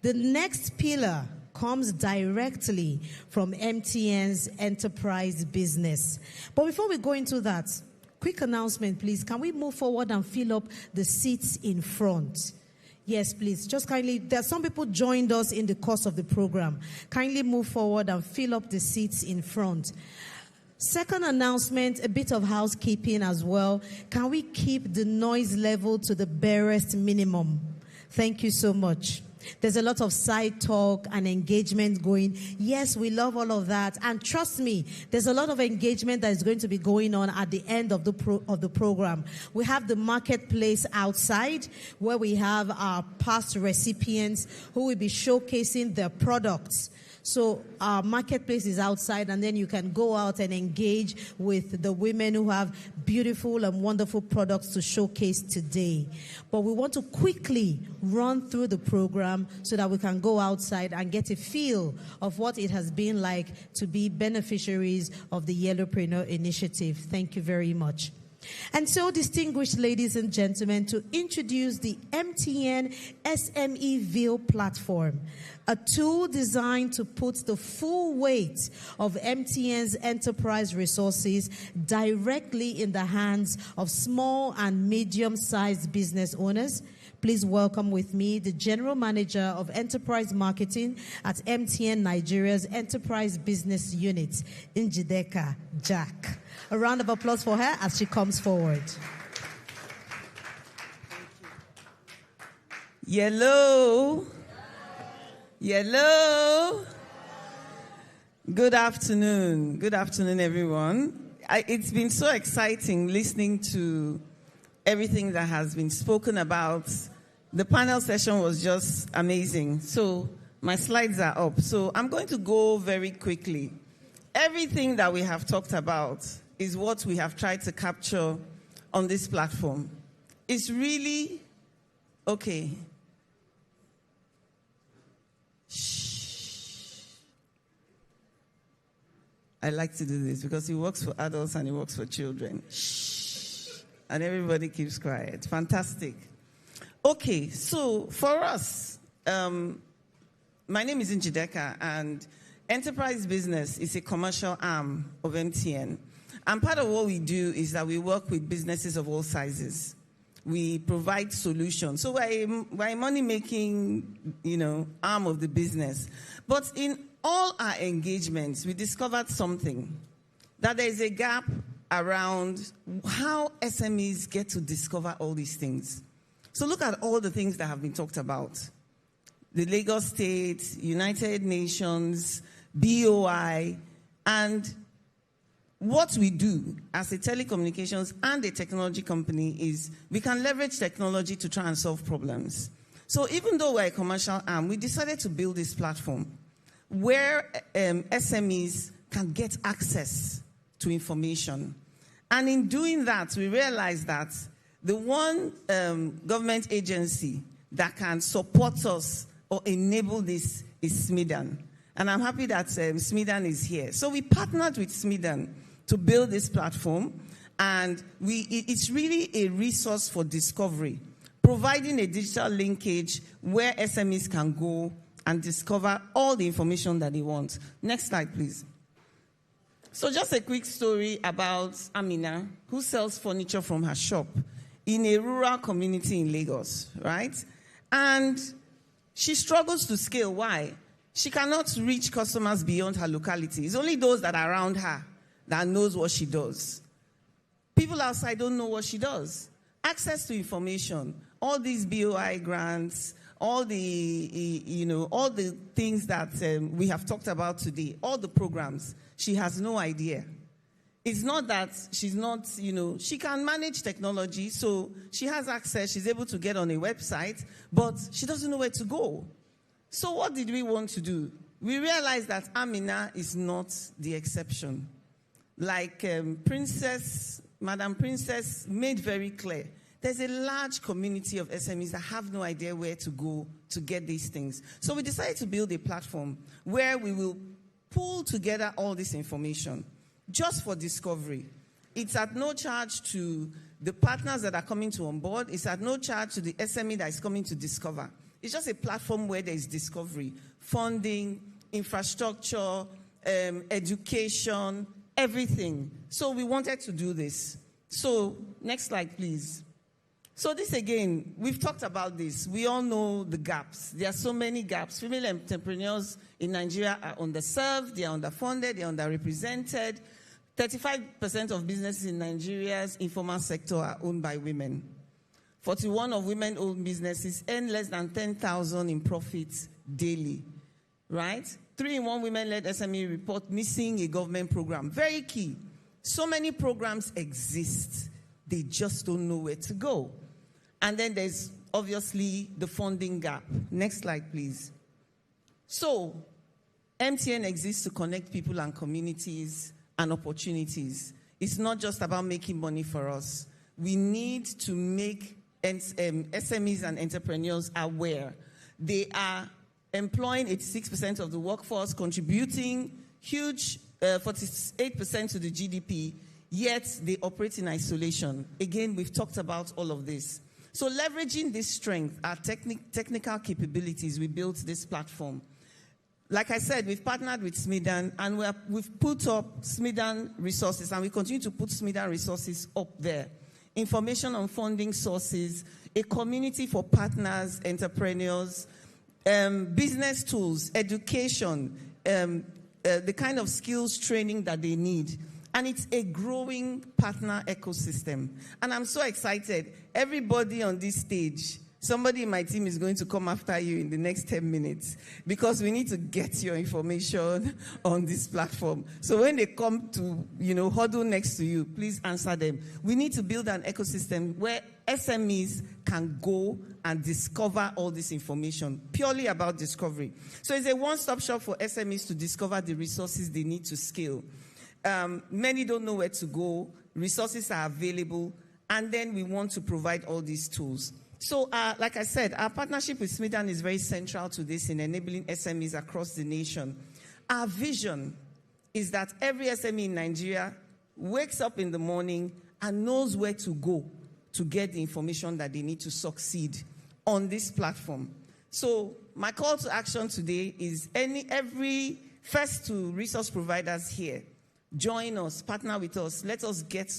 The next pillar comes directly from MTN's enterprise business. But before we go into that, quick announcement, please. Can we move forward and fill up the seats in front? Yes, please. Just kindly, there are some people joined us in the course of the program. Kindly move forward and fill up the seats in front. Second announcement, a bit of housekeeping as well. Can we keep the noise level to the barest minimum? Thank you so much. There's a lot of side talk and engagement going. Yes, we love all of that. And trust me, there's a lot of engagement that is going to be going on at the end of the program. We have the marketplace outside where we have our past recipients who will be showcasing their products. So our marketplace is outside, and then you can go out and engage with the women who have beautiful and wonderful products to showcase today. But we want to quickly run through the program so that we can go outside and get a feel of what it has been like to be beneficiaries of the Y'ellopreneur initiative. Thank you very much. And so, distinguished ladies and gentlemen, to introduce the MTN SME platform, a tool designed to put the full weight of MTN's enterprise resources directly in the hands of small and medium-sized business owners. Please welcome with me the General Manager of Enterprise Marketing at MTN Nigeria's Enterprise Business Unit, Njideka Jack. A round of applause for her as she comes forward. Yellow. Yellow. Good afternoon. Good afternoon, everyone. It's been so exciting listening to everything that has been spoken about. The panel session was just amazing. So my slides are up. So I'm going to go very quickly. Everything that we have talked about is what we have tried to capture on this platform. It's really, okay. Shh. I like to do this because it works for adults and it works for children. Shh. And everybody keeps quiet. Fantastic. Okay, so for us, my name is Njideka, and enterprise business is a commercial arm of MTN. And part of what we do is that we work with businesses of all sizes. We provide solutions. So we're a money-making, arm of the business. But in all our engagements, we discovered something, that there is a gap around how SMEs get to discover all these things. So look at all the things that have been talked about. The Lagos State, United Nations, BOI, and what we do as a telecommunications and a technology company is we can leverage technology to try and solve problems. So even though we're a commercial arm, we decided to build this platform where SMEs can get access to information. And in doing that, we realized that the one government agency that can support us or enable this is SMIDAN. And I'm happy that SMIDAN is here. So we partnered with SMIDAN to build this platform, and it's really a resource for discovery, providing a digital linkage where SMEs can go and discover all the information that they want. Next slide, please. So just a quick story about Amina, who sells furniture from her shop in a rural community in Lagos, right? And she struggles to scale. Why? She cannot reach customers beyond her locality. It's only those that are around her that knows what she does. People outside don't know what she does. Access to information, all these BOI grants, all the, all the things that we have talked about today, all the programs, she has no idea. It's not that she's not, she can manage technology, so she has access, she's able to get on a website, but she doesn't know where to go. So what did we want to do? We realized that Amina is not the exception. Like Madam Princess made very clear, there's a large community of SMEs that have no idea where to go to get these things. So we decided to build a platform where we will pull together all this information just for discovery. It's at no charge to the partners that are coming to onboard. It's at no charge to the SME that is coming to discover. It's just a platform where there is discovery, funding, infrastructure, education, everything. So we wanted to do this. So next slide, please. So this again, we've talked about this. We all know the gaps. There are so many gaps. Female entrepreneurs in Nigeria are underserved, they are underfunded, they are underrepresented. 35% of businesses in Nigeria's informal sector are owned by women. 41% of women-owned businesses earn less than 10,000 in profits daily, right? 3 in 1 women-led SME report missing a government program. Very key. So many programs exist. They just don't know where to go. And then there's obviously the funding gap. Next slide, please. So MTN exists to connect people and communities and opportunities. It's not just about making money for us. We need to make SMEs and entrepreneurs aware. They are employing 86% of the workforce, contributing huge 48% to the GDP, yet they operate in isolation. Again, we've talked about all of this. So leveraging this strength, our technical capabilities, we built this platform. Like I said, we've partnered with SMIDAN, and we've put up SMIDAN resources, and we continue to put SMIDAN resources up there. Information on funding sources, a community for partners, entrepreneurs, business tools, education, the kind of skills training that they need. And it's a growing partner ecosystem. And I'm so excited. Everybody on this stage, somebody in my team is going to come after you in the next 10 minutes because we need to get your information on this platform. So when they come to, huddle next to you, please answer them. We need to build an ecosystem where SMEs can go and discover all this information, purely about discovery. So it's a one-stop shop for SMEs to discover the resources they need to scale. Many don't know where to go. Resources are available. And then we want to provide all these tools. So, like I said, our partnership with SMIDAN is very central to this in enabling SMEs across the nation. Our vision is that every SME in Nigeria wakes up in the morning and knows where to go to get the information that they need to succeed on this platform. So my call to action today is every first two resource providers here, join us, partner with us. Let us get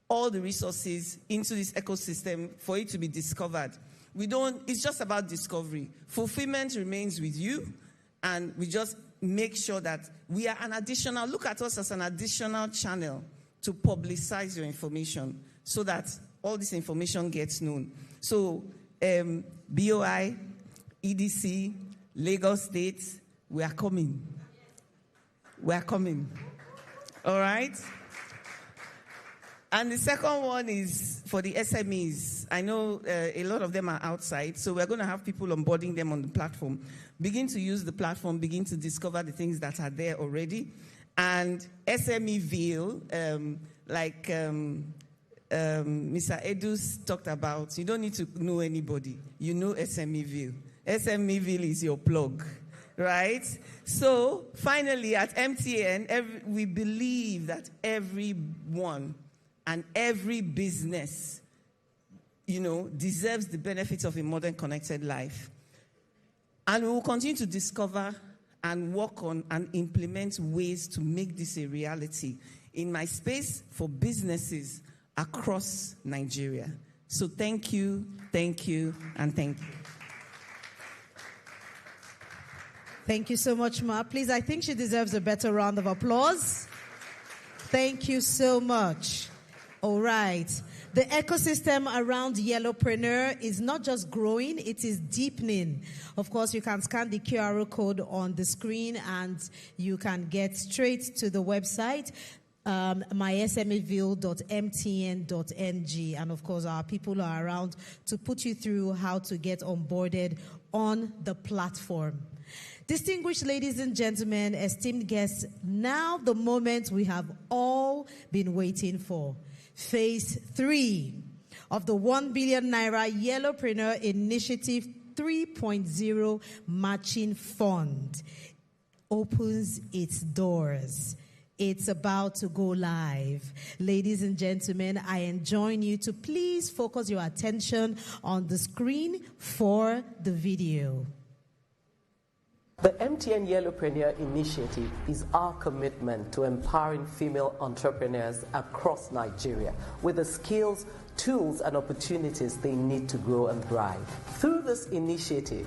all the resources into this ecosystem for it to be discovered. It's just about discovery. Fulfillment remains with you, and we just make sure that we are look at us as an additional channel to publicize your information so that all this information gets known. So BOI, EDC, Lagos State, we are coming. We are coming. All right? And the second one is for the SMEs. I know a lot of them are outside, so we're going to have people onboarding them on the platform. Begin to use the platform, begin to discover the things that are there already. And SMEville, like Mr. Edus talked about, you don't need to know anybody. You know SMEville. SMEville is your plug, right? So finally, at MTN, we believe that everyone and every business, deserves the benefits of a modern connected life. And we will continue to discover and work on and implement ways to make this a reality in my space for businesses across Nigeria. So thank you, and thank you. Thank you so much, Ma. Please, I think she deserves a better round of applause. Thank you so much. All right. The ecosystem around Y'ellopreneur is not just growing, it is deepening. Of course, you can scan the QR code on the screen and you can get straight to the website, mysmeville.mtn.ng. And of course, our people are around to put you through how to get onboarded on the platform. Distinguished ladies and gentlemen, esteemed guests, now the moment we have all been waiting for. Phase 3 of the 1 billion naira Y'ellopreneur Initiative 3.0 Matching Fund opens its doors. It's about to go live. Ladies and gentlemen, I enjoin you to please focus your attention on the screen for the video. The MTN Y'ellopreneur Initiative is our commitment to empowering female entrepreneurs across Nigeria with the skills, tools, and opportunities they need to grow and thrive. Through this initiative,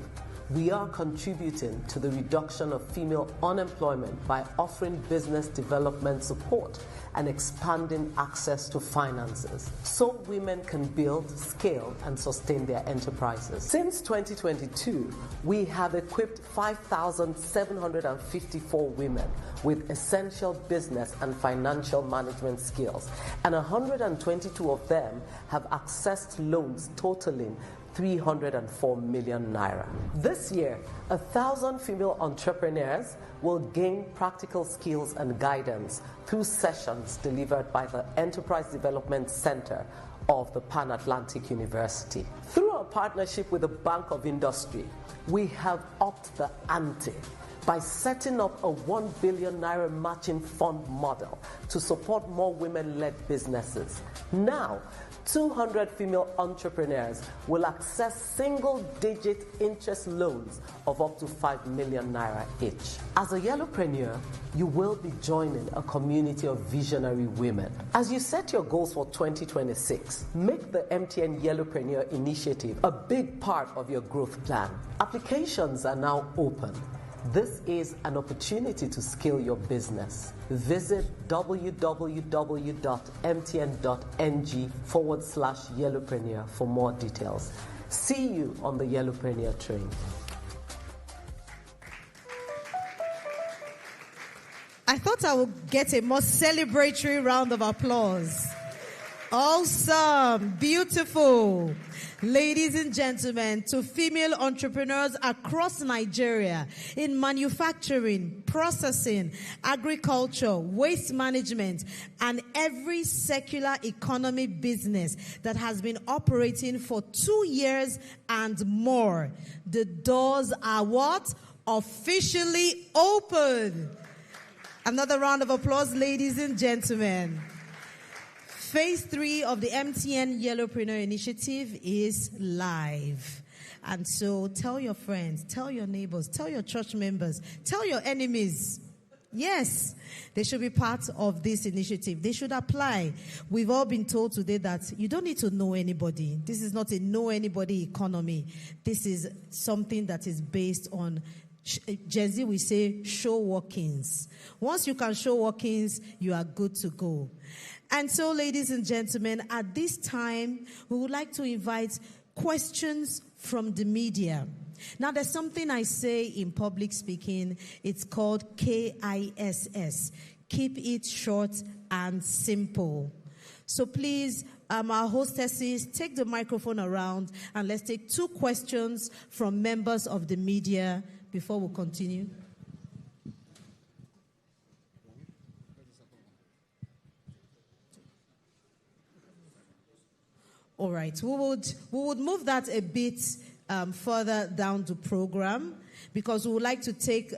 we are contributing to the reduction of female unemployment by offering business development support and expanding access to finances so women can build, scale, and sustain their enterprises. Since 2022, we have equipped 5,754 women with essential business and financial management skills, and 122 of them have accessed loans totaling 304 million naira. This year, 1,000 female entrepreneurs will gain practical skills and guidance through sessions delivered by the Enterprise Development Center of the Pan-Atlantic University. Through our partnership with the Bank of Industry, we have upped the ante by setting up a 1 billion naira matching fund model to support more women-led businesses. Now, 200 female entrepreneurs will access single-digit interest loans of up to 5 million naira each. As a Y'ellopreneur, you will be joining a community of visionary women. As you set your goals for 2026, make the MTN Y'ellopreneur Initiative a big part of your growth plan. Applications are now open. This is an opportunity to scale your business. Visit www.mtn.ng/Y'ellopreneur for more details. See you on the Y'ellopreneur train. I thought I would get a more celebratory round of applause. Awesome, beautiful. Ladies and gentlemen, to female entrepreneurs across Nigeria in manufacturing, processing, agriculture, waste management, and every circular economy business that has been operating for 2 years and more, the doors are what? Officially open. Another round of applause, ladies and gentlemen. Phase 3 of the MTN Y'ellopreneur Initiative is live. And so tell your friends, tell your neighbors, tell your church members, tell your enemies. Yes, they should be part of this initiative. They should apply. We've all been told today that you don't need to know anybody. This is not a know anybody economy. This is something that is based on, Gen Z we say, show workings. Once you can show workings, you are good to go. And so, ladies and gentlemen, at this time, we would like to invite questions from the media. Now, there's something I say in public speaking. It's called KISS. Keep it short and simple. So please, our hostesses, take the microphone around and let's take 2 questions from members of the media before we continue. All right, we would move that a bit further down the program because we would like to take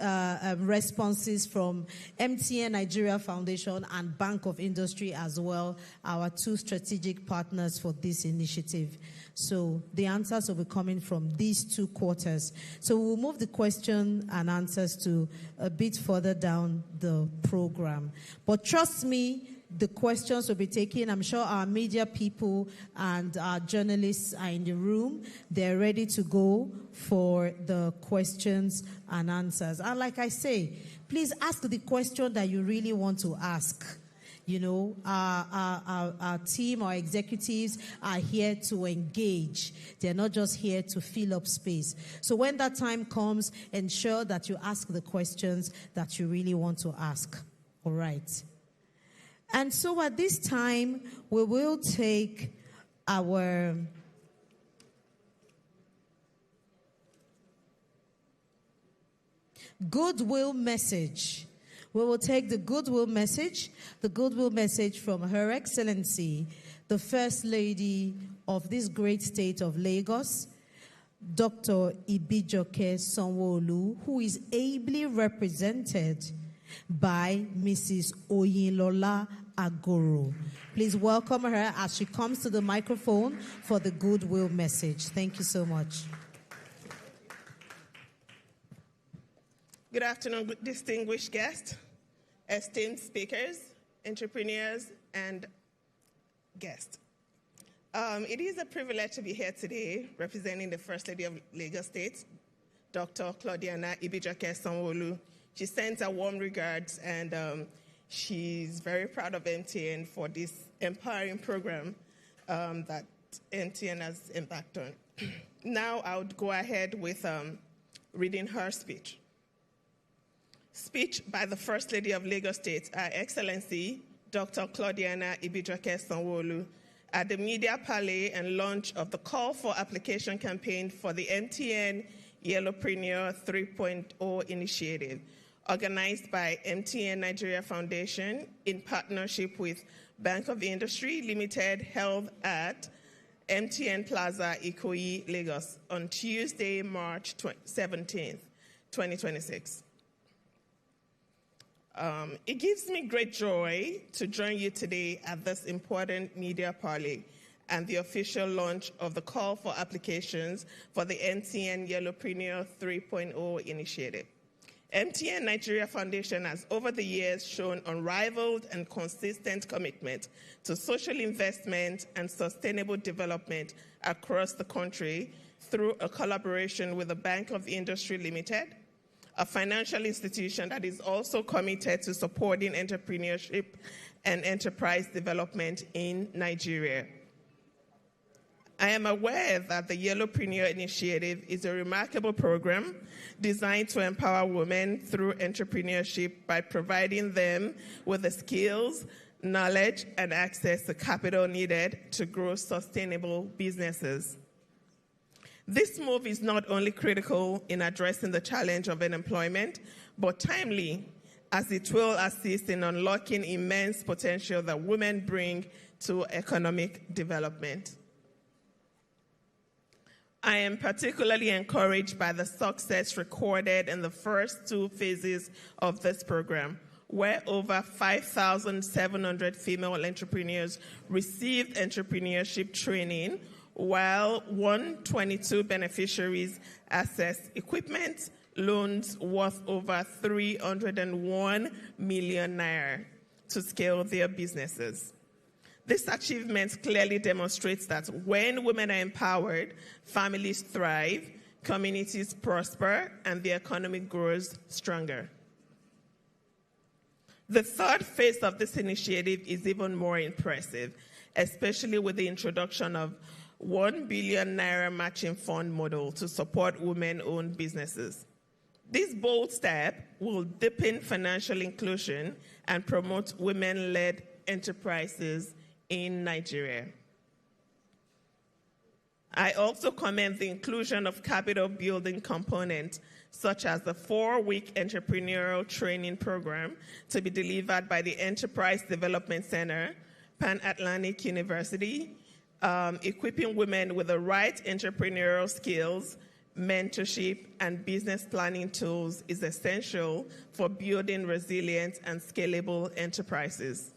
responses from MTN Nigeria Foundation and Bank of Industry as well, our 2 strategic partners for this initiative. So the answers will be coming from these 2 quarters. So we'll move the question and answers to a bit further down the program. But trust me, the questions will be taken. I'm sure our media people and our journalists are in the room. They're ready to go for the questions and answers. And like I say, please ask the question that you really want to ask. You know, our team, our executives are here to engage. They're not just here to fill up space. So when that time comes, ensure that you ask the questions that you really want to ask. All right. And so at this time, we will take our goodwill message. We will take the goodwill message from Her Excellency, the First Lady of this great state of Lagos, Dr. Ibijoke Sanwo-Olu, who is ably represented by Mrs. Oyinlola Agoro. Please welcome her as she comes to the microphone for the goodwill message. Thank you so much. Good afternoon, distinguished guests, esteemed speakers, entrepreneurs, and guests. It is a privilege to be here today representing the First Lady of Lagos State, Dr. Claudiana Ibijoke Sanwo-Olu. She sends her warm regards, and she's very proud of MTN for this empowering program that MTN has embarked on. Now I would go ahead with reading her speech. Speech by the First Lady of Lagos State, Her Excellency, Dr. Claudiana Ibijoke Sanwo-Olu, at the media Parley and launch of the call for application campaign for the MTN Y'ellopreneur 3.0 initiative, organized by MTN Nigeria Foundation in partnership with Bank of Industry Limited, held at MTN Plaza, Ikoyi, Lagos, on Tuesday, March 17th, 2026. It gives me great joy to join you today at this important media parley and the official launch of the call for applications for the MTN Y'ellopreneur 3.0 initiative. MTN Nigeria Foundation has over the years shown unrivaled and consistent commitment to social investment and sustainable development across the country through a collaboration with the Bank of Industry Limited, a financial institution that is also committed to supporting entrepreneurship and enterprise development in Nigeria. I am aware that the Y'ellopreneur Initiative is a remarkable program designed to empower women through entrepreneurship by providing them with the skills, knowledge, and access to capital needed to grow sustainable businesses. This move is not only critical in addressing the challenge of unemployment, but timely, as it will assist in unlocking immense potential that women bring to economic development. I am particularly encouraged by the success recorded in the first 2 phases of this program, where over 5,700 female entrepreneurs received entrepreneurship training, while 122 beneficiaries accessed equipment loans worth over 301 million naira to scale their businesses. This achievement clearly demonstrates that when women are empowered, families thrive, communities prosper, and the economy grows stronger. The third phase of this initiative is even more impressive, especially with the introduction of 1 billion naira matching fund model to support women-owned businesses. This bold step will deepen financial inclusion and promote women-led enterprises in Nigeria. I also commend the inclusion of capital building components such as the 4-week entrepreneurial training program to be delivered by the Enterprise Development Center, Pan-Atlantic University, equipping women with the right entrepreneurial skills, mentorship, and business planning tools is essential for building resilient and scalable enterprises.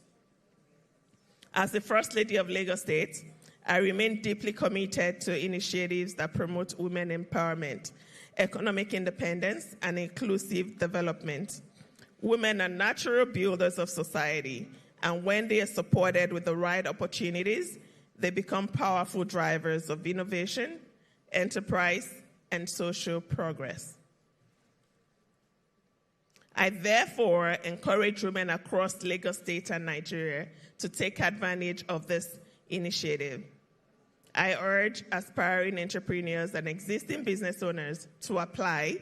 As the First Lady of Lagos State, I remain deeply committed to initiatives that promote women empowerment, economic independence, and inclusive development. Women are natural builders of society, and when they are supported with the right opportunities, they become powerful drivers of innovation, enterprise, and social progress. I therefore encourage women across Lagos State and Nigeria to take advantage of this initiative. I urge aspiring entrepreneurs and existing business owners to apply,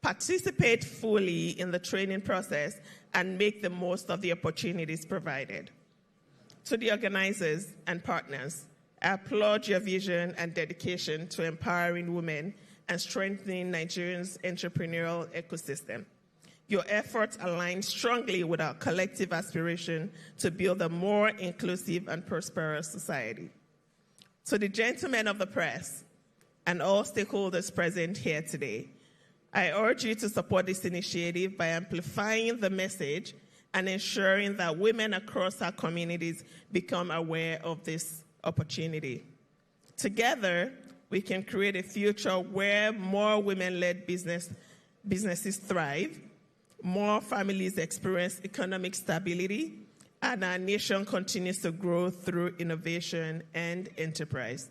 participate fully in the training process, and make the most of the opportunities provided. To the organizers and partners, I applaud your vision and dedication to empowering women and strengthening Nigerians' entrepreneurial ecosystem. Your efforts align strongly with our collective aspiration to build a more inclusive and prosperous society. To the gentlemen of the press and all stakeholders present here today, I urge you to support this initiative by amplifying the message and ensuring that women across our communities become aware of this opportunity. Together, we can create a future where more women-led businesses thrive, more families experience economic stability, and our nation continues to grow through innovation and enterprise.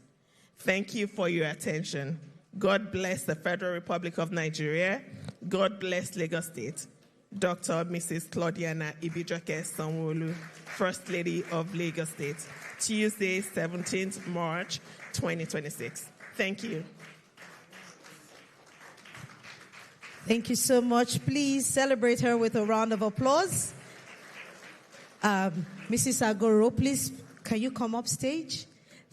Thank you for your attention. God bless the Federal Republic of Nigeria. God bless Lagos State. Dr. Mrs. Claudiana Ibijoke Sanwo-Olu, First Lady of Lagos State, Tuesday, 17th March, 2026. Thank you. Thank you so much. Please celebrate her with a round of applause. Mrs. Agoro, please, can you come up stage?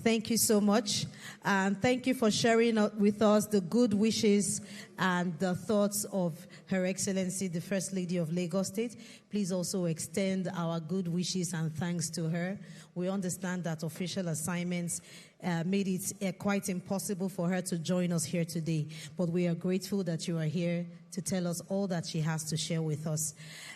Thank you so much. And thank you for sharing with us the good wishes and the thoughts of Her Excellency, the First Lady of Lagos State. Please also extend our good wishes and thanks to her. We understand that official assignments made it quite impossible for her to join us here today. But we are grateful that you are here to tell us all that she has to share with us.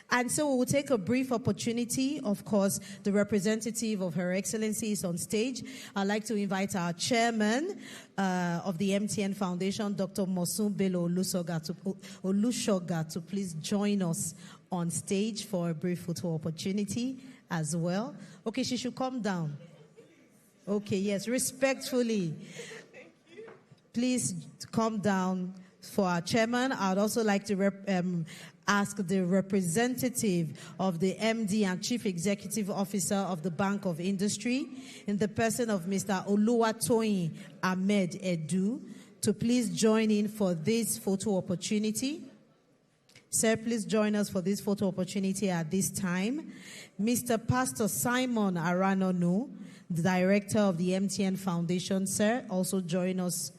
And so we will take a brief opportunity. Of course, the representative of Her Excellency is on stage. I'd like to invite our chairman of the MTN Foundation, Dr. Mosun Bello Olushoga, to please join us on stage for a brief photo opportunity as well. Okay, she should come down. Okay, yes, respectfully. Please come down for our chairman. I'd also like to ask the representative of the MD and Chief Executive Officer of the Bank of Industry, in the person of Mr. Oluwatoyin Ahmed Edu, to please join in for this photo opportunity. Sir, please join us for this photo opportunity at this time. Mr. Pastor Simon Aranonu, the director of the MTN Foundation, sir, also join us.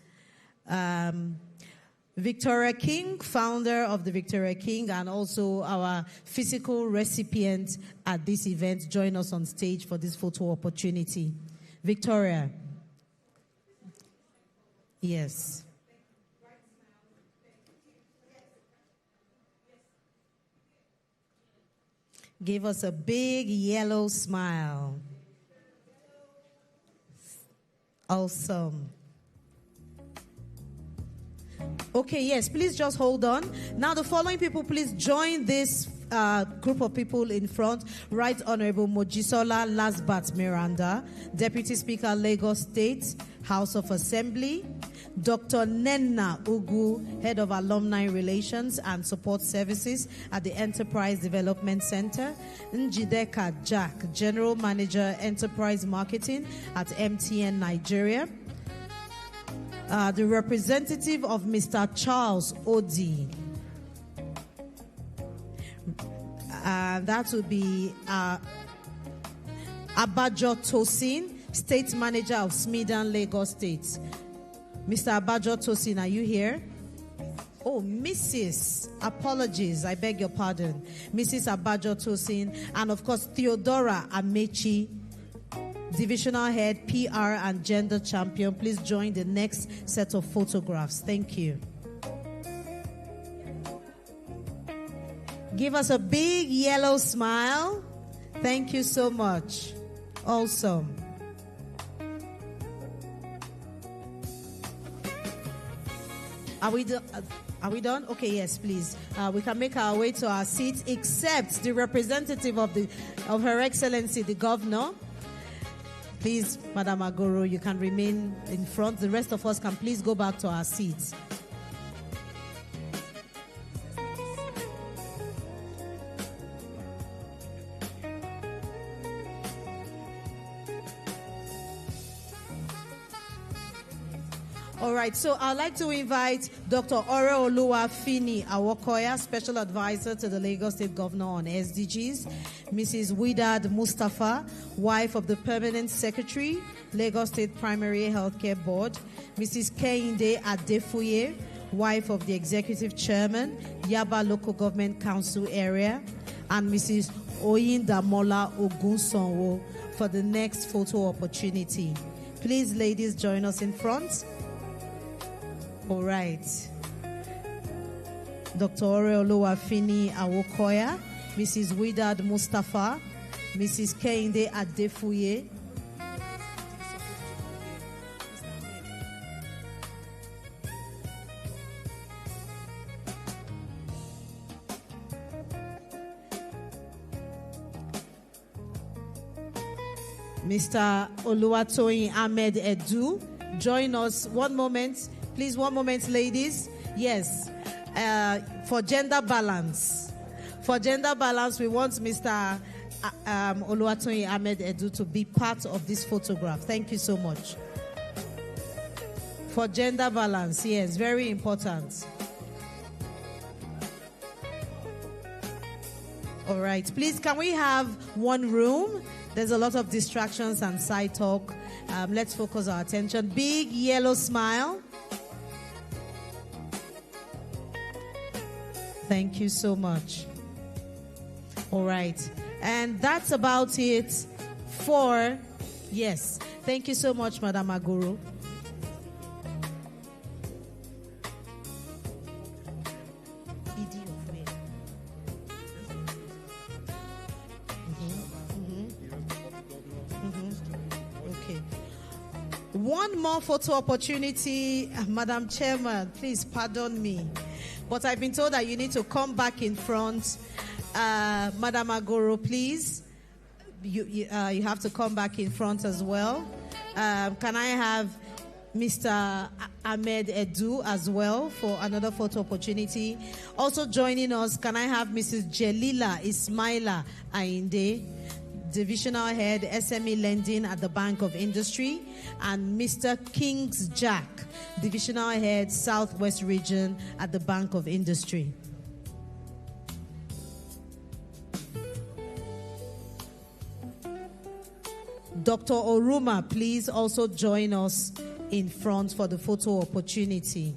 Victoria King, founder of the Victoria King, and also our physical recipient at this event, join us on stage for this photo opportunity. Victoria. Yes. Give us a big yellow smile. Awesome. Okay, yes, please just hold on. Now, the following people, please join this group of people in front. Right Honorable Mojisola Lasbat Miranda, Deputy Speaker, Lagos State House of Assembly. Dr. Nenna Ugu, Head of Alumni Relations and Support Services at the Enterprise Development Center. Njideka Jack, General Manager, Enterprise Marketing at MTN Nigeria. The representative of Mr. Charles Odi. That would be Abajo Tosin, State Manager of Smedan, Lagos State. Mr. Abajo Tosin, are you here? Oh, Mrs. Apologies, I beg your pardon. Mrs. Abajo Tosin, and of course, Theodora Amechi, Divisional Head, PR and Gender Champion. Please join the next set of photographs. Thank you. Give us a big yellow smile. Thank you so much. Awesome. Are we done? Okay, yes, please. We can make our way to our seats, except the representative of Her Excellency, the Governor. Please, Madam Agoro, you can remain in front. The rest of us can please go back to our seats. All right, so I'd like to invite Dr. Oreoluwa Fini Awokoya, Special Advisor to the Lagos State Governor on SDGs, Mrs. Widad Mustafa, wife of the Permanent Secretary, Lagos State Primary Healthcare Board, Mrs. Kehinde Adefuye, wife of the Executive Chairman, Yaba Local Government Council Area, and Mrs. Oyindamola Ogunsonwo for the next photo opportunity. Please, ladies, join us in front. All right. Dr. Oreoluwa Fini Awokoya, Mrs. Widad Mustafa, Mrs. Kehinde Adefuye. Mr. Oluwatoyin Ahmed Edu, join us. One moment. Please, one moment, ladies. Yes, for gender balance. For gender balance, we want Mr. Oluwatoyin Ahmed Edu to be part of this photograph. Thank you so much. For gender balance, yes, very important. All right, please, can we have one room? There's a lot of distractions and side talk. Let's focus our attention. Big yellow smile. Thank you so much. All right. And that's about it for, yes. Thank you so much, Madam Aguru. Okay. One more photo opportunity, Madam Chairman. Please pardon me. But I've been told that you need to come back in front. Madam Agoro, please. You have to come back in front as well. Can I have Mr. Ahmed Edu as well for another photo opportunity? Also joining us, can I have Mrs. Jelila Ismaila Ainde, Divisional Head, SME Lending at the Bank of Industry, and Mr. Kings Jack, Divisional Head, Southwest Region at the Bank of Industry. Dr. Oruma, please also join us in front for the photo opportunity.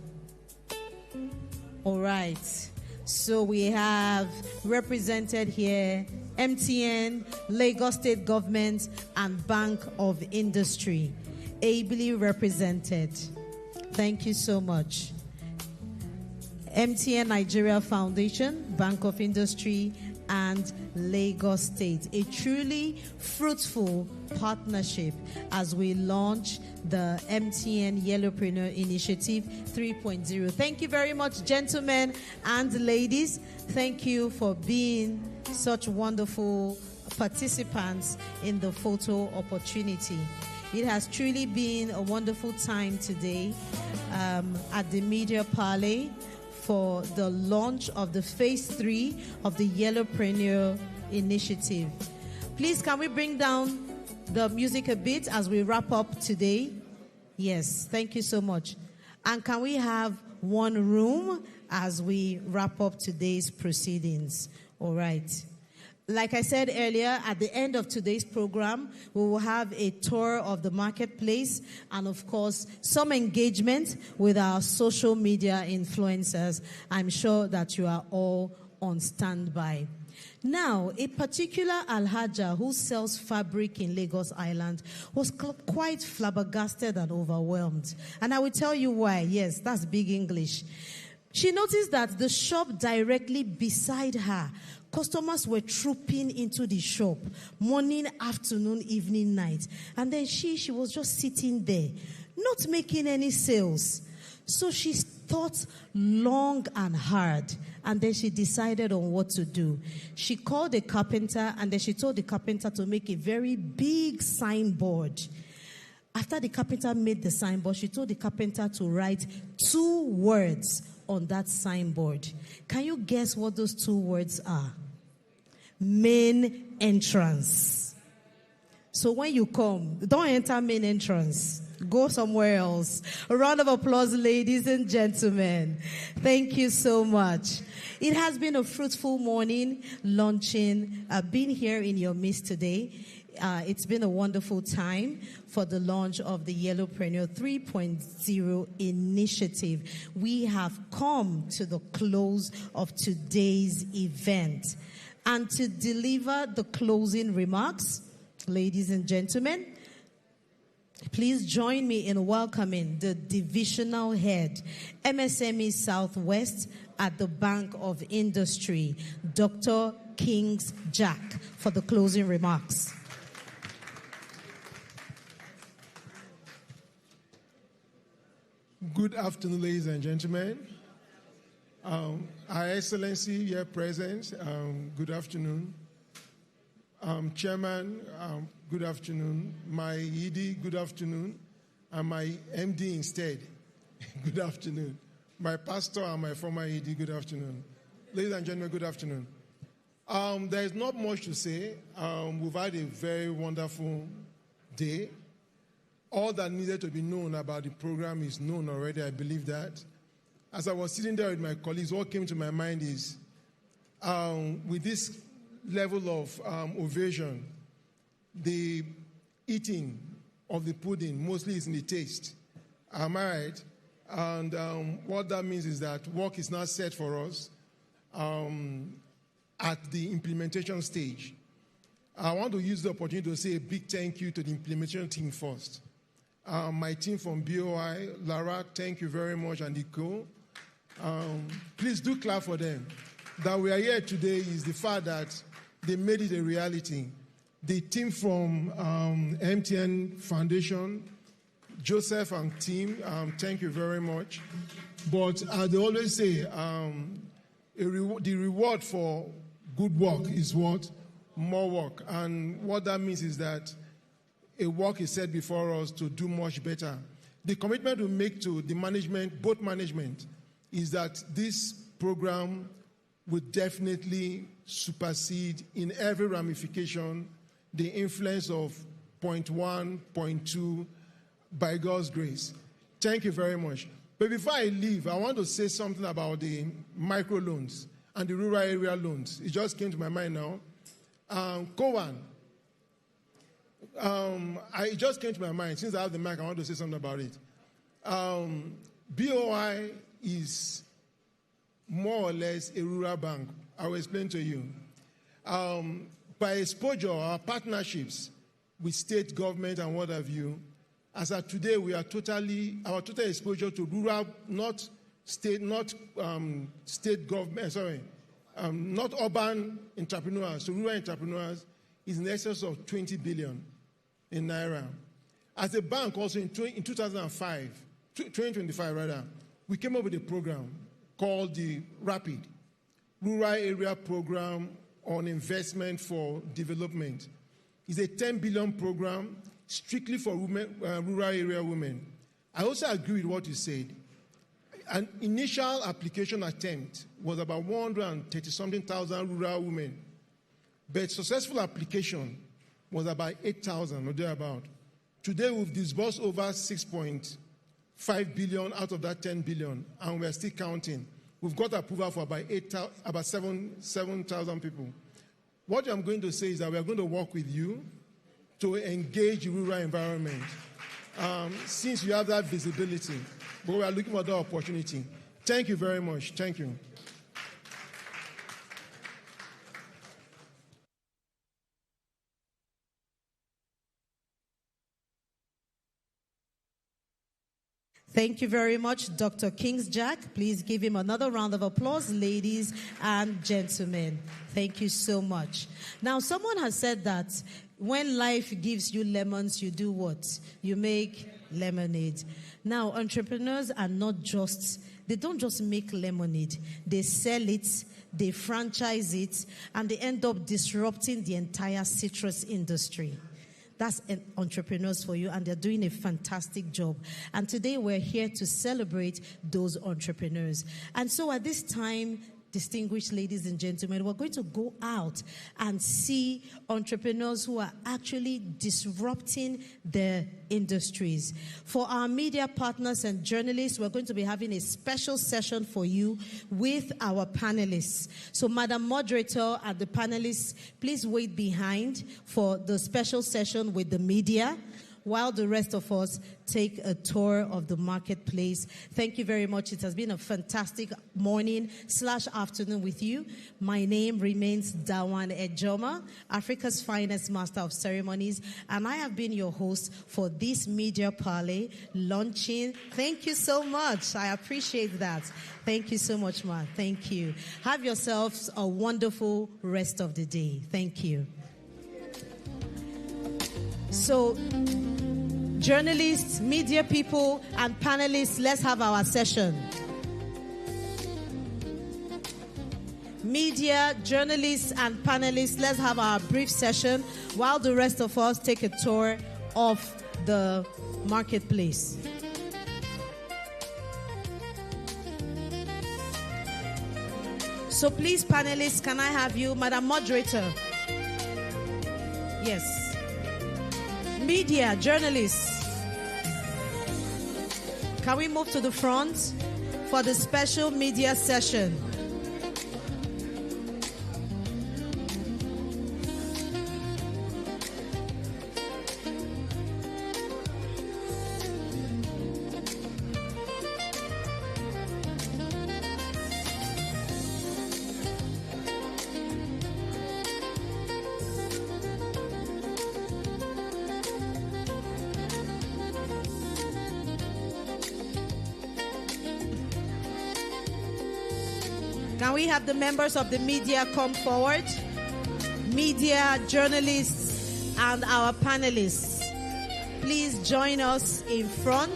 All right. So we have represented here MTN, Lagos State Government, and Bank of Industry. Ably represented. Thank you so much. MTN Nigeria Foundation, Bank of Industry, and Lagos State. A truly fruitful partnership as we launch the MTN Y'ellopreneur Initiative 3.0. Thank you very much, gentlemen and ladies. Thank you for being such wonderful participants in the photo opportunity. It has truly been a wonderful time today at the Media Parley for the launch of the phase 3 of the Y'ellopreneur Initiative. Please, can we bring down the music a bit as we wrap up today? Yes, thank you so much. And can we have one room as we wrap up today's proceedings? All right. Like I said earlier, at the end of today's program, we will have a tour of the marketplace and, of course, some engagement with our social media influencers. I'm sure that you are all on standby. Now, a particular Alhaja who sells fabric in Lagos Island was quite flabbergasted and overwhelmed. And I will tell you why. Yes, that's big English. She noticed that the shop directly beside her, customers were trooping into the shop, morning, afternoon, evening, night. And then she was just sitting there, not making any sales. So she thought long and hard, and then she decided on what to do. She called a carpenter, and then she told the carpenter to make a very big signboard. After the carpenter made the signboard, she told the carpenter to write 2 words on that signboard. Can you guess what those 2 words are? Main entrance. So when you come, don't enter main entrance. Go somewhere else. A round of applause, ladies and gentlemen. Thank you so much. It has been a fruitful morning launching, being here in your midst today. It's been a wonderful time for the launch of the Y'ellopreneur 3.0 initiative. We have come to the close of today's event. And to deliver the closing remarks, ladies and gentlemen, please join me in welcoming the divisional head, MSME Southwest at the Bank of Industry, Dr. Kings Jack, for the closing remarks. Good afternoon, ladies and gentlemen. Our Excellency here present, good afternoon. Chairman, good afternoon. My ED, good afternoon. And my MD instead, good afternoon. My pastor and my former ED, good afternoon. Ladies and gentlemen, good afternoon. There is not much to say. We've had a very wonderful day. All that needed to be known about the program is known already, I believe that. As I was sitting there with my colleagues, what came to my mind is, with this level of ovation, the eating of the pudding mostly is in the taste. Am I right? And what that means is that work is now set for us at the implementation stage. I want to use the opportunity to say a big thank you to the implementation team first. My team from BOI, Lara, thank you very much, and Nico. Please do clap for them. That we are here today is the fact that they made it a reality. The team from MTN Foundation, Joseph and team, thank you very much. But as they always say, the reward for good work is what? More work. And what that means is that a work is set before us to do much better. The commitment we make to the management, both management, is that this program will definitely supersede in every ramification the influence of point 1, point 2, by God's grace. Thank you very much. But before I leave, I want to say something about the microloans and the rural area loans. It just came to my mind now. Kowan, it just came to my mind. Since I have the mic, I want to say something about it. BOI is more or less a rural bank. I will explain to you. By exposure, our partnerships with state government and what have you, as of today, we are our total exposure to rural, not state government, not urban entrepreneurs, so rural entrepreneurs, is in excess of 20 billion in Naira. As a bank, also in 2025 rather, we came up with a program called the RAPID, Rural Area Program on Investment for Development. It's a 10 billion program strictly for rural area women. I also agree with what you said. An initial application attempt was about 130-something thousand rural women, but successful application was about 8,000 or thereabout. Today, we've disbursed over 6.5 billion out of that 10 billion, and we're still counting. We've got approval for about 7,000 people. What I'm going to say is that we are going to work with you to engage the rural environment, since you have that visibility. But we are looking for that opportunity. Thank you very much. Thank you. Thank you very much, Dr. Kingsjack. Please give him another round of applause, ladies and gentlemen. Thank you so much. Now, someone has said that when life gives you lemons, you do what? You make lemonade. Now, entrepreneurs are not just, they don't just make lemonade. They sell it, they franchise it, and they end up disrupting the entire citrus industry. That's entrepreneurs for you, and they're doing a fantastic job. And today we're here to celebrate those entrepreneurs. And so at this time, distinguished ladies and gentlemen, we're going to go out and see entrepreneurs who are actually disrupting their industries. For our media partners and journalists, we're going to be having a special session for you with our panelists. So, Madam Moderator and the panelists, please wait behind for the special session with the media, while the rest of us take a tour of the marketplace. Thank you very much. It has been a fantastic morning/afternoon with you. My name remains Dawan Ejoma, Africa's finest master of ceremonies, and I have been your host for this Media Parley launching. Thank you so much. I appreciate that. Thank you so much, ma. Thank you. Have yourselves a wonderful rest of the day. Thank you. So, journalists, media people, and panelists, let's have our session. Media, journalists, and panelists, let's have our brief session while the rest of us take a tour of the marketplace. So please, panelists, can I have you, Madam Moderator? Yes. Media, journalists, can we move to the front for the special media session? Can we have the members of the media come forward? Media, journalists, and our panelists, please join us in front.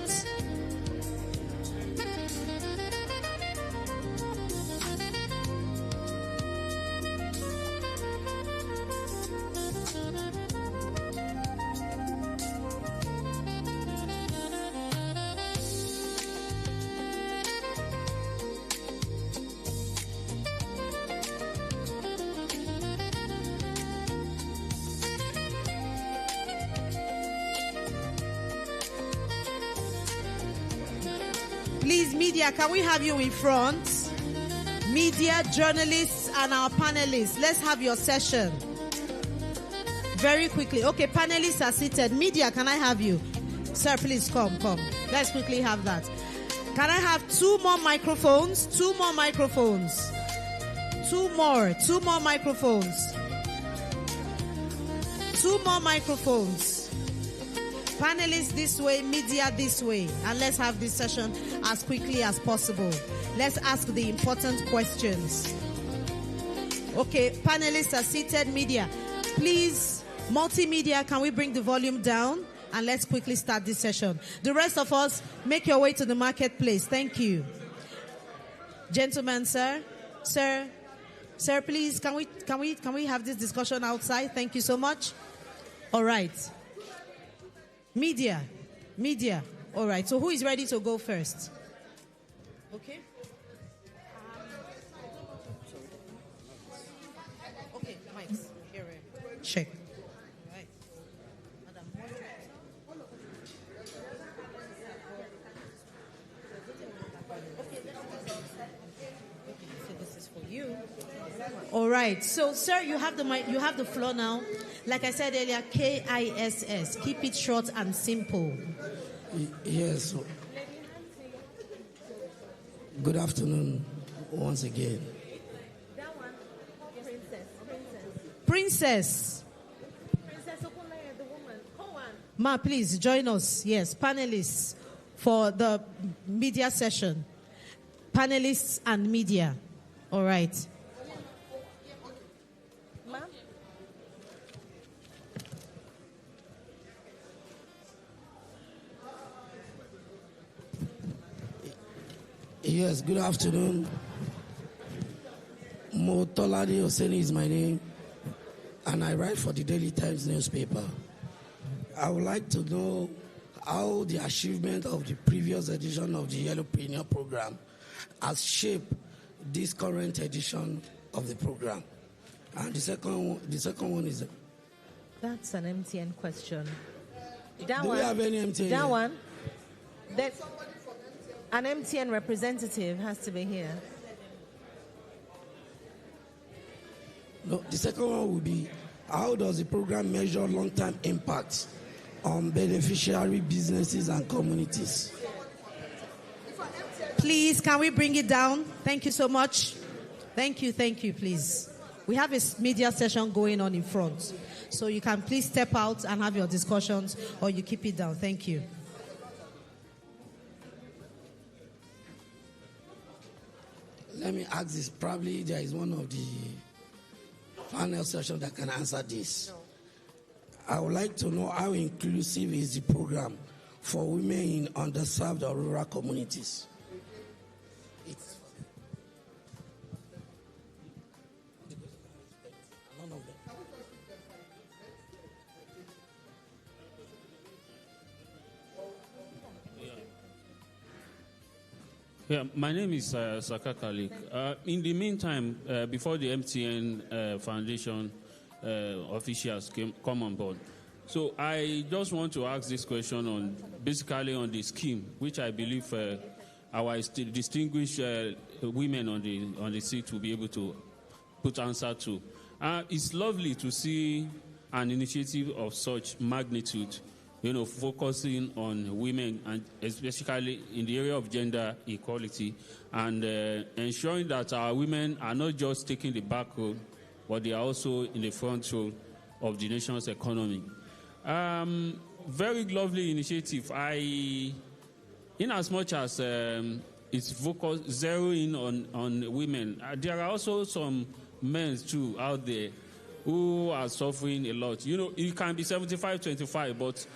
Please, media, can we have you in front? Media, journalists, and our panelists, let's have your session. Very quickly. Okay, panelists are seated. Media, can I have you? Sir, please come. Let's quickly have that. Can I have two more microphones? Two more microphones. Two more microphones. Two more microphones. Panelists this way, media this way. And let's have this session as quickly as possible. Let's ask the important questions. Okay, panelists are seated. Media, please, multimedia, can we bring the volume down? And let's quickly start this session. The rest of us, make your way to the marketplace. Thank you. Gentlemen, sir, please, can we have this discussion outside? Thank you so much. All right. Media. All right. So who is ready to go first? Okay. Okay, mics. Here. Check. All right. Madam. So this is for you. All right. So, sir, you have the mic. You have the floor now. Like I said earlier, KISS. Keep it short and simple. Yes. Good afternoon once again. Princess. Ma, please join us. Yes, panelists for the media session. Panelists and media. All right. Yes, good afternoon. Motolade Oseni is my name, and I write for the Daily Times newspaper. I would like to know how the achievement of the previous edition of the Y'ellopreneur program has shaped this current edition of the program. And the second one is... That's an MTN question. Do we have any MTN? That one? An MTN representative has to be here. No, the second one would be, how does the program measure long-term impacts on beneficiary businesses and communities? Please, can we bring it down? Thank you so much. Thank you, please. We have a media session going on in front. So you can please step out and have your discussions, or you keep it down. Thank you. Let me ask this. Probably there is one of the panel sessions that can answer this. No. I would like to know how inclusive is the program for women in underserved or rural communities? Yeah, my name is Saka Kalik. In the meantime, before the MTN Foundation officials come on board, so I just want to ask this question on basically on the scheme, which I believe our distinguished women on the seat will be able to put answer to. It's lovely to see an initiative of such magnitude, focusing on women, and especially in the area of gender equality, and ensuring that our women are not just taking the back road, but they are also in the front row of the nation's economy. Very lovely initiative. In as much as it's zeroing on women, there are also some men too out there who are suffering a lot. It can be 75-25, but